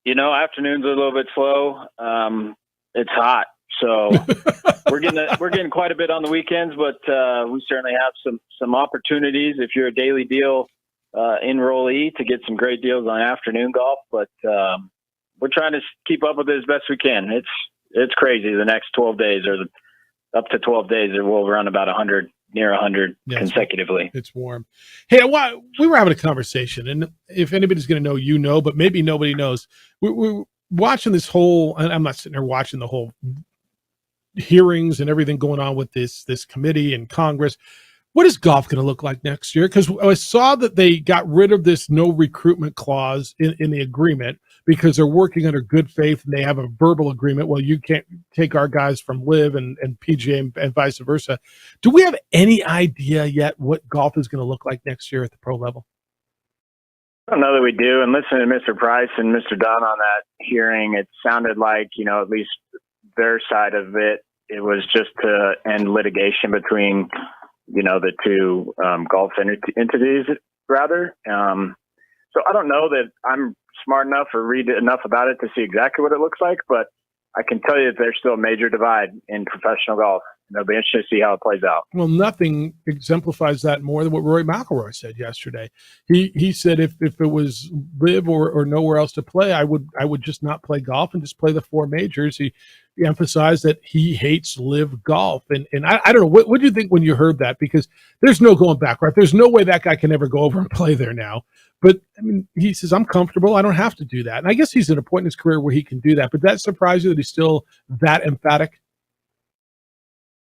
You know, afternoons are a little bit slow. It's hot, so we're getting quite a bit on the weekends, but we certainly have some opportunities if you're a daily deal enrollee to get some great deals on afternoon golf, but we're trying to keep up with it as best we can. It's crazy. The next 12 days or up to 12 days, we'll run about 100, near 100 consecutively. It's warm. Hey, we were having a conversation, and if anybody's going to know, you know, but maybe nobody knows. We're watching this whole, and I'm not sitting there watching the whole hearings and everything going on with this committee in Congress. What is golf going to look like next year? Because I saw that they got rid of this no recruitment clause in the agreement because they're working under good faith and they have a verbal agreement. Well, you can't take our guys from LIV and PGA and vice versa. Do we have any idea yet what golf is going to look like next year at the pro level? I don't know that we do. And listening to Mr. Price and Mr. Dunn on that hearing, it sounded like, you know, at least their side of it, it was just to end litigation between the two golf entities, rather. So I don't know that I'm smart enough or read enough about it to see exactly what it looks like, but I can tell you that there's still a major divide in professional golf. And it'll be interesting to see how it plays out. Well, nothing exemplifies that more than what Rory McIlroy said yesterday. He said if it was LIV or nowhere else to play, I would just not play golf and just play the 4 majors. He emphasized that he hates LIV golf. And I don't know, what do you think when you heard that? Because there's no going back, right? There's no way that guy can ever go over and play there now. But I mean, he says, I'm comfortable. I don't have to do that. And I guess he's at a point in his career where he can do that. But that surprised you that he's still that emphatic?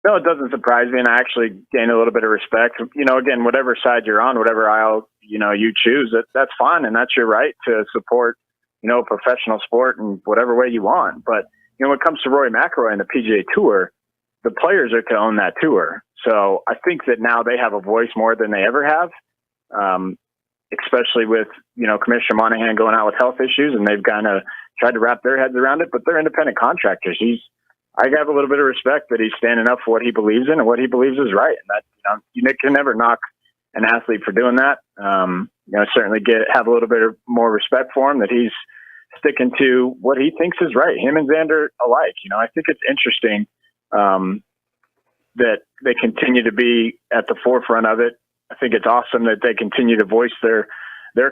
No, it doesn't surprise me. And I actually gain a little bit of respect. Again, whatever side you're on, whatever aisle, you choose, that's fine. And that's your right to support, professional sport in whatever way you want. But, when it comes to Rory McIlroy and the PGA Tour, the players are to own that tour. So I think that now they have a voice more than they ever have, especially with, Commissioner Monahan going out with health issues, and they've kind of tried to wrap their heads around it, but they're independent contractors. I have a little bit of respect that he's standing up for what he believes in and what he believes is right. And that, you can never knock an athlete for doing that. Certainly have a little bit more respect for him that he's sticking to what he thinks is right. Him and Xander alike. I think it's interesting that they continue to be at the forefront of it. I think it's awesome that they continue to voice their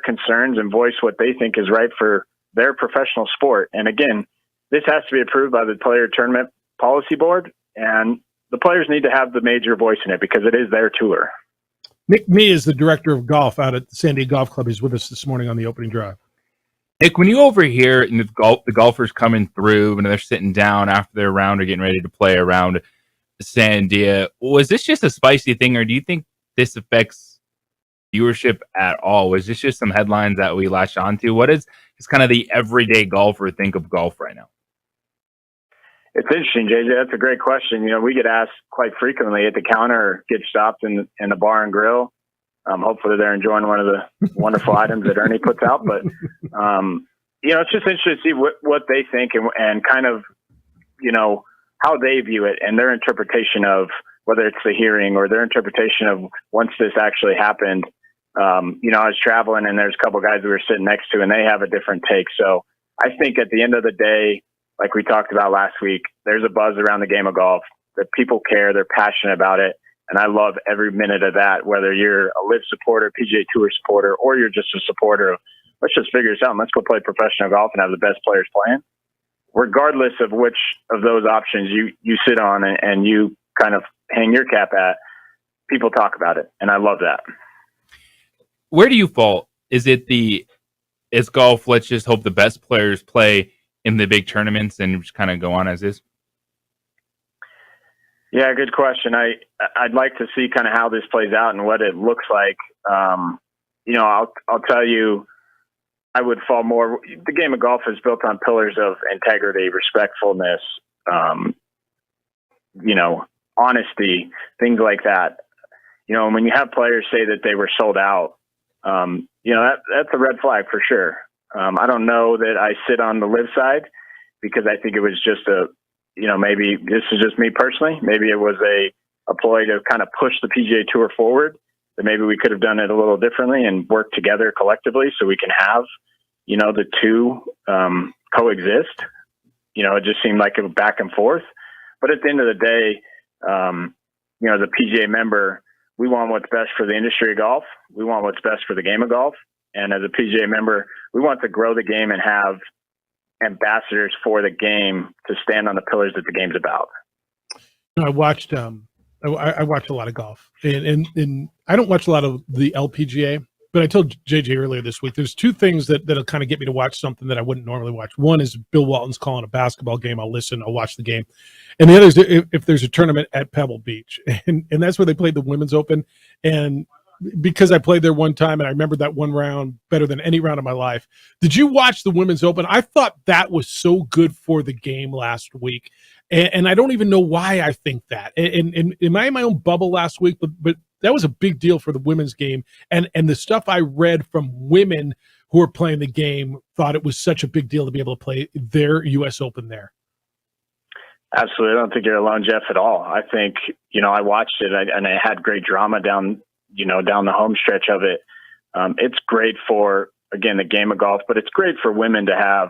concerns and voice what they think is right for their professional sport. And again, this has to be approved by the Player Tournament Policy Board, and the players need to have the major voice in it because it is their tour. Nick Mee is the director of golf out at the San Diego Golf Club. He's with us this morning on the opening drive. Nick, when you overhear the golfers coming through and they're sitting down after their round or getting ready to play around Sandia, was this just a spicy thing, or do you think this affects viewership at all? Was this just some headlines that we latched onto? What is kind of the everyday golfer think of golf right now? It's interesting, JJ. That's a great question. We get asked quite frequently at the counter or get stopped in the bar and grill. Hopefully they're enjoying one of the wonderful items that Ernie puts out. But, it's just interesting to see what they think and kind of, how they view it and their interpretation of whether it's the hearing or their interpretation of once this actually happened. I was traveling and there's a couple guys we were sitting next to and they have a different take. So I think at the end of the day, like we talked about last week, there's a buzz around the game of golf that people care. They're passionate about it. And I love every minute of that, whether you're a LIV supporter, PGA Tour supporter, or you're just a supporter of, let's just figure this out and let's go play professional golf and have the best players playing. Regardless of which of those options you sit on and you kind of hang your cap at, people talk about it. And I love that. Where do you fall? Is it it's golf, let's just hope the best players play in the big tournaments and just kind of go on as is? Yeah, good question. I'd like to see kind of how this plays out and what it looks like. I'll tell you, I would fall more. The game of golf is built on pillars of integrity, respectfulness, honesty, things like that. When you have players say that they were sold out, that's a red flag for sure. I don't know that I sit on the LIV side because I think it was just maybe this is just me personally. Maybe it was a ploy to kind of push the PGA Tour forward, that maybe we could have done it a little differently and worked together collectively so we can have, the two coexist. It just seemed like it was back and forth. But at the end of the day, the PGA member, we want what's best for the industry of golf. We want what's best for the game of golf. And as a PGA member, we want to grow the game and have ambassadors for the game to stand on the pillars that the game's about. I watched I watch a lot of golf, and I don't watch a lot of the LPGA, but I told JJ earlier this week, there's two things that'll kind of get me to watch something that I wouldn't normally watch. One is Bill Walton's calling a basketball game. I'll listen, I'll watch the game. And the other is if there's a tournament at Pebble Beach, and that's where they played the Women's Open. And because I played there one time and I remember that one round better than any round of my life. Did you watch the Women's Open? I thought that was so good for the game last week. And I don't even know why I think that. And am I in my own bubble last week? But that was a big deal for the women's game. And the stuff I read from women who are playing the game thought it was such a big deal to be able to play their U.S. Open there. Absolutely. I don't think you're alone, Jeff, at all. I think, I watched it and it had great drama down the home stretch of it. It's great for, again, the game of golf, but it's great for women to have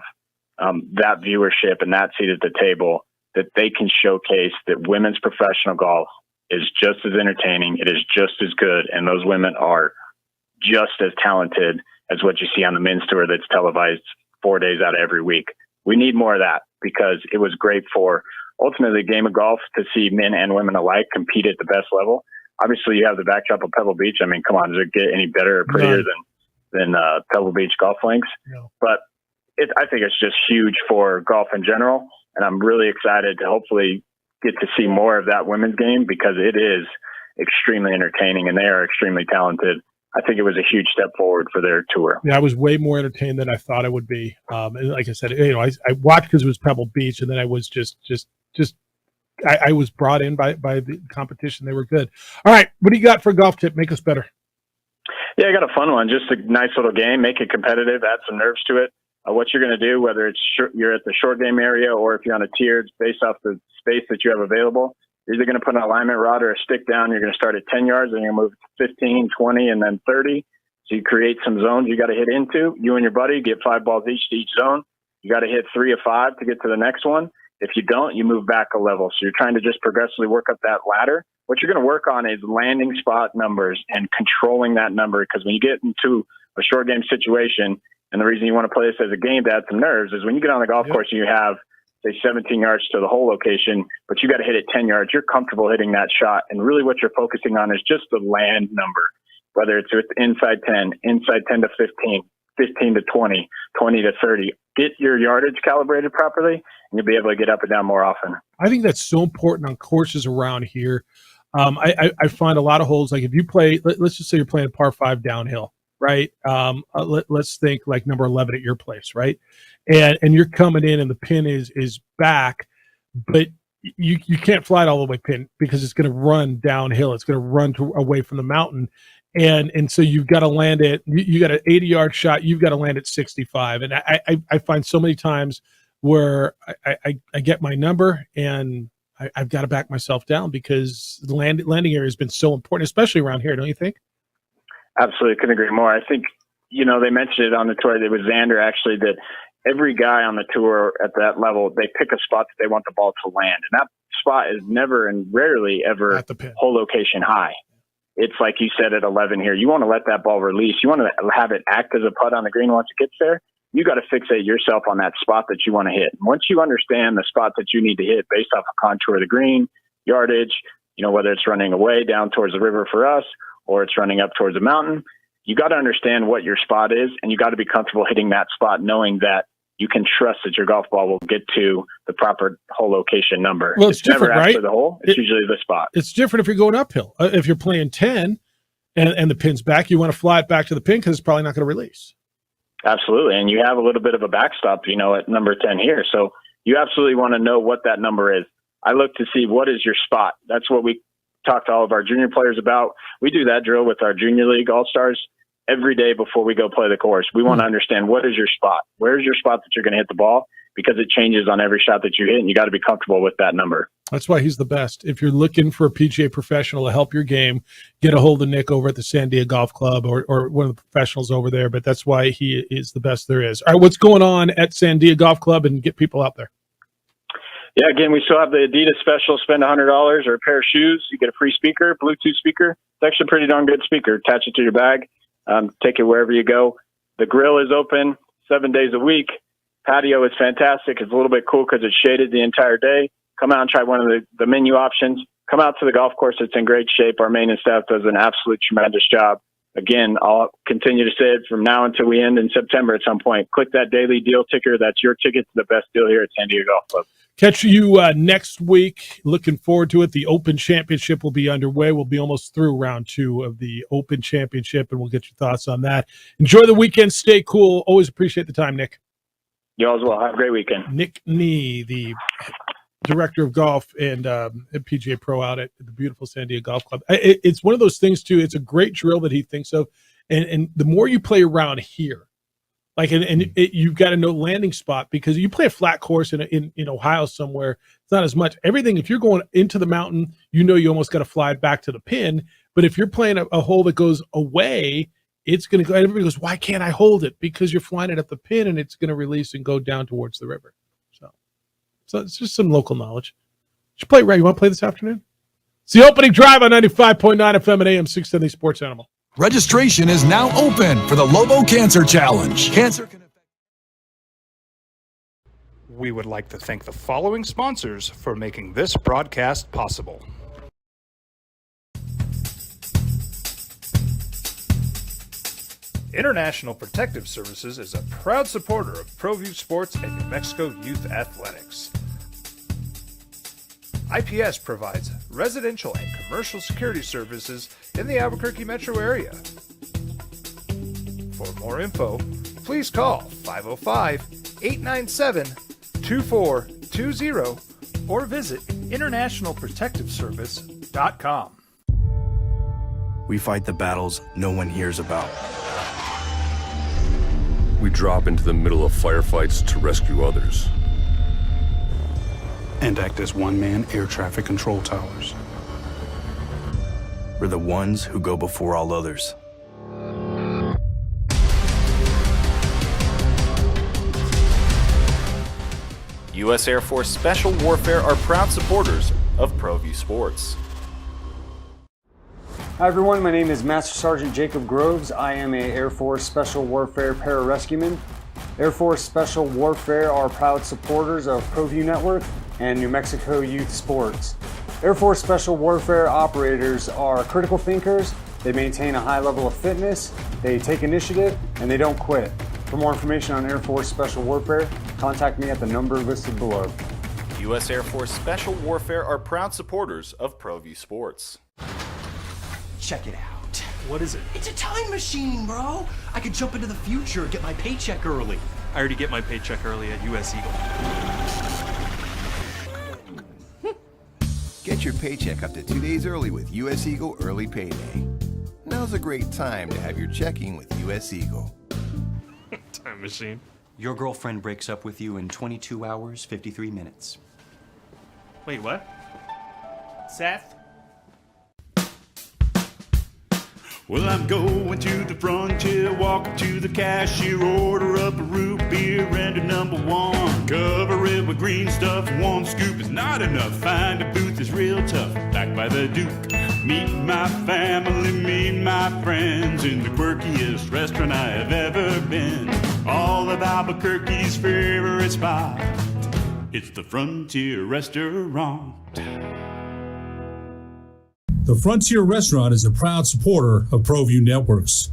that viewership and that seat at the table, that they can showcase that women's professional golf is just as entertaining. It is just as good. And those women are just as talented as what you see on the men's tour that's televised 4 days out of every week. We need more of that because it was great for ultimately the game of golf to see men and women alike compete at the best level. Obviously, you have the backdrop of Pebble Beach. I mean, come on, does it get any better or prettier than Pebble Beach golf links? No. But I think it's just huge for golf in general, and I'm really excited to hopefully get to see more of that women's game because it is extremely entertaining and they are extremely talented. I think it was a huge step forward for their tour. Yeah, I was way more entertained than I thought I would be. And like I said, I watched because it was Pebble Beach, and then I was just I was brought in by the competition. They were good. All right, what do you got for a golf tip? Make us better. Yeah, I got a fun one. Just a nice little game. Make it competitive. Add some nerves to it. what you're going to do, whether it's you're at the short game area or if you're on a tiered based off the space that you have available. You're either going to put an alignment rod or a stick down. You're going to start at 10 yards, and you're going to move to 15, 20, and then 30. So you create some zones you got to hit into. You and your buddy get 5 balls each to each zone. You got to hit 3 of 5 to get to the next one. If you don't, you move back a level. So you're trying to just progressively work up that ladder. What you're going to work on is landing spot numbers and controlling that number, because when you get into a short game situation, and the reason you want to play this as a game to add some nerves is when you get on the golf course and you have, say, 17 yards to the hole location, but you got to hit it 10 yards, you're comfortable hitting that shot. And really what you're focusing on is just the land number, whether it's with inside 10, inside 10 to 15, 15 to 20, 20 to 30. Get your yardage calibrated properly, and you'll be able to get up and down more often. I think that's so important on courses around here. I find a lot of holes, like if you play, let's just say you're playing a par 5 downhill, right? Let's think like number 11 at your place, right? And you're coming in and the pin is back, but you can't fly it all the way pin because it's going to run downhill. It's going to run away from the mountain. And so you've got to land it. You got an 80-yard shot. You've got to land at 65. And I find so many times where I get my number and I've got to back myself down because the landing area has been so important, especially around here, don't you think? Absolutely. Couldn't agree more. I think, they mentioned it on the tour. There was Xander, actually, that every guy on the tour at that level, they pick a spot that they want the ball to land. And that spot is never and rarely ever hole location high. It's like you said at 11 here. You want to let that ball release. You want to have it act as a putt on the green once it gets there. You got to fixate yourself on that spot that you want to hit. And once you understand the spot that you need to hit based off a contour of the green, yardage, whether it's running away down towards the river for us or it's running up towards the mountain, you got to understand what your spot is, and you got to be comfortable hitting that spot knowing that you can trust that your golf ball will get to the proper hole location number. Well, it's never different, right? For the hole. It's usually the spot. It's different if you're going uphill. If you're playing 10 and the pin's back, you want to fly it back to the pin because it's probably not going to release. Absolutely. And you have a little bit of a backstop, at number 10 here. So you absolutely want to know what that number is. I look to see what is your spot. That's what we talk to all of our junior players about. We do that drill with our junior league all-stars every day before we go play the course. We want to understand what is your spot. Where's your spot that you're going to hit the ball? Because it changes on every shot that you hit, and you got to be comfortable with that number. That's why he's the best. If you're looking for a PGA professional to help your game, get a hold of Nick over at the Sandia Golf Club or one of the professionals over there. But that's why he is the best there is. All right, what's going on at Sandia Golf Club, and get people out there? Yeah, again, we still have the Adidas special. Spend $100 or a pair of shoes. You get a free speaker, Bluetooth speaker. It's actually a pretty darn good speaker. Attach it to your bag. Take it wherever you go. The grill is open 7 days a week. Patio is fantastic. It's a little bit cool because it's shaded the entire day. Come out and try one of the menu options. Come out to the golf course. It's in great shape. Our maintenance staff does an absolute tremendous job. Again, I'll continue to say it from now until we end in September at some point. Click that daily deal ticker. That's your ticket to the best deal here at San Diego Golf Club. Catch you next week. Looking forward to it. The Open Championship will be underway. We'll be almost through round 2 of the Open Championship, and we'll get your thoughts on that. Enjoy the weekend. Stay cool. Always appreciate the time, Nick. You all as well. Have a great weekend. Nick Nee, the director of golf and PGA Pro out at the beautiful San Diego Golf Club. It's one of those things, too. It's a great drill that he thinks of. And the more you play around here, you've got to know landing spot, because you play a flat course in Ohio somewhere, it's not as much. Everything, if you're going into the mountain, you almost got to fly it back to the pin. But if you're playing a hole that goes away, it's going to go. Everybody goes, why can't I hold it? Because you're flying it at the pin, and it's going to release and go down towards the river. So it's just some local knowledge. You play right. You want to play this afternoon? It's the opening drive on 95.9 FM and AM 670 Sports Animal. Registration is now open for the Lobo Cancer Challenge. Cancer can affect. We would like to thank the following sponsors for making this broadcast possible. International Protective Services is a proud supporter of ProView Sports and New Mexico Youth Athletics. IPS provides residential and commercial security services in the Albuquerque metro area. For more info, please call 505-897-2420 or visit internationalprotectiveservice.com. We fight the battles no one hears about. We drop into the middle of firefights to rescue others. And act as one-man air traffic control towers. We're the ones who go before all others. U.S. Air Force Special Warfare are proud supporters of ProView Sports. Hi everyone, my name is Master Sergeant Jacob Groves. I am a Air Force Special Warfare pararescueman. Air Force Special Warfare are proud supporters of ProView Network and New Mexico Youth Sports. Air Force Special Warfare operators are critical thinkers. They maintain a high level of fitness, they take initiative, and they don't quit. For more information on Air Force Special Warfare, contact me at the number listed below. U.S. Air Force Special Warfare are proud supporters of ProView Sports. Check it out. What is it? It's a time machine, bro. I could jump into the future, get my paycheck early. I already get my paycheck early at US Eagle. Get your paycheck up to 2 days early with US Eagle Early Payday. Now's a great time to have your checking with US Eagle. Time machine. Your girlfriend breaks up with you in 22 hours, 53 minutes. Wait, what? Seth? Well, I'm going to the frontier, walk up to the cashier, order up a root beer and a number one. Cover it with green stuff, one scoop is not enough. Find a booth is real tough, back by the Duke. Meet my family, meet my friends in the quirkiest restaurant I have ever been. All of Albuquerque's favorite spot, it's the Frontier Restaurant. The Frontier Restaurant is a proud supporter of ProView Networks.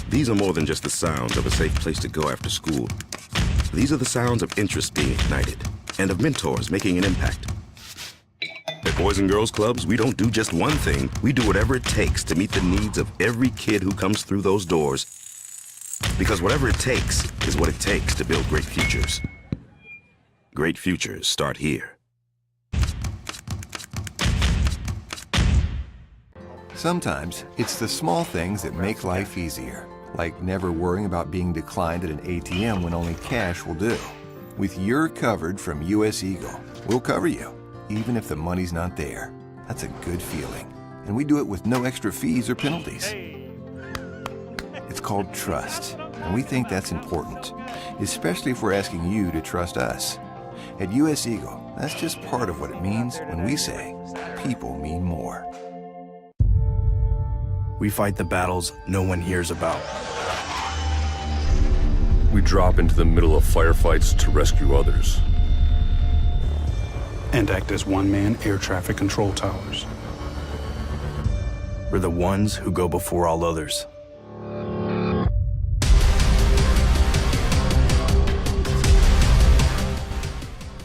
These are more than just the sounds of a safe place to go after school. These are the sounds of interest being ignited and of mentors making an impact. At Boys and Girls Clubs, we don't do just one thing. We do whatever it takes to meet the needs of every kid who comes through those doors. Because whatever it takes is what it takes to build great futures. Great futures start here. Sometimes it's the small things that make life easier, like never worrying about being declined at an ATM when only cash will do. With You're Covered from US Eagle, we'll cover you, even if the money's not there. That's a good feeling. And we do it with no extra fees or penalties. It's called trust, and we think that's important, especially if we're asking you to trust us. At US Eagle, that's just part of what it means when we say people mean more. We fight the battles no one hears about. We drop into the middle of firefights to rescue others. And act as one-man air traffic control towers. We're the ones who go before all others.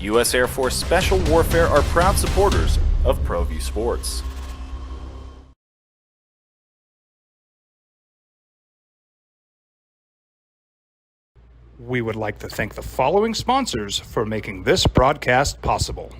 U.S. Air Force Special Warfare are proud supporters of ProView Sports. We would like to thank the following sponsors for making this broadcast possible.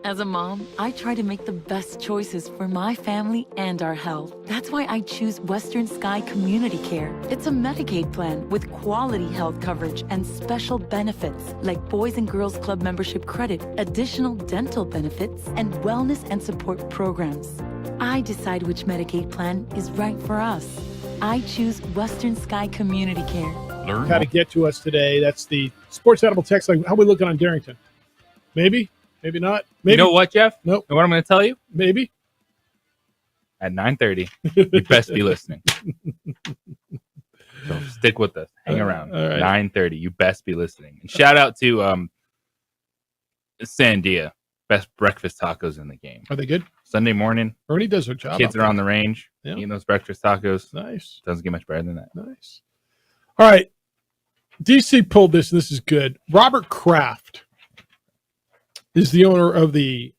As a mom, I try to make the best choices for my family and our health. That's why I choose Western Sky Community Care. It's a Medicaid plan with quality health coverage and special benefits like Boys and Girls Club membership credit, additional dental benefits, and wellness and support programs. I decide which Medicaid plan is right for us. I choose Western Sky Community Care. How to get to us today. That's the Sports Edible text line. How are we looking on Darrington? Maybe? Maybe not? Maybe. You know what, Jeff? Nope. You know what I'm going to tell you? Maybe. At 9:30, you best be listening. So stick with us. Hang around. All right. 9:30, you best be listening. And shout out to Sandia. Best breakfast tacos in the game. Are they good? Sunday morning. Ernie does a job. Kids are on the range. Yeah. Eating those breakfast tacos. Nice. Doesn't get much better than that. Nice. All right. DC pulled this, and this is good. Robert Kraft is the owner of the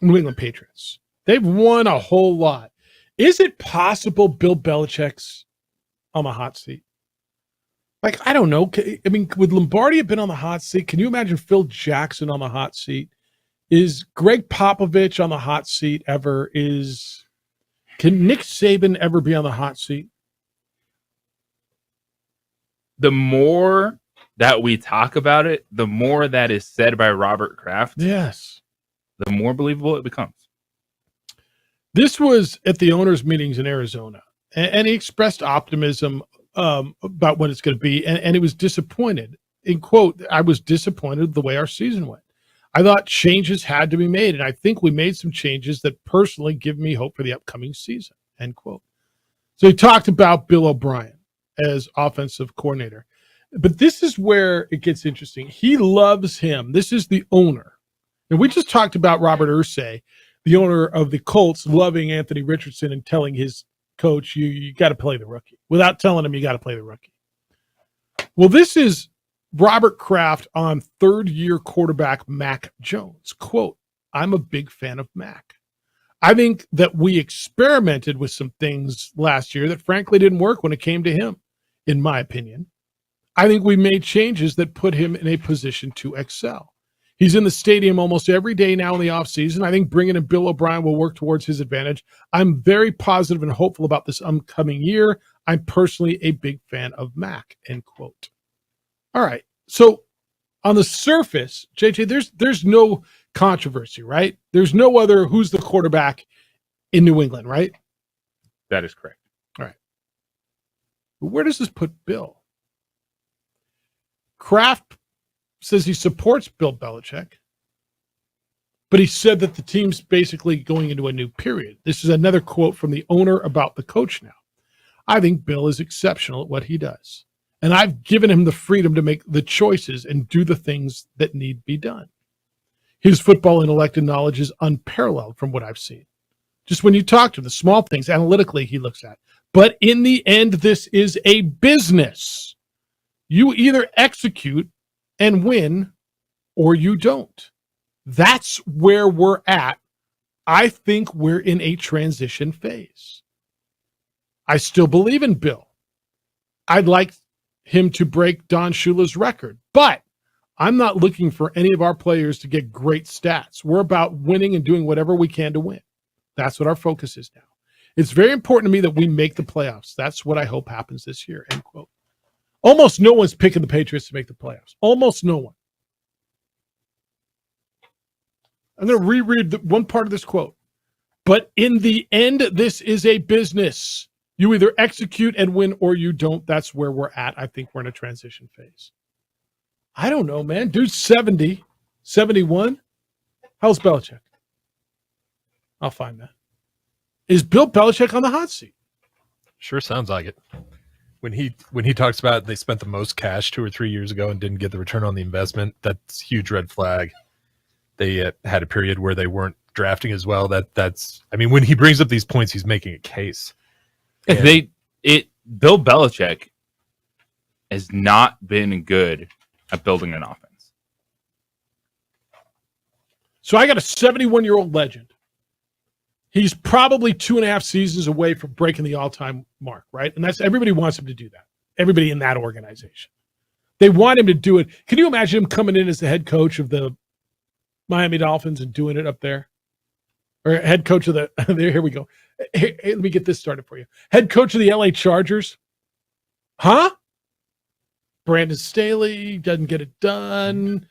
New England Patriots. They've won a whole lot. Is it possible Bill Belichick's on the hot seat? Like, I don't know. I mean, would Lombardi have been on the hot seat? Can you imagine Phil Jackson on the hot seat? Is Greg Popovich on the hot seat ever? Is Can Nick Saban ever be on the hot seat? The more that we talk about it, the more that is said by Robert Kraft. Yes. The more believable it becomes. This was at the owners' meetings in Arizona, and he expressed optimism about what it's going to be, and he was disappointed. In quote, I was disappointed the way our season went. I thought changes had to be made, and I think we made some changes that personally give me hope for the upcoming season, end quote. So he talked about Bill O'Brien as offensive coordinator. But this is where it gets interesting. He loves him. This is the owner. And we just talked about Robert Irsay, the owner of the Colts, loving Anthony Richardson and telling his coach, you got to play the rookie. Without telling him you got to play the rookie. Well, this is Robert Kraft on third-year quarterback Mac Jones. Quote, I'm a big fan of Mac. I think that we experimented with some things last year that frankly didn't work when it came to him, in my opinion. I think we made changes that put him in a position to excel. He's in the stadium almost every day now in the offseason. I think bringing in Bill O'Brien will work towards his advantage. I'm very positive and hopeful about this upcoming year. I'm personally a big fan of Mac, end quote. All right. So on the surface, JJ, there's no controversy, right? There's no other who's the quarterback in New England, right? That is correct. All right. But where does this put Bill? Kraft says he supports Bill Belichick, but he said that the team's basically going into a new period. This is another quote from the owner about the coach now. I think Bill is exceptional at what he does, and I've given him the freedom to make the choices and do the things that need to be done. His football intellect and knowledge is unparalleled from what I've seen. Just when you talk to him, the small things analytically he looks at. But in the end, this is a business. You either execute and win or you don't. That's where we're at. I think we're in a transition phase. I still believe in Bill. I'd like him to break Don Shula's record, but I'm not looking for any of our players to get great stats. We're about winning and doing whatever we can to win. That's what our focus is now. It's very important to me that we make the playoffs. That's what I hope happens this year, end quote. Almost no one's picking the Patriots to make the playoffs. Almost no one. I'm going to reread one part of this quote. But in the end, this is a business. You either execute and win or you don't. That's where we're at. I think we're in a transition phase. I don't know, man. Dude's 70, 71. How's Belichick? I'll find that. Is Bill Belichick on the hot seat? Sure sounds like it. When he talks about they spent the most cash 2 or 3 years ago and didn't get the return on the investment, that's a huge red flag. They had a period where they weren't drafting as well. When he brings up these points, he's making a case. Bill Belichick has not been good at building an offense. So I got a 71-year-old legend. He's probably 2.5 seasons away from breaking the all-time mark, right? And that's everybody wants him to do that. Everybody in that organization. They want him to do it. Can you imagine him coming in as the head coach of the Miami Dolphins and doing it up there? Or head coach of the here we go. Hey, let me get this started for you. Head coach of the LA Chargers. Huh? Brandon Staley doesn't get it done.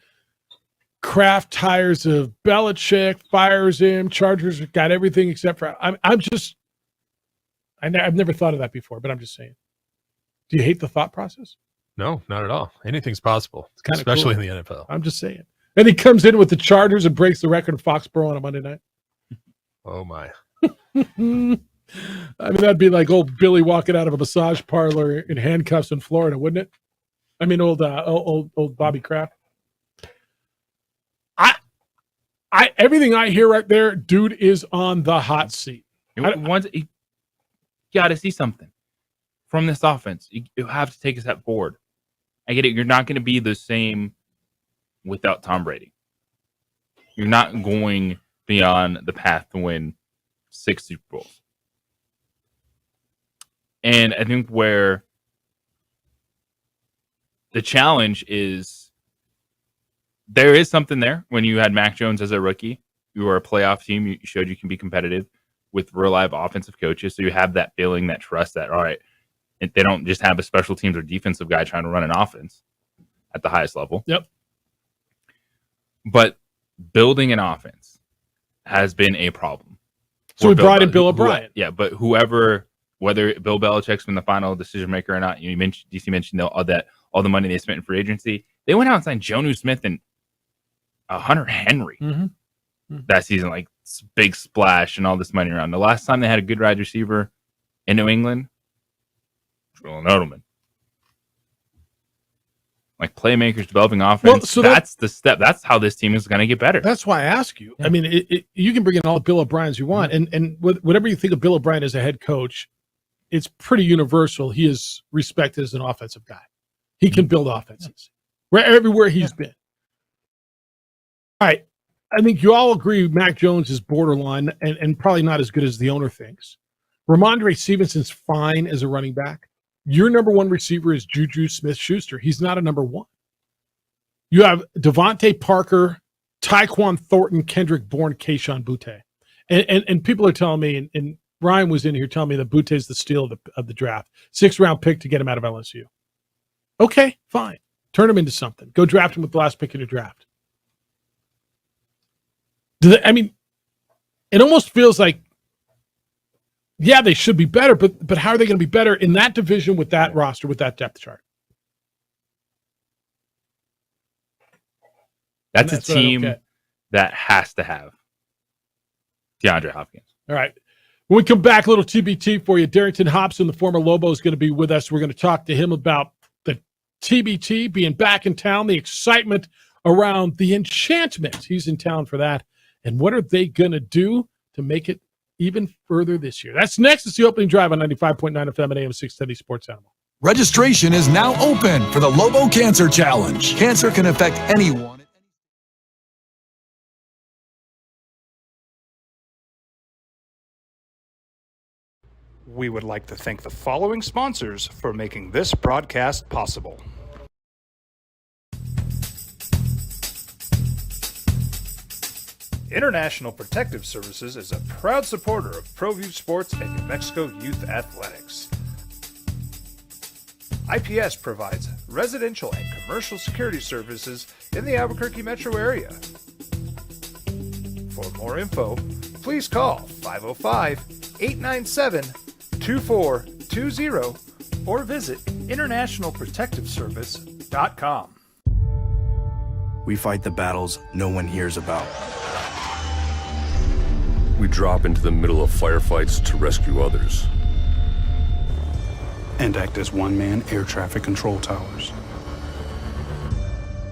Kraft hires of Belichick, fires him. Chargers got everything except for I've never thought of that before, but I'm just saying. Do you hate the thought process? No, not at all. Anything's possible, It's especially cool. in the NFL. I'm just saying. And he comes in with the Chargers and breaks the record of Foxborough on a Monday night. Oh my. That'd be like old Billy walking out of a massage parlor in handcuffs in Florida, wouldn't it? I mean, old Bobby Kraft. Everything I hear right there, dude is on the hot seat. You got to see something from this offense. You have to take a step forward. I get it. You're not going to be the same without Tom Brady. You're not going beyond the path to win 6 Super Bowls. And I think where the challenge is, there is something there. When you had Mac Jones as a rookie, you were a playoff team. You showed you can be competitive. with real live offensive coaches. So you have that feeling, that trust that, all right, they don't just have a special teams or defensive guy trying to run an offense at the highest level. Yep. But building an offense has been a problem. So we brought in Bill O'Brien. Yeah, but whoever, whether Bill Belichick's been the final decision maker or not, you mentioned DC mentioned all the money they spent in free agency. They went out and signed Jonnu Smith and Hunter Henry that season, like big splash and all this money around. The last time they had a good wide receiver in New England, Julian Edelman. Like playmakers, developing offense. Well, so that's the step. That's how this team is going to get better. That's why I ask you. I mean, you can bring in all the Bill O'Briens you want, and whatever you think of Bill O'Brien as a head coach, it's pretty universal. He is respected as an offensive guy. He can build offenses everywhere he's been. All right. I think you all agree Mac Jones is borderline and probably not as good as the owner thinks. Ramondre Stevenson's fine as a running back. Your number one receiver is Juju Smith-Schuster. He's not a number one. You have Devontae Parker, Tyquan Thornton, Kendrick Bourne, Kayshon Boutte. And people are telling me, and Ryan was in here telling me that Boutte is the steal of the draft. 6th-round pick to get him out of LSU. Okay, fine. Turn him into something. Go draft him with the last pick in your draft. I mean, it almost feels like, yeah, they should be better, but how are they going to be better in that division with that roster, with that depth chart? That's a team that has to have DeAndre Hopkins. All right. When we come back, a little TBT for you. Darrington Hobson, the former Lobo, is going to be with us. We're going to talk to him about the TBT being back in town, the excitement around the enchantment. He's in town for that. And what are they going to do to make it even further this year? That's next. It's the opening drive on 95.9 FM and AM 670 Sports Animal. Registration is now open for the Lobo Cancer Challenge. Cancer can affect anyone. We would like to thank the following sponsors for making this broadcast possible. International Protective Services is a proud supporter of ProView Sports and New Mexico Youth Athletics. IPS provides residential and commercial security services in the Albuquerque metro area. For more info, please call 505-897-2420 or visit internationalprotectiveservice.com. We fight the battles no one hears about. We drop into the middle of firefights to rescue others. And act as one-man air traffic control towers.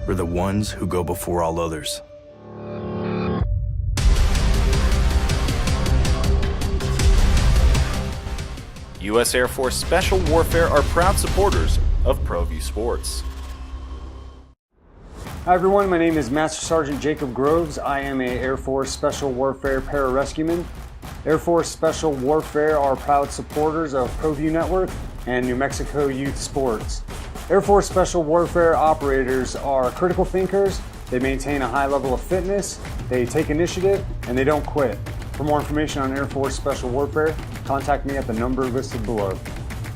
We're the ones who go before all others. U.S. Air Force Special Warfare are proud supporters of ProView Sports. Hi everyone, my name is Master Sergeant Jacob Groves. I am a Air Force Special Warfare pararescueman. Air Force Special Warfare are proud supporters of ProView Network and New Mexico Youth Sports. Air Force Special Warfare operators are critical thinkers. They maintain a high level of fitness, they take initiative, and they don't quit. For more information on Air Force Special Warfare, contact me at the number listed below.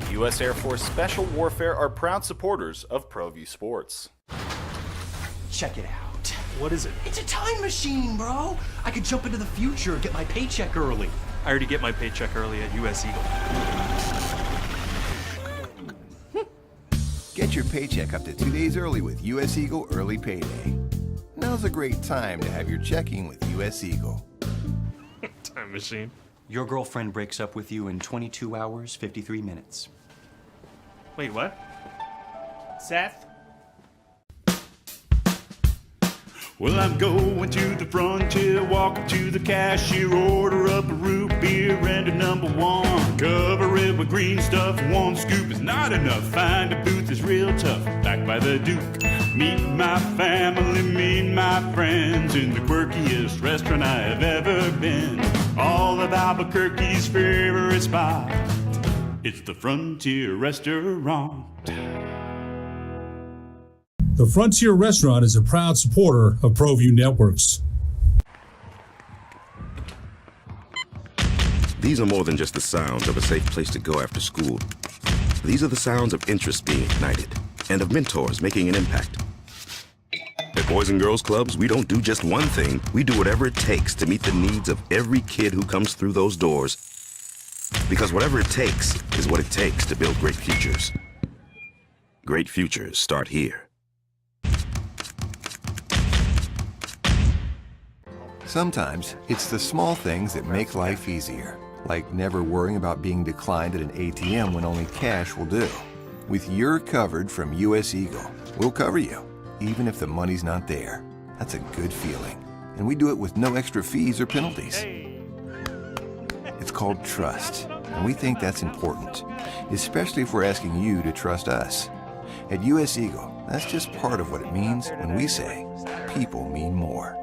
U.S. Air Force Special Warfare are proud supporters of ProView Sports. Check it out. What is it? It's a time machine, bro. I could jump into the future, get my paycheck early. I already get my paycheck early at U.S. Eagle. Get your paycheck up to 2 days early with U.S. Eagle Early Payday. Now's a great time to have your checking with U.S. Eagle. Time machine. Your girlfriend breaks up with you in 22 hours, 53 minutes. Wait, what? Seth? Well, I'm going to the frontier, walk up to the cashier, order up a root beer and a number one. Cover it with green stuff, one scoop is not enough. Find a booth is real tough, back by the Duke. Meet my family, meet my friends in the quirkiest restaurant I have ever been. All of Albuquerque's favorite spot, it's the Frontier Restaurant. The Frontier Restaurant is a proud supporter of ProView Networks. These are more than just the sounds of a safe place to go after school. These are the sounds of interest being ignited and of mentors making an impact. At Boys and Girls Clubs, we don't do just one thing. We do whatever it takes to meet the needs of every kid who comes through those doors. Because whatever it takes is what it takes to build great futures. Great futures start here. Sometimes it's the small things that make life easier, like never worrying about being declined at an ATM when only cash will do. With your covered from US Eagle, we'll cover you, even if the money's not there. That's a good feeling. And we do it with no extra fees or penalties. It's called trust, and we think that's important, especially if we're asking you to trust us. At US Eagle, that's just part of what it means when we say people mean more.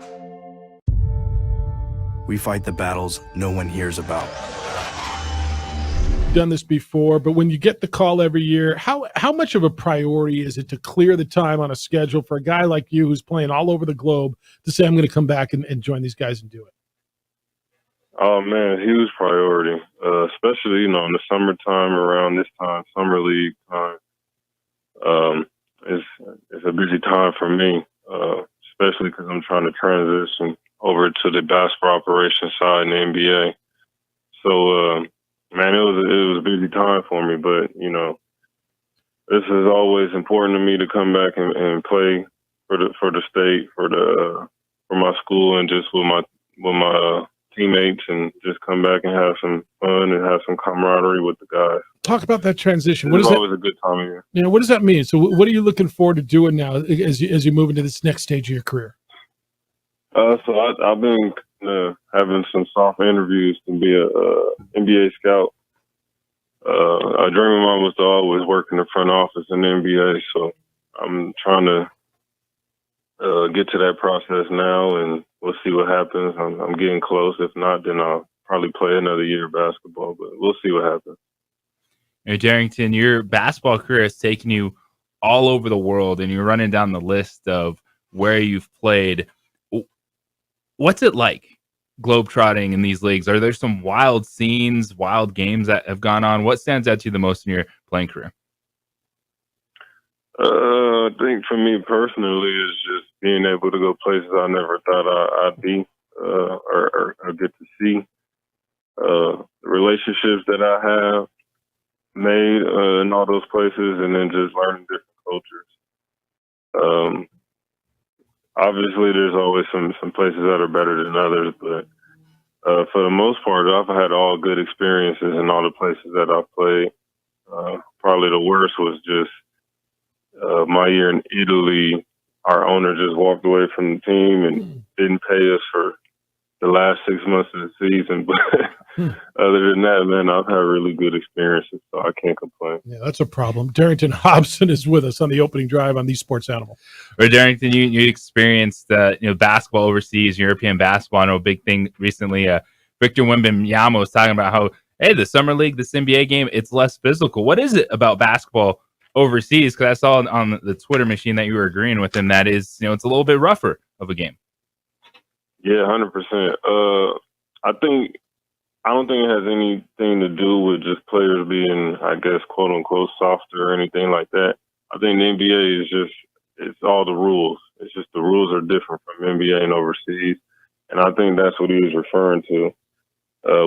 We fight the battles no one hears about. Done this before, but when you get the call every year, how much of a priority is it to clear the time on a schedule for a guy like you who's playing all over the globe to say, I'm going to come back and join these guys and do it? Oh, man, huge priority, especially, in the summertime around this time, summer league time. It's a busy time for me, especially because I'm trying to transition over to the basketball operations side in the NBA. So, man, it was a busy time for me, but, this is always important to me to come back and play for the state, for my school, and just with my teammates, and just come back and have some fun and have some camaraderie with the guys. Talk about that transition. It's always a good time of year. What does that mean? So what are you looking forward to doing now as you move into this next stage of your career? So I've been having some soft interviews to be a NBA scout. A dream of mine was to always work in the front office in the NBA, so I'm trying to get to that process now, and we'll see what happens. I'm getting close. If not, then I'll probably play another year of basketball, but we'll see what happens. Hey, Darrington, your basketball career has taken you all over the world, and you're running down the list of where you've played. What's it like globetrotting in these leagues? Are there some wild scenes, wild games that have gone on? What stands out to you the most in your playing career? I think for me personally is just being able to go places I never thought I'd be or get to see. The relationships that I have made in all those places, and then just learning different cultures. Obviously, there's always some places that are better than others, but for the most part, I've had all good experiences in all the places that I've played. Probably the worst was just my year in Italy. Our owner just walked away from the team and didn't pay us for the last 6 months of the season. But other than that, man, I've had really good experiences, so I can't complain. Yeah, that's a problem. Darrington Hobson is with us on the opening drive on the Sports Animal. Or Darrington, you experienced basketball overseas, European basketball. I know a big thing recently. Victor Wembanyama was talking about how, hey, the summer league, this NBA game, it's less physical. What is it about basketball overseas? Because I saw on the Twitter machine that you were agreeing with him that is, it's a little bit rougher of a game. Yeah, 100%. I don't think it has anything to do with just players being, I guess, quote unquote, softer or anything like that. I think the NBA is it's all the rules. It's just the rules are different from NBA and overseas. And I think that's what he was referring to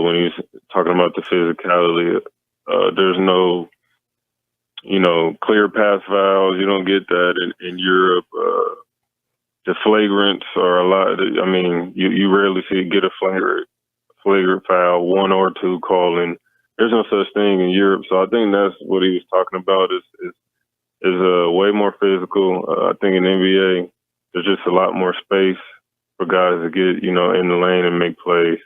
when he was talking about the physicality. There's no, clear pass fouls. You don't get that in Europe. The flagrants are a lot. I mean, you rarely see it get a flagrant foul, one or two calling. There's no such thing in Europe. So I think that's what he was talking about is way more physical. I think in NBA, there's just a lot more space for guys to get, in the lane and make plays.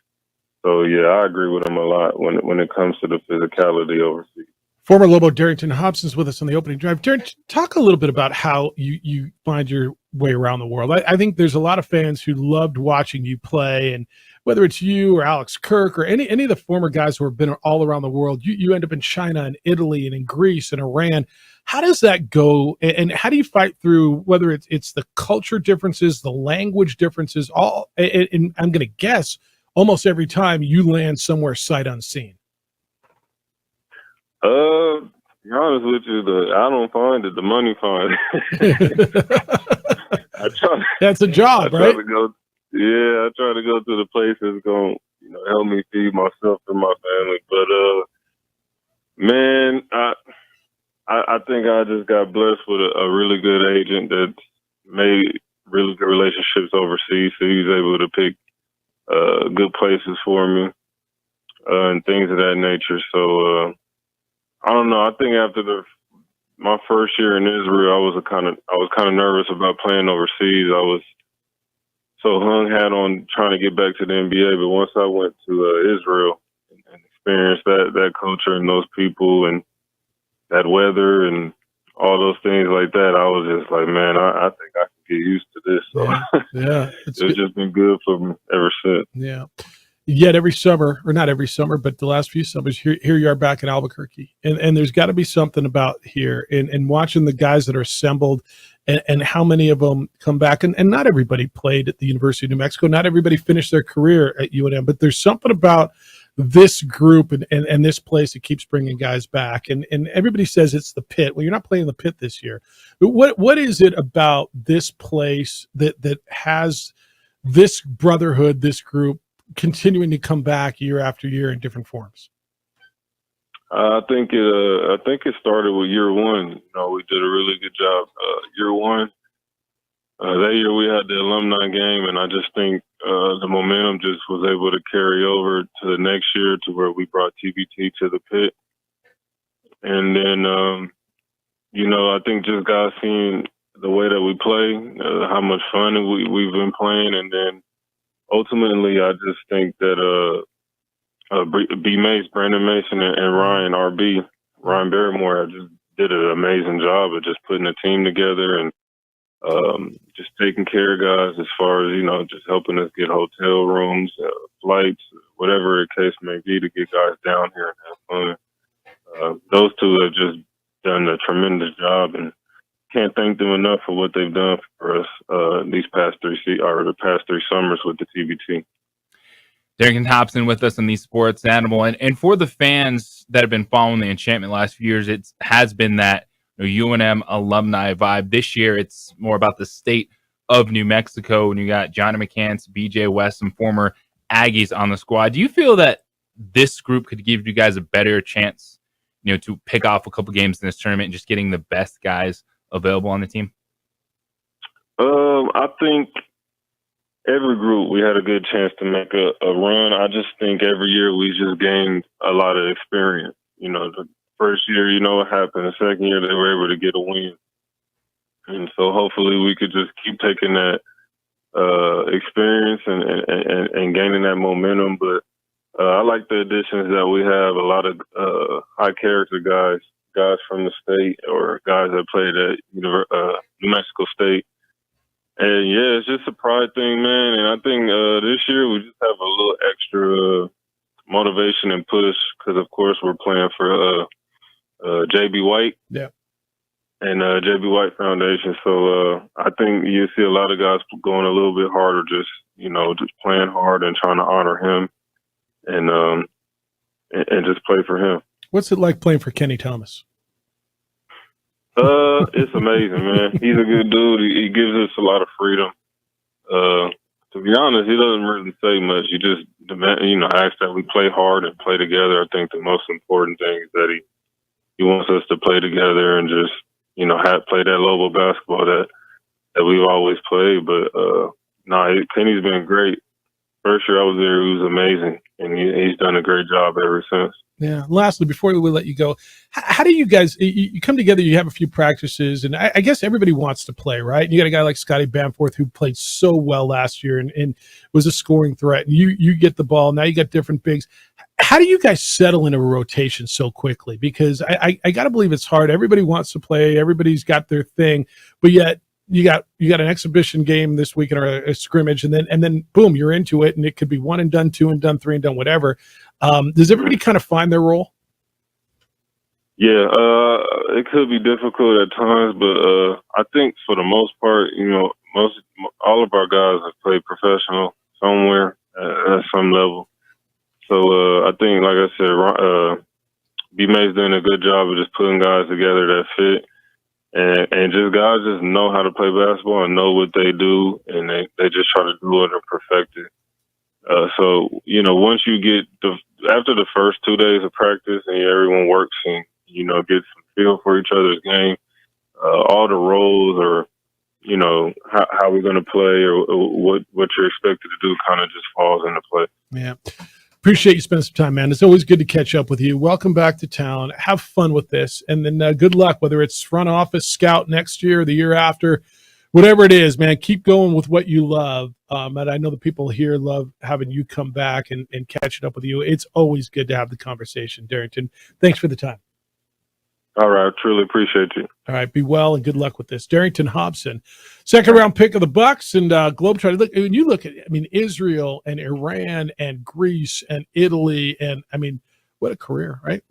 So, yeah, I agree with him a lot when it comes to the physicality overseas. Former Lobo Darrington Hobson's with us on the opening drive. Darrington, talk a little bit about how you find your way around the world. I think there's a lot of fans who loved watching you play, and whether it's you or Alex Kirk or any of the former guys who have been all around the world, you end up in China and Italy and in Greece and Iran. How does that go, and how do you fight through whether it's the culture differences, the language differences, and I'm going to guess almost every time you land somewhere sight unseen. To be honest with you, I don't find it. The money finds it. That's a job, right? I try to go to the place that's going to help me feed myself and my family. But man, I think I just got blessed with a really good agent that made really good relationships overseas, so he was able to pick good places for me and things of that nature. So I don't know. I think after my first year in Israel, I was kind of nervous about playing overseas. I was so hung hat on trying to get back to the NBA, but once I went to Israel and experienced that culture and those people and that weather and all those things like that, I was just like, man, I think I can get used to this. So yeah. It's just been good for me ever since. Yeah. Yet every summer, or not every summer, but the last few summers, here you are back in Albuquerque. And there's got to be something about here and watching the guys that are assembled and how many of them come back. And not everybody played at the University of New Mexico. Not everybody finished their career at UNM, but there's something about this group and this place that keeps bringing guys back. And everybody says it's the Pit. Well, you're not playing the Pit this year. But what is it about this place that has this brotherhood, this group, continuing to come back year after year in different forms? I think it started with year one. We did a really good job year one. That year we had the alumni game, and I just think the momentum just was able to carry over to the next year to where we brought TBT to the Pit. And then, I think just guys seeing the way that we play, how much fun we've been playing, and then ultimately, I just think that Brandon Mason and Ryan Barrymore, just did an amazing job of just putting a team together and just taking care of guys as far as, just helping us get hotel rooms, flights, whatever the case may be to get guys down here and have fun. Those two have just done a tremendous job, and can't thank them enough for what they've done for us the past 3 summers with the TBT. Darrington Hobson with us on These Sports Animal. And for the fans that have been following the Enchantment last few years, it has been that UNM alumni vibe. This year, it's more about the state of New Mexico, and you got Johnny McCants, BJ West, some former Aggies on the squad. Do you feel that this group could give you guys a better chance, to pick off a couple games in this tournament and just getting the best guys available on the team? I think every group we had a good chance to make a run. I just think every year we just gained a lot of experience. The first year, what happened. The second year, they were able to get a win. And so hopefully we could just keep taking that experience and gaining that momentum. But I like the additions that we have. A lot of high character guys from the state or guys that played at New Mexico State. And yeah, it's just a pride thing, man. And I think this year we just have a little extra motivation and push because, of course, we're playing for JB White. Yeah. And JB White Foundation. So I think you see a lot of guys going a little bit harder, just playing hard and trying to honor him and just play for him. What's it like playing for Kenny Thomas? It's amazing, man. He's a good dude. He gives us a lot of freedom. To be honest, he doesn't really say much. He just asks that we play hard and play together. I think the most important thing is that he wants us to play together and just play that Lobo basketball that we've always played. But Kenny's been great. First year I was there, he was amazing, and he's done a great job ever since. Yeah. Lastly, before we let you go, how do you guys, you come together, you have a few practices, and I guess everybody wants to play, right? And you got a guy like Scotty Bamforth who played so well last year and was a scoring threat. And you get the ball. Now you got different bigs. How do you guys settle into a rotation so quickly? Because I got to believe it's hard. Everybody wants to play. Everybody's got their thing, but yet you got an exhibition game this weekend or a scrimmage, and then boom, you're into it, and it could be 1 and done, 2 and done, 3 and done, whatever. Does everybody kind of find their role? Yeah, it could be difficult at times, but I think for the most part, all of our guys have played professional somewhere at some level. So I think, like I said, B-May's doing a good job of just putting guys together that fit. And just guys just know how to play basketball and know what they do, and they just try to do it and perfect it. So, you know, once you get after the first 2 days of practice and everyone works and, you know, gets some feel for each other's game, all the roles or, you know, how we're going to play or what you're expected to do kind of just falls into play. Yeah. Appreciate you spending some time, man. It's always good to catch up with you. Welcome back to town. Have fun with this. And then good luck, whether it's front office, scout next year, the year after, whatever it is, man. Keep going with what you love. And I know the people here love having you come back and catching up with you. It's always good to have the conversation, Darrington. Thanks for the time. All right. Truly appreciate you. All right. Be well and good luck with this. Darrington Hobson, second round pick of the Bucks and Globetrotter. Look, when you look at, Israel and Iran and Greece and Italy, and what a career, right?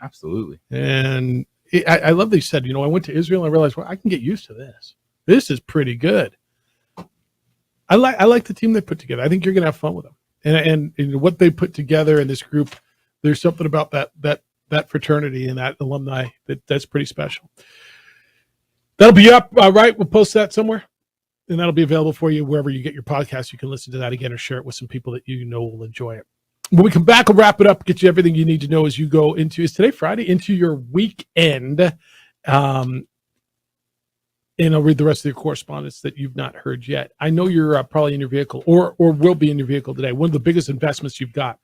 Absolutely. And I love that he said, I went to Israel and I realized, well, I can get used to this. This is pretty good. I like the team they put together. I think you're going to have fun with them. And what they put together in this group, there's something about that fraternity and that alumni that's pretty special. That'll be up, right? We'll post that somewhere, and that'll be available for you wherever you get your podcast. You can listen to that again or share it with some people that you know will enjoy it. When we come back, we'll wrap it up, get you everything you need to know as you go into, is today Friday, into your weekend. And I'll read the rest of the correspondence that you've not heard yet. I know you're probably in your vehicle or will be in your vehicle today. One of the biggest investments you've got.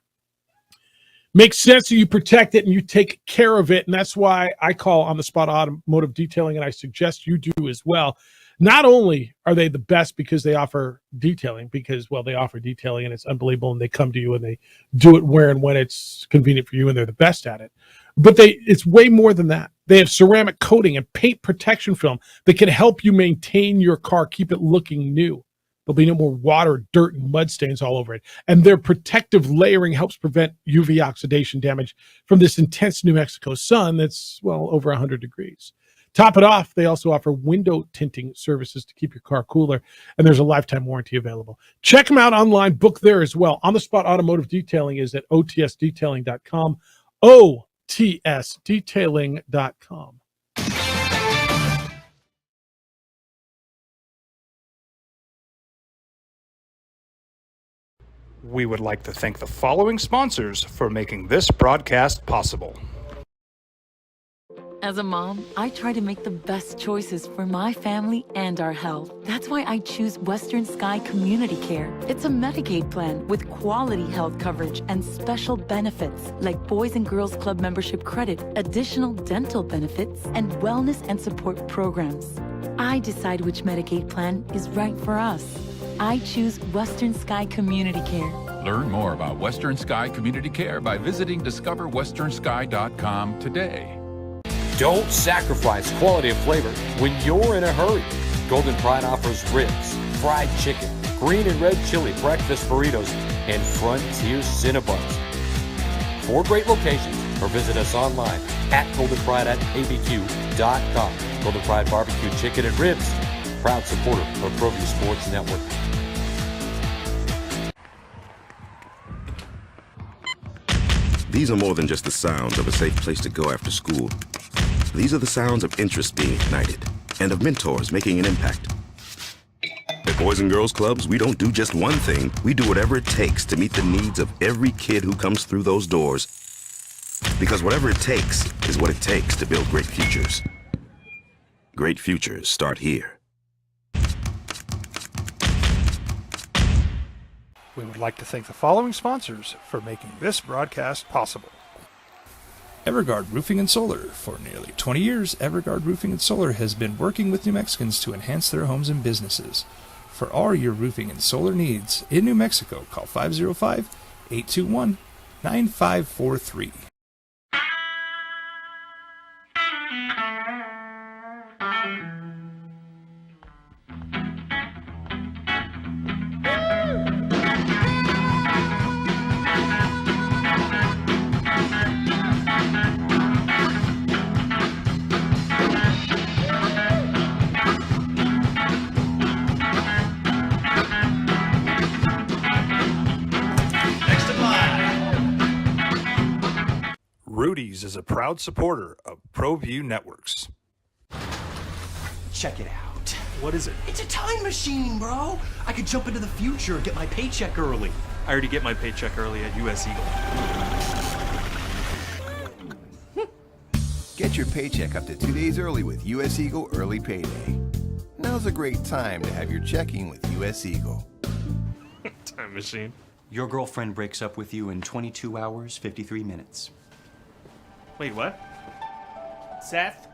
Makes sense that you protect it and you take care of it. And that's why I call On the Spot Automotive Detailing, and I suggest you do as well. Not only are they the best because they offer detailing, they offer detailing and it's unbelievable, and they come to you and they do it where and when it's convenient for you, and they're the best at it. But it's way more than that. They have ceramic coating and paint protection film that can help you maintain your car, keep it looking new. There'll be no more water, dirt, and mud stains all over it. And their protective layering helps prevent UV oxidation damage from this intense New Mexico sun that's, over 100 degrees. Top it off, they also offer window tinting services to keep your car cooler, and there's a lifetime warranty available. Check them out online, book there as well. On the Spot Automotive Detailing is at otsdetailing.com, otsdetailing.com. We would like to thank the following sponsors for making this broadcast possible. As a mom, I try to make the best choices for my family and our health. That's why I choose Western Sky Community Care. It's a Medicaid plan with quality health coverage and special benefits like Boys and Girls Club membership credit, additional dental benefits, and wellness and support programs. I decide which Medicaid plan is right for us. I choose Western Sky Community Care. Learn more about Western Sky Community Care by visiting discoverwesternsky.com today. Don't sacrifice quality and flavor when you're in a hurry. Golden Pride offers ribs, fried chicken, green and red chili breakfast burritos, and Frontier Cinnabons. 4 great locations, or visit us online at goldenpride@abq.com. Golden Pride Barbecue Chicken and Ribs, proud supporter of ProView Sports Network. These are more than just the sounds of a safe place to go after school. These are the sounds of interest being ignited and of mentors making an impact. At Boys and Girls Clubs, we don't do just one thing. We do whatever it takes to meet the needs of every kid who comes through those doors. Because whatever it takes is what it takes to build great futures. Great futures start here. We would like to thank the following sponsors for making this broadcast possible. Evergard Roofing and Solar. For nearly 20 years, Evergard Roofing and Solar has been working with New Mexicans to enhance their homes and businesses. For all your roofing and solar needs in New Mexico, call 505-821-9543. Rudy's is a proud supporter of ProView Networks. Check it out. What is it? It's a time machine, bro. I could jump into the future, get my paycheck early. I already get my paycheck early at US Eagle. Get your paycheck up to 2 days early with US Eagle Early Payday. Now's a great time to have your checking with US Eagle. Time machine. Your girlfriend breaks up with you in 22 hours, 53 minutes. Wait, what? Seth?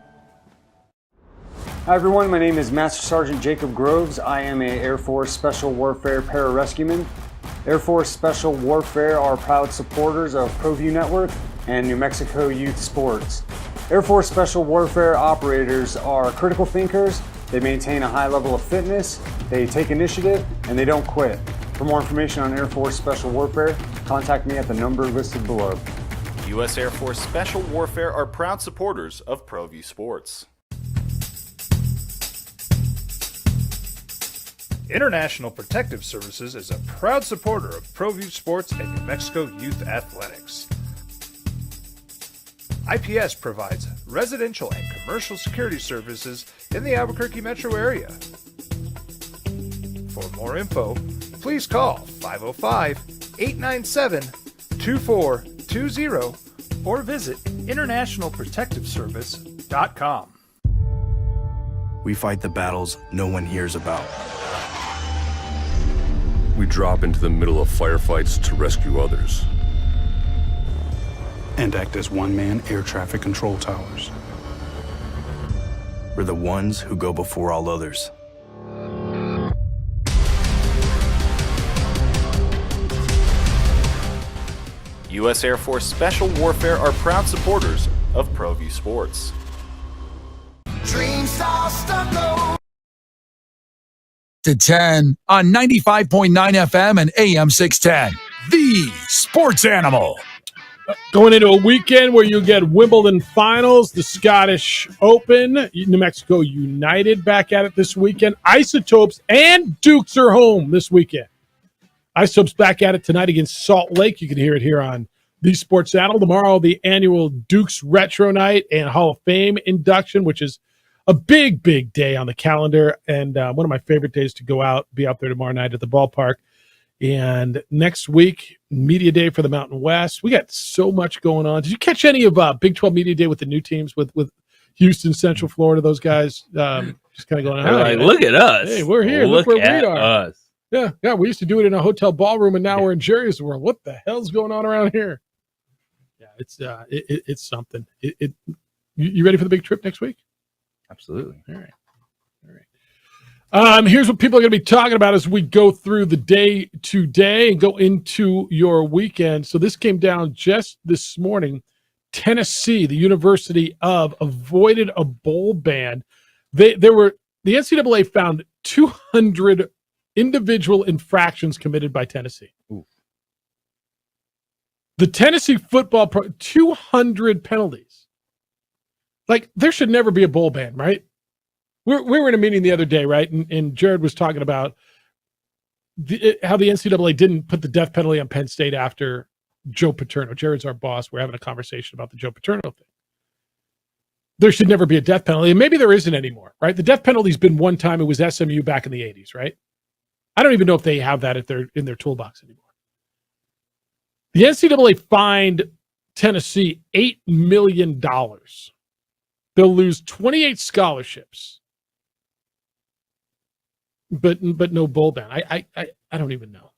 Hi everyone, my name is Master Sergeant Jacob Groves. I am a Air Force Special Warfare Pararescueman. Air Force Special Warfare are proud supporters of ProView Network and New Mexico Youth Sports. Air Force Special Warfare operators are critical thinkers. They maintain a high level of fitness, they take initiative, and they don't quit. For more information on Air Force Special Warfare, contact me at the number listed below. U.S. Air Force Special Warfare are proud supporters of ProView Sports. International Protective Services is a proud supporter of ProView Sports and New Mexico Youth Athletics. IPS provides residential and commercial security services in the Albuquerque metro area. For more info, please call 505-897-2420 or visit internationalprotectiveservice.com. We fight the battles no one hears about. We drop into the middle of firefights to rescue others. And act as one-man air traffic control towers. We're the ones who go before all others. U.S. Air Force Special Warfare are proud supporters of ProView Sports. Dreams are stuck to 10 on 95.9 FM and AM 610. The Sports Animal. Going into a weekend where you get Wimbledon finals, the Scottish Open, New Mexico United back at it this weekend. Isotopes and Dukes are home this weekend. Isotopes back at it tonight against Salt Lake. You can hear it here on the Sports Animal. Tomorrow, the annual Dukes Retro Night and Hall of Fame induction, which is a big, big day on the calendar, and one of my favorite days to go out, be out there tomorrow night at the ballpark. And next week, Media Day for the Mountain West. We got so much going on. Did you catch any of Big 12 Media Day with the new teams, with Houston, Central Florida, those guys just kind of going, like, look at us. Hey, we're here. Look where we are. Us. Yeah, we used to do it in a hotel ballroom, and now we're in Jerry's World. What the hell's going on around here? Yeah, it's something. You ready for the big trip next week? Absolutely. All right. Here's what people are going to be talking about as we go through the day today and go into your weekend. So this came down just this morning. Tennessee, the University of, avoided a bowl ban. The NCAA found 200 individual infractions committed by Tennessee. Ooh. The Tennessee football 200 penalties. Like, there should never be a bowl ban, right? We were in a meeting the other day, right? And Jared was talking about how the NCAA didn't put the death penalty on Penn State after Joe Paterno. Jared's our boss. We're having a conversation about the Joe Paterno thing. There should never be a death penalty, and maybe there isn't anymore, right? The death penalty's been one time. It was SMU back in the 80s, right? I don't even know if they have that in their toolbox anymore. The NCAA fined Tennessee $8 million. They'll lose 28 scholarships, but no bowl ban. I don't even know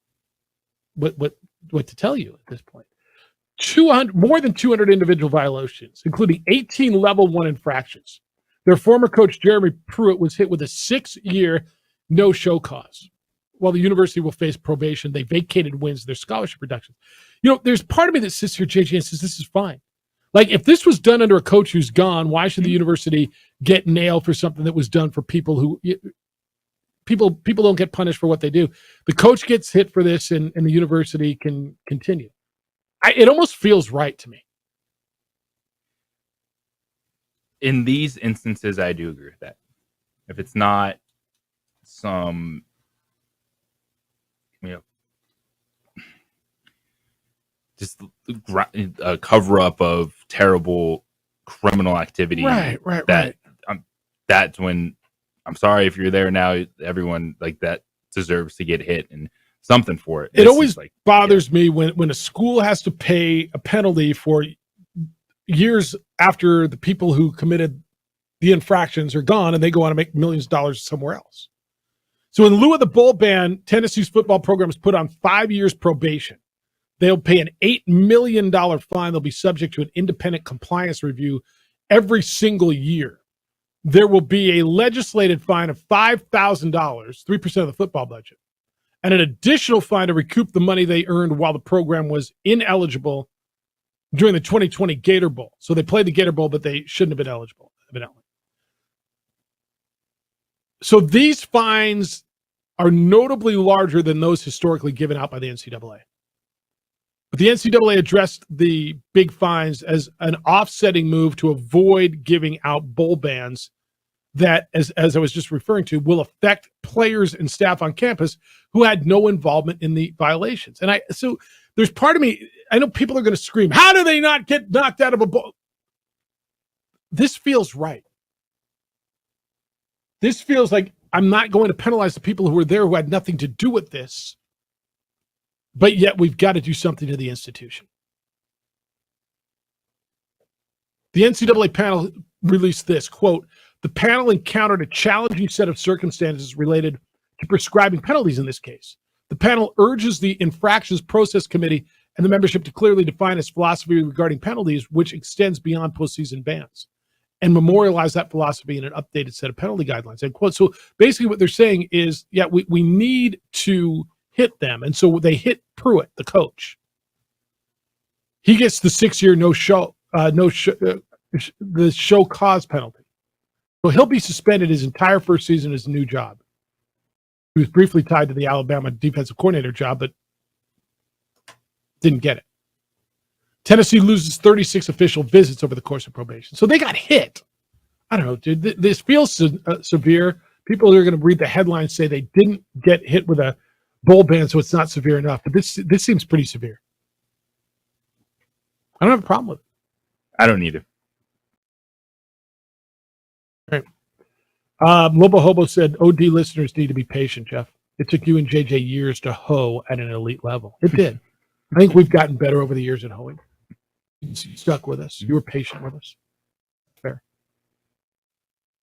what to tell you at this point. More than 200 individual violations, including 18 level 1 infractions. Their former coach Jeremy Pruitt was hit with a 6-year no-show cause. While the university will face probation, they vacated wins their scholarship reductions. You know, there's part of me that sits here, JJ, and says this is fine. Like, if this was done under a coach who's gone, why should the university get nailed for something that was done for people who people don't get punished for what they do? The coach gets hit for this, and the university can continue. It almost feels right to me. In these instances, I do agree with that. If it's not some, just a cover up of terrible criminal activity. Right. That's when, I'm sorry if you're there now, everyone like that deserves to get hit and something for it. It always bothers me when a school has to pay a penalty for years after the people who committed the infractions are gone and they go on to make millions of dollars somewhere else. So in lieu of the bowl ban, Tennessee's football program is put on 5 years probation. They'll pay an $8 million fine. They'll be subject to an independent compliance review every single year. There will be a legislated fine of $5,000, 3% of the football budget, and an additional fine to recoup the money they earned while the program was ineligible during the 2020 Gator Bowl. So they played the Gator Bowl, but they shouldn't have been eligible, evidently. So these fines are notably larger than those historically given out by the NCAA. But the NCAA addressed the big fines as an offsetting move to avoid giving out bowl bans that, as I was just referring to, will affect players and staff on campus who had no involvement in the violations. And so there's part of me, I know people are going to scream, how do they not get knocked out of a bowl? This feels right. This feels like I'm not going to penalize the people who were there who had nothing to do with this, but yet we've got to do something to the institution. The NCAA panel released this, quote, the panel encountered a challenging set of circumstances related to prescribing penalties in this case. The panel urges the Infractions Process Committee and the membership to clearly define its philosophy regarding penalties, which extends beyond postseason bans, and memorialize that philosophy in an updated set of penalty guidelines. End quote. So basically what they're saying is, yeah, we need to hit them. And so they hit Pruitt, the coach. He gets the 6-year the show cause penalty. So he'll be suspended his entire first season as a new job. He was briefly tied to the Alabama defensive coordinator job, but didn't get it. Tennessee loses 36 official visits over the course of probation. So they got hit. I don't know, dude. This feels severe. People are going to read the headlines say they didn't get hit with a bowl ban, so it's not severe enough. But this seems pretty severe. I don't have a problem with it. I don't either. Right. Lobo Hobo said, OD listeners need to be patient, Jeff. It took you and JJ years to hoe at an elite level. It did. I think we've gotten better over the years at hoeing. You stuck with us. You were patient with us. Fair.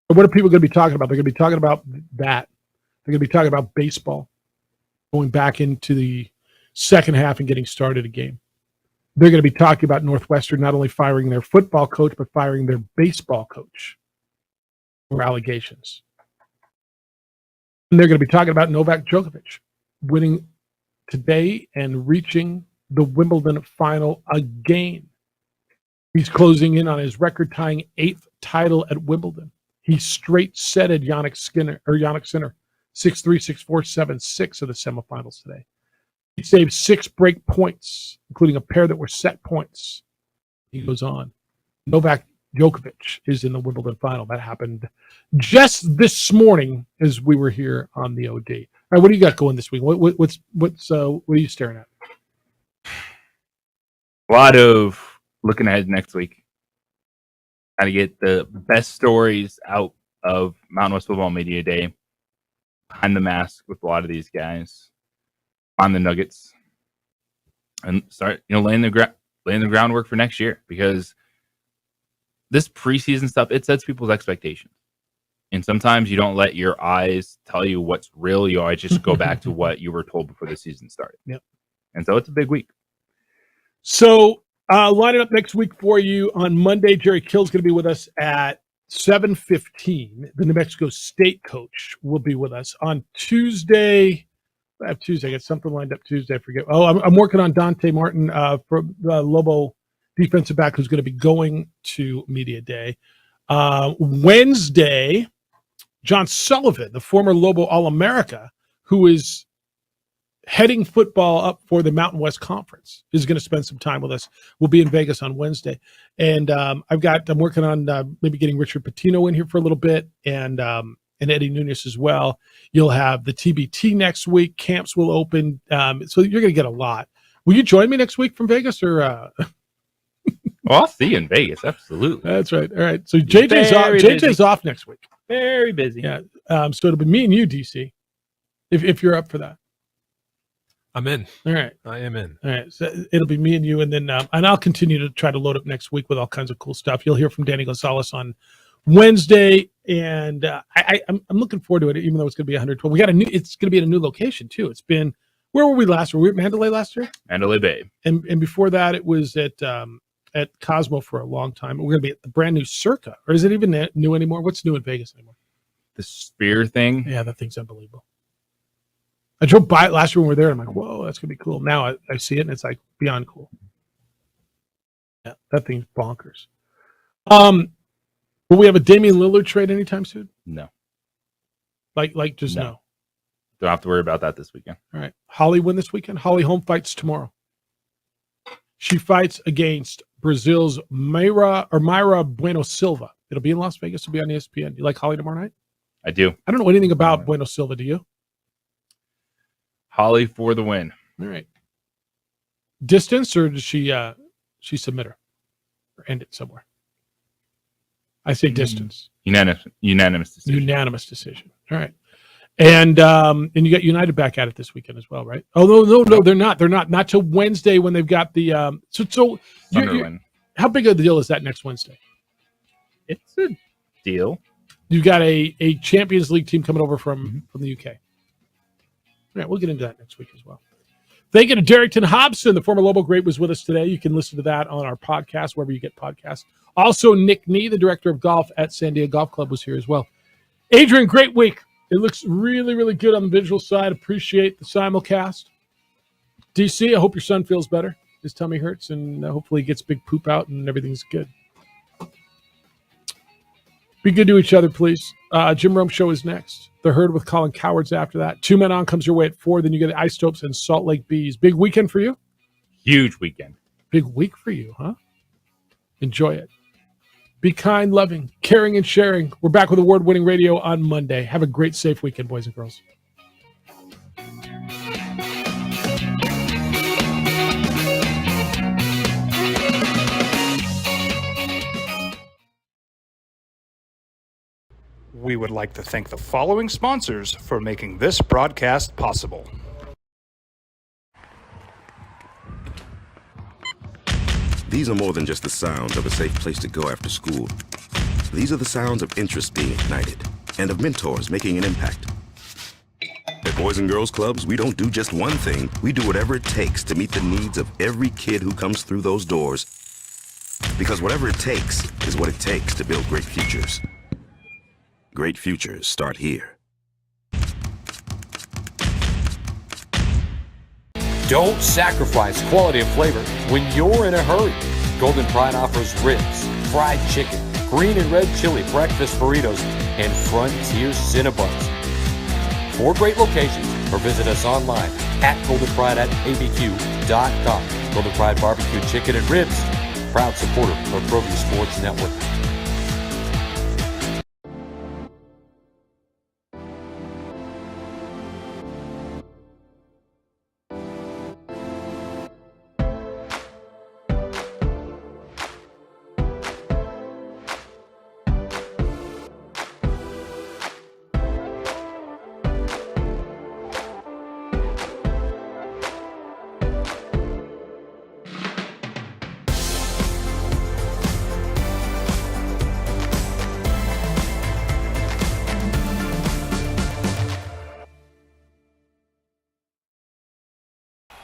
But what are people going to be talking about? They're going to be talking about that. They're going to be talking about baseball, going back into the second half and getting started a game. They're going to be talking about Northwestern not only firing their football coach, but firing their baseball coach for allegations. And they're going to be talking about Novak Djokovic winning today and reaching the Wimbledon final again. He's closing in on his record-tying 8th title at Wimbledon. He straight-setted Jannik Sinner 6-3, 6-4, 7-6 of the semifinals today. He saved 6 break points, including a pair that were set points. He goes on. Novak Djokovic is in the Wimbledon final. That happened just this morning as we were here on the OD. All right, what do you got going this week? What are you staring at? A lot of looking ahead next week. Got to get the best stories out of Mountain West Football Media Day. Behind the mask with a lot of these guys on the Nuggets, and start laying the groundwork for next year, because this preseason stuff, it sets people's expectations. And sometimes you don't let your eyes tell you what's real. You always just go back to what you were told before the season started. Yep. And so it's a big week. So lining up next week for you on Monday, Jerry Kill's going to be with us at 7:15. The New Mexico State coach will be with us on Tuesday. I got something lined up Tuesday. I forget. Oh, I'm working on Dante Martin from the Lobo defensive back, who's going to be going to Media Day. Wednesday, John Sullivan, the former Lobo All-America, who is heading football up for the Mountain West Conference, is going to spend some time with us. We'll be in Vegas on Wednesday. And I'm working on maybe getting Richard Pitino in here for a little bit, and Eddie Nunez as well. You'll have the TBT next week. Camps will open. So you're going to get a lot. Will you join me next week from Vegas or? Well, I'll see you in Vegas. Absolutely. That's right. All right. So JJ's off next week. Very busy. Yeah. So it'll be me and you, DC, if you're up for that. I'm in. All right. I am in. All right. So it'll be me and you, and then and I'll continue to try to load up next week with all kinds of cool stuff. You'll hear from Danny Gonzalez on Wednesday, and I'm looking forward to it. Even though it's going to be 112, it's going to be at a new location too. It's been where were we last? Were we at Mandalay last year? Mandalay Bay, and before that it was at Cosmo for a long time. We're going to be at the brand new Circa, or is it even new anymore? What's new in Vegas anymore? The Sphere thing. Yeah, that thing's unbelievable. I drove by it last year when we were there. I'm like, whoa, that's going to be cool. Now I see it, and it's like beyond cool. Yeah, that thing's bonkers. Will we have a Damian Lillard trade anytime soon? No. Like just no. Don't have to worry about that this weekend. All right. Holly win this weekend. Holly home fights tomorrow. She fights against Brazil's Mayra Bueno Silva. It'll be in Las Vegas. It'll be on ESPN. You like Holly tomorrow night? I do. I don't know anything about Bueno Silva. Do you? Holly for the win. All right. Distance, or does she submit her or end it somewhere? I say distance. Unanimous decision. Unanimous decision. All right. And you got United back at it this weekend as well, right? Oh no, they're not. They're not till Wednesday when they've got the Sunderland. How big of a deal is that next Wednesday? It's a deal. You got a Champions League team coming over from the UK. All right, we'll get into that next week as well. Thank you to Darrington Hobson, the former Lobo great, was with us today. You can listen to that on our podcast, wherever you get podcasts. Also, Nick Nee, the director of golf at San Diego Golf Club, was here as well. Adrian, great week. It looks really, really good on the visual side. Appreciate the simulcast. DC, I hope your son feels better. His tummy hurts, and hopefully he gets big poop out and everything's good. Be good to each other, please. Jim Rome Show is next. The Herd with Colin Cowards after that. 2 Men On comes your way at 4. Then you get the Isotopes and Salt Lake Bees. Big weekend for you? Huge weekend. Big week for you, huh? Enjoy it. Be kind, loving, caring, and sharing. We're back with award-winning radio on Monday. Have a great, safe weekend, boys and girls. We would like to thank the following sponsors for making this broadcast possible. These are more than just the sounds of a safe place to go after school. These are the sounds of interest being ignited and of mentors making an impact. At Boys and Girls Clubs, we don't do just one thing. We do whatever it takes to meet the needs of every kid who comes through those doors. Because whatever it takes is what it takes to build great futures. Great futures start here. Don't sacrifice quality and flavor when you're in a hurry. Golden Pride offers ribs, fried chicken, green and red chili breakfast burritos, and Frontier Cinnabons. 4 great locations, or visit us online at goldenpride@abq.com. Golden Pride Barbecue Chicken and Ribs, proud supporter of ProView Sports Network.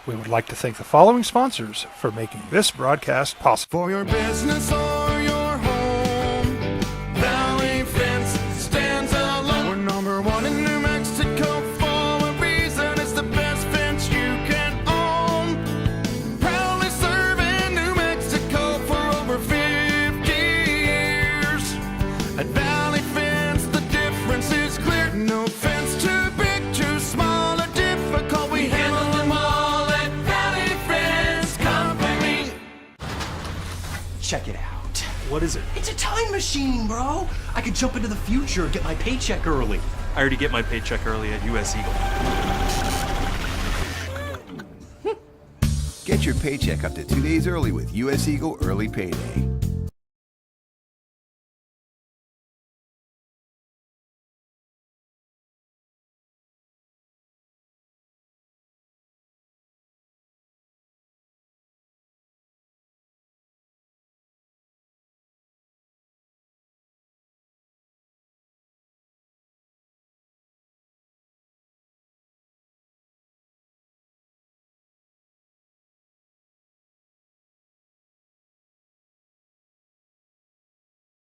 We would like to thank the following sponsors for making this broadcast possible. For your business or your home, Valley Fence stands alone. We're number 1 in New Mexico for a reason. It's the best fence you can own. Proudly serving New Mexico for over 50 years. At Valley Fence, the difference is clear. No fence too big, too small, or difficult. We handle them all. Check it out. What is it? It's a time machine, bro. I could jump into the future, get my paycheck early. I already get my paycheck early at US Eagle. your paycheck up to 2 days early with U.S. Eagle Early Payday.